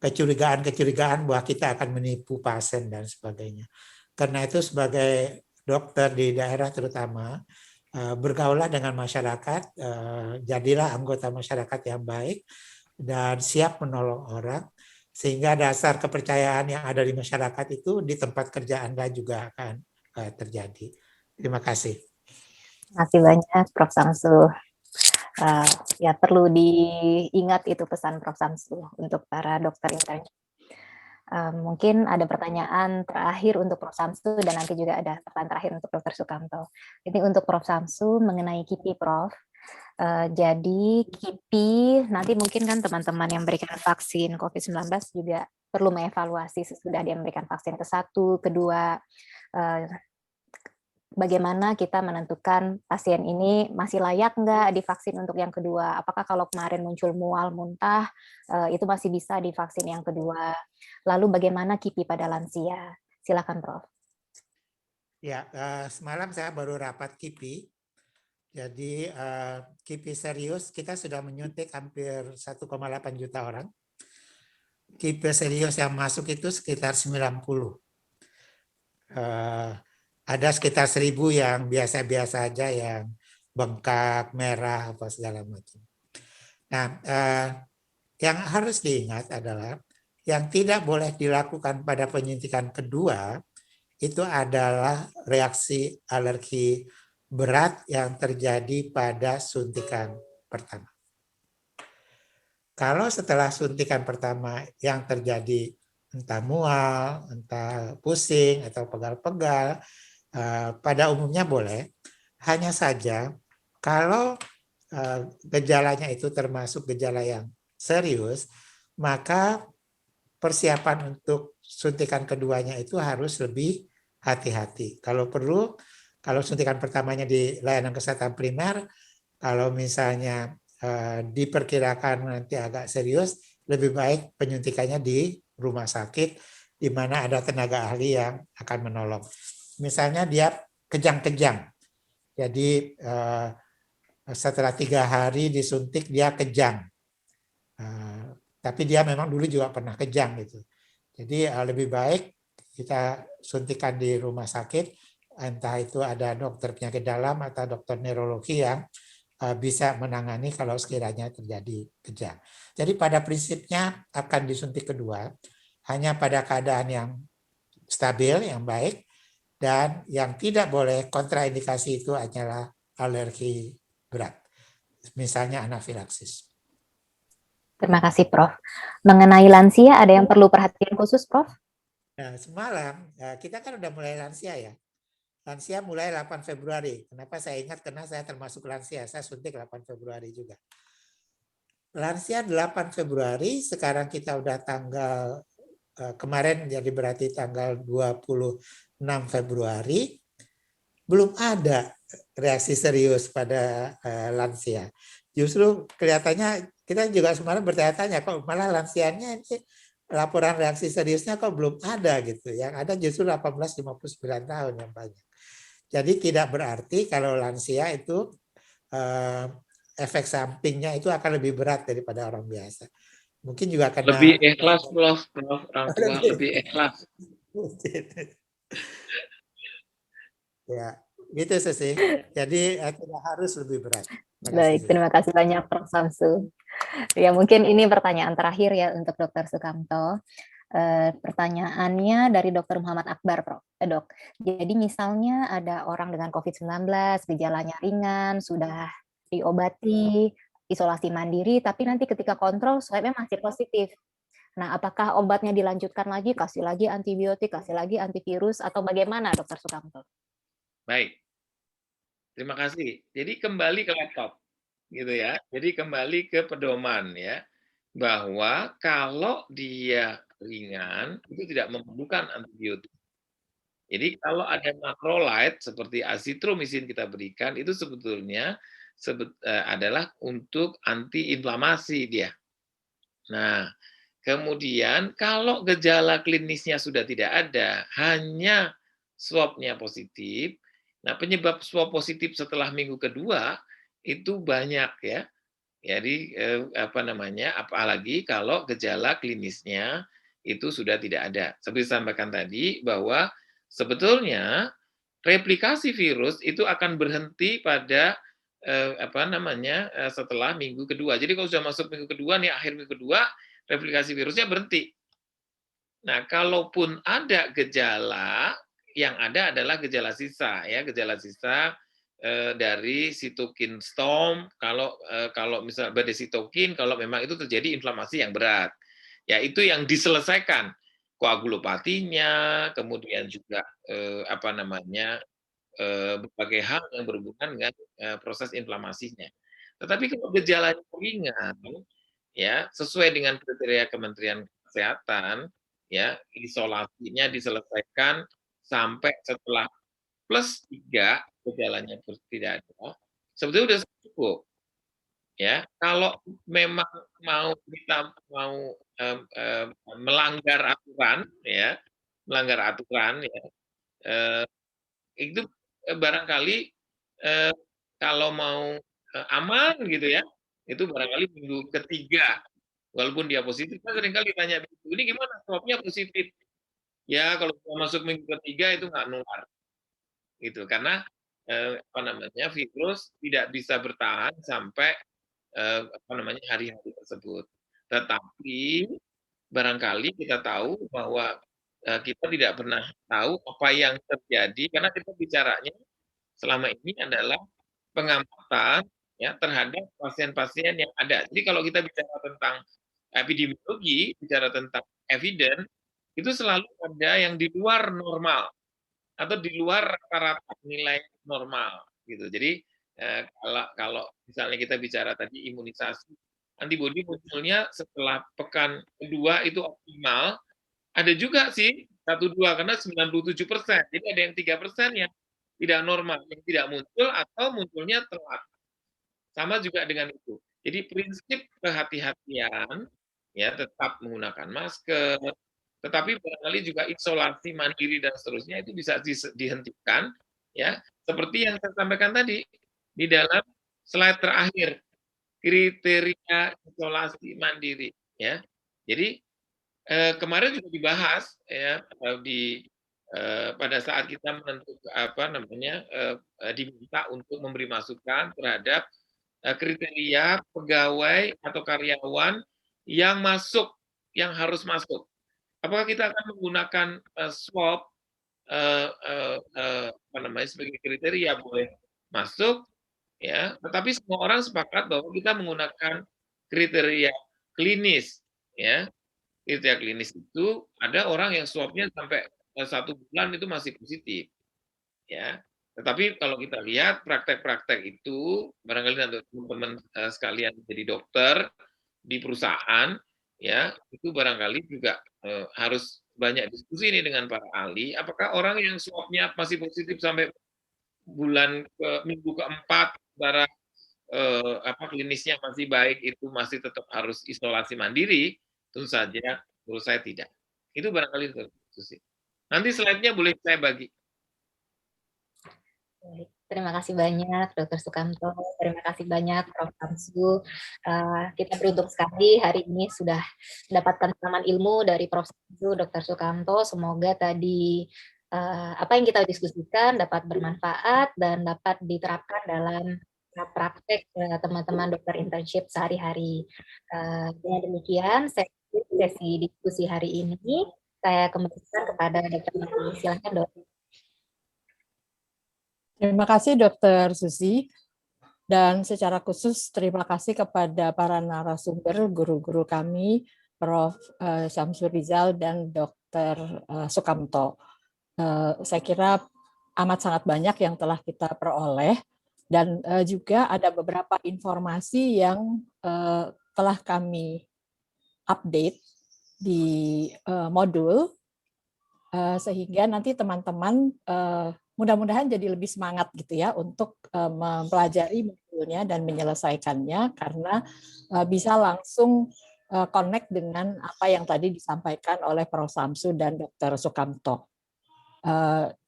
kecurigaan-kecurigaan bahwa kita akan menipu pasien dan sebagainya. Karena itu sebagai dokter di daerah terutama, bergaulah dengan masyarakat, jadilah anggota masyarakat yang baik dan siap menolong orang, sehingga dasar kepercayaan yang ada di masyarakat itu di tempat kerja Anda juga akan terjadi. Terima kasih. Terima kasih banyak Prof. Samsu. Ya perlu diingat itu pesan Prof. Samsu untuk para dokter intern. Mungkin ada pertanyaan terakhir untuk Prof. Samsu dan nanti juga ada pertanyaan terakhir untuk Dr. Sukamto. Ini untuk Prof. Samsu mengenai KIPI, Prof. Jadi KIPI nanti mungkin kan teman-teman yang memberikan vaksin COVID-19 juga perlu mengevaluasi sesudah dia memberikan vaksin ke-1, kedua, bagaimana kita menentukan pasien ini masih layak nggak divaksin untuk yang kedua? Apakah kalau kemarin muncul mual, muntah, itu masih bisa divaksin yang kedua? Lalu bagaimana KIPI pada lansia? Silakan, Prof. Ya, semalam saya baru rapat KIPI. Jadi KIPI serius kita sudah menyuntik hampir 1,8 juta orang. KIPI serius yang masuk itu sekitar 90. Ada sekitar 1.000 yang biasa-biasa aja, yang bengkak, merah, apa segala macam. Nah, yang harus diingat adalah yang tidak boleh dilakukan pada penyuntikan kedua itu adalah reaksi alergi berat yang terjadi pada suntikan pertama. Kalau setelah suntikan pertama yang terjadi entah mual, entah pusing, atau pegal-pegal, pada umumnya boleh. Hanya saja kalau gejalanya itu termasuk gejala yang serius, maka persiapan untuk suntikan keduanya itu harus lebih hati-hati. Kalau perlu, kalau suntikan pertamanya di layanan kesehatan primer, kalau misalnya diperkirakan nanti agak serius, lebih baik penyuntikannya di rumah sakit di mana ada tenaga ahli yang akan menolong. Misalnya dia kejang-kejang, jadi setelah 3 hari disuntik dia kejang, tapi dia memang dulu juga pernah kejang gitu. Jadi lebih baik kita suntikan di rumah sakit, entah itu ada dokter penyakit dalam atau dokter neurologi yang bisa menangani kalau sekiranya terjadi kejang. Jadi pada prinsipnya akan disuntik kedua hanya pada keadaan yang stabil, yang baik, dan yang tidak boleh kontraindikasi itu adalah alergi berat, misalnya anafilaksis. Terima kasih, Prof. Mengenai lansia, ada yang perlu perhatian khusus, Prof? Nah, semalam kita kan udah mulai lansia ya. Lansia mulai 8 Februari. Kenapa saya ingat? Karena saya termasuk lansia. Saya suntik 8 Februari juga. Lansia 8 Februari, sekarang kita udah tanggal kemarin, jadi berarti tanggal 26 Februari, belum ada reaksi serius pada lansia. Justru kelihatannya kita juga semalam bertanya-tanya, kok malah lansianya ini laporan reaksi seriusnya kok belum ada gitu. Yang ada justru 18-59 tahun yang banyak. Jadi tidak berarti kalau lansia itu efek sampingnya itu akan lebih berat daripada orang biasa. Mungkin juga karena lebih ikhlas, Prof. Orang tua lebih ikhlas. Ya, gitu sih. Jadi tidak harus lebih berat. Baik, terima kasih banyak, Prof. Samsu. Ya, mungkin ini pertanyaan terakhir ya untuk Dr. Sukamto. Pertanyaannya dari Dr. Muhammad Akbar, Prof. Dok. Jadi misalnya ada orang dengan COVID-19, gejalanya ringan, sudah diobati, isolasi mandiri, tapi nanti ketika kontrol swabnya masih positif. Nah, apakah obatnya dilanjutkan lagi, kasih lagi antibiotik, kasih lagi antivirus, atau bagaimana, Dr. Sukamto? Baik. Terima kasih. Jadi kembali ke laptop, gitu ya. Jadi kembali ke pedoman ya, bahwa kalau dia ringan itu tidak memerlukan antibiotik. Jadi kalau ada macrolide seperti azitromisin kita berikan itu sebetulnya adalah untuk antiinflamasi dia. Nah, kemudian kalau gejala klinisnya sudah tidak ada, hanya swab-nya positif. Nah, penyebab swab positif setelah minggu kedua itu banyak ya. Jadi apalagi kalau gejala klinisnya itu sudah tidak ada. Seperti sampaikan tadi bahwa sebetulnya replikasi virus itu akan berhenti pada setelah minggu kedua. Jadi kalau sudah masuk minggu kedua nih, akhir minggu kedua, replikasi virusnya berhenti. Nah, kalaupun ada gejala, yang ada adalah gejala sisa ya, gejala sisa dari sitokin storm, kalau misal badai sitokin, kalau memang itu terjadi inflamasi yang berat. Ya, itu yang diselesaikan koagulopatinya, kemudian juga berbagai hal yang berhubungan dengan proses inflamasinya. Tetapi kalau gejalanya ringan, ya sesuai dengan kriteria Kementerian Kesehatan, ya isolasinya diselesaikan sampai setelah +3 gejalanya tidak ada, sebetulnya sudah cukup. Ya, kalau memang kita mau melanggar aturan, ya, itu barangkali kalau mau aman gitu ya, itu barangkali minggu ketiga, walaupun dia positif, kan seringkali ditanya, ini gimana swabnya positif? Ya kalau masuk minggu ketiga itu nggak nular, gitu. Karena virus tidak bisa bertahan sampai hari-hari tersebut. Tetapi barangkali kita tahu bahwa kita tidak pernah tahu apa yang terjadi karena kita bicaranya selama ini adalah pengamatan ya terhadap pasien-pasien yang ada. Jadi kalau kita bicara tentang epidemiologi, bicara tentang evidence, itu selalu ada yang di luar normal atau di luar rata-rata nilai normal gitu. Jadi kalau misalnya kita bicara tadi imunisasi, antibodi munculnya setelah pekan kedua itu optimal. Ada juga sih 1-2 karena 97%. Jadi ada yang 3% yang tidak normal, yang tidak muncul atau munculnya telat. Sama juga dengan itu. Jadi prinsip kehati-hatian ya tetap menggunakan masker, tetapi barangkali juga isolasi mandiri dan seterusnya itu bisa dihentikan ya. Seperti yang saya sampaikan tadi di dalam slide terakhir, kriteria isolasi mandiri ya. Jadi kemarin juga dibahas ya pada saat kita menentukan diminta untuk memberi masukan terhadap kriteria pegawai atau karyawan yang masuk, yang harus masuk. Apakah kita akan menggunakan swab sebagai kriteria boleh masuk, ya, tetapi semua orang sepakat bahwa kita menggunakan kriteria klinis, ya. Kriteria klinis itu ada orang yang swabnya sampai 1 bulan itu masih positif, ya. Tetapi kalau kita lihat praktek-praktek itu, barangkali untuk teman-teman sekalian jadi dokter di perusahaan, ya, itu barangkali juga harus banyak diskusi ini dengan para ahli, apakah orang yang swabnya masih positif sampai minggu keempat, antara klinisnya masih baik, itu masih tetap harus isolasi mandiri? Tentu saja menurut saya tidak. Itu barangkali diskusi. Nanti slide-nya boleh saya bagi. Terima kasih banyak Dr. Sukamto, terima kasih banyak Prof. Samsu. Kita beruntung sekali hari ini sudah mendapatkan pengalaman ilmu dari Prof. Samsu, Dr. Sukamto. Semoga tadi apa yang kita diskusikan dapat bermanfaat dan dapat diterapkan dalam praktek teman-teman dokter internship sehari-hari. Dengan demikian, sesi diskusi hari ini saya kembalikan kepada Dr. Mati. Silakan, Dok. Terima kasih Dr. Susi, dan secara khusus terima kasih kepada para narasumber, guru-guru kami, Prof. Syamsur Rizal dan Dr. Sukamto. Saya kira amat sangat banyak yang telah kita peroleh, dan juga ada beberapa informasi yang telah kami update di modul, sehingga nanti teman-teman mudah-mudahan jadi lebih semangat gitu ya untuk mempelajari modulnya dan menyelesaikannya, karena bisa langsung connect dengan apa yang tadi disampaikan oleh Prof. Samsu dan Dr. Sukamto.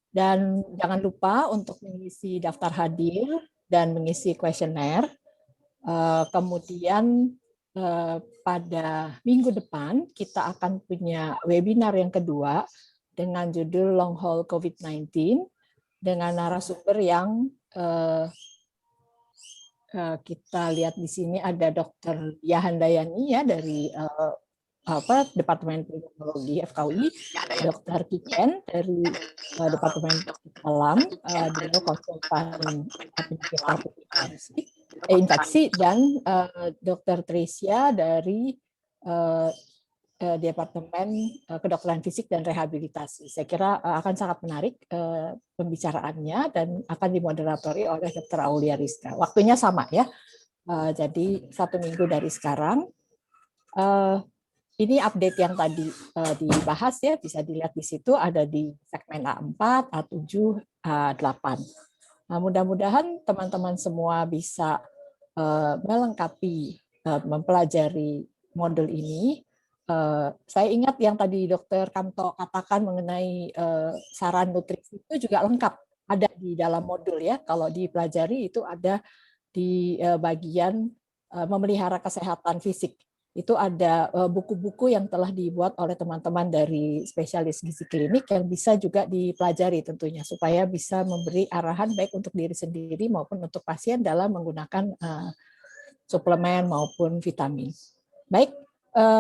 Dan jangan lupa untuk mengisi daftar hadir dan mengisi kuesioner. Kemudian pada minggu depan kita akan punya webinar yang kedua dengan judul Long Haul COVID-19 dengan narasumber yang kita lihat di sini ada Dr. Yahandayani ya dari Departemen Pulmonologi FKUI, Dr. Kiken dari Departemen Alam, beliau konsultan penyakit infeksi, dan Dr. Tricia dari Departemen Kedokteran Fisik dan Rehabilitasi. Saya kira akan sangat menarik pembicaraannya dan akan dimoderatori oleh Dr. Aulia Rizka. Waktunya sama ya, jadi 1 minggu dari sekarang. Ini update yang tadi dibahas ya, bisa dilihat di situ, ada di segmen A4, A7, A8. Nah, mudah-mudahan teman-teman semua bisa melengkapi, mempelajari modul ini. Saya ingat yang tadi Dr. Kamto katakan mengenai saran nutrisi itu juga lengkap, ada di dalam modul ya. Kalau dipelajari itu ada di bagian memelihara kesehatan fisik. Itu ada buku-buku yang telah dibuat oleh teman-teman dari spesialis gizi klinik yang bisa juga dipelajari tentunya, supaya bisa memberi arahan baik untuk diri sendiri maupun untuk pasien dalam menggunakan suplemen maupun vitamin. Baik.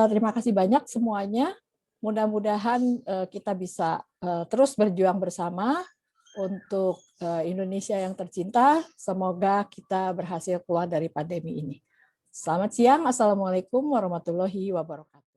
Terima kasih banyak semuanya. Mudah-mudahan kita bisa terus berjuang bersama untuk Indonesia yang tercinta. Semoga kita berhasil keluar dari pandemi ini. Selamat siang. Assalamualaikum warahmatullahi wabarakatuh.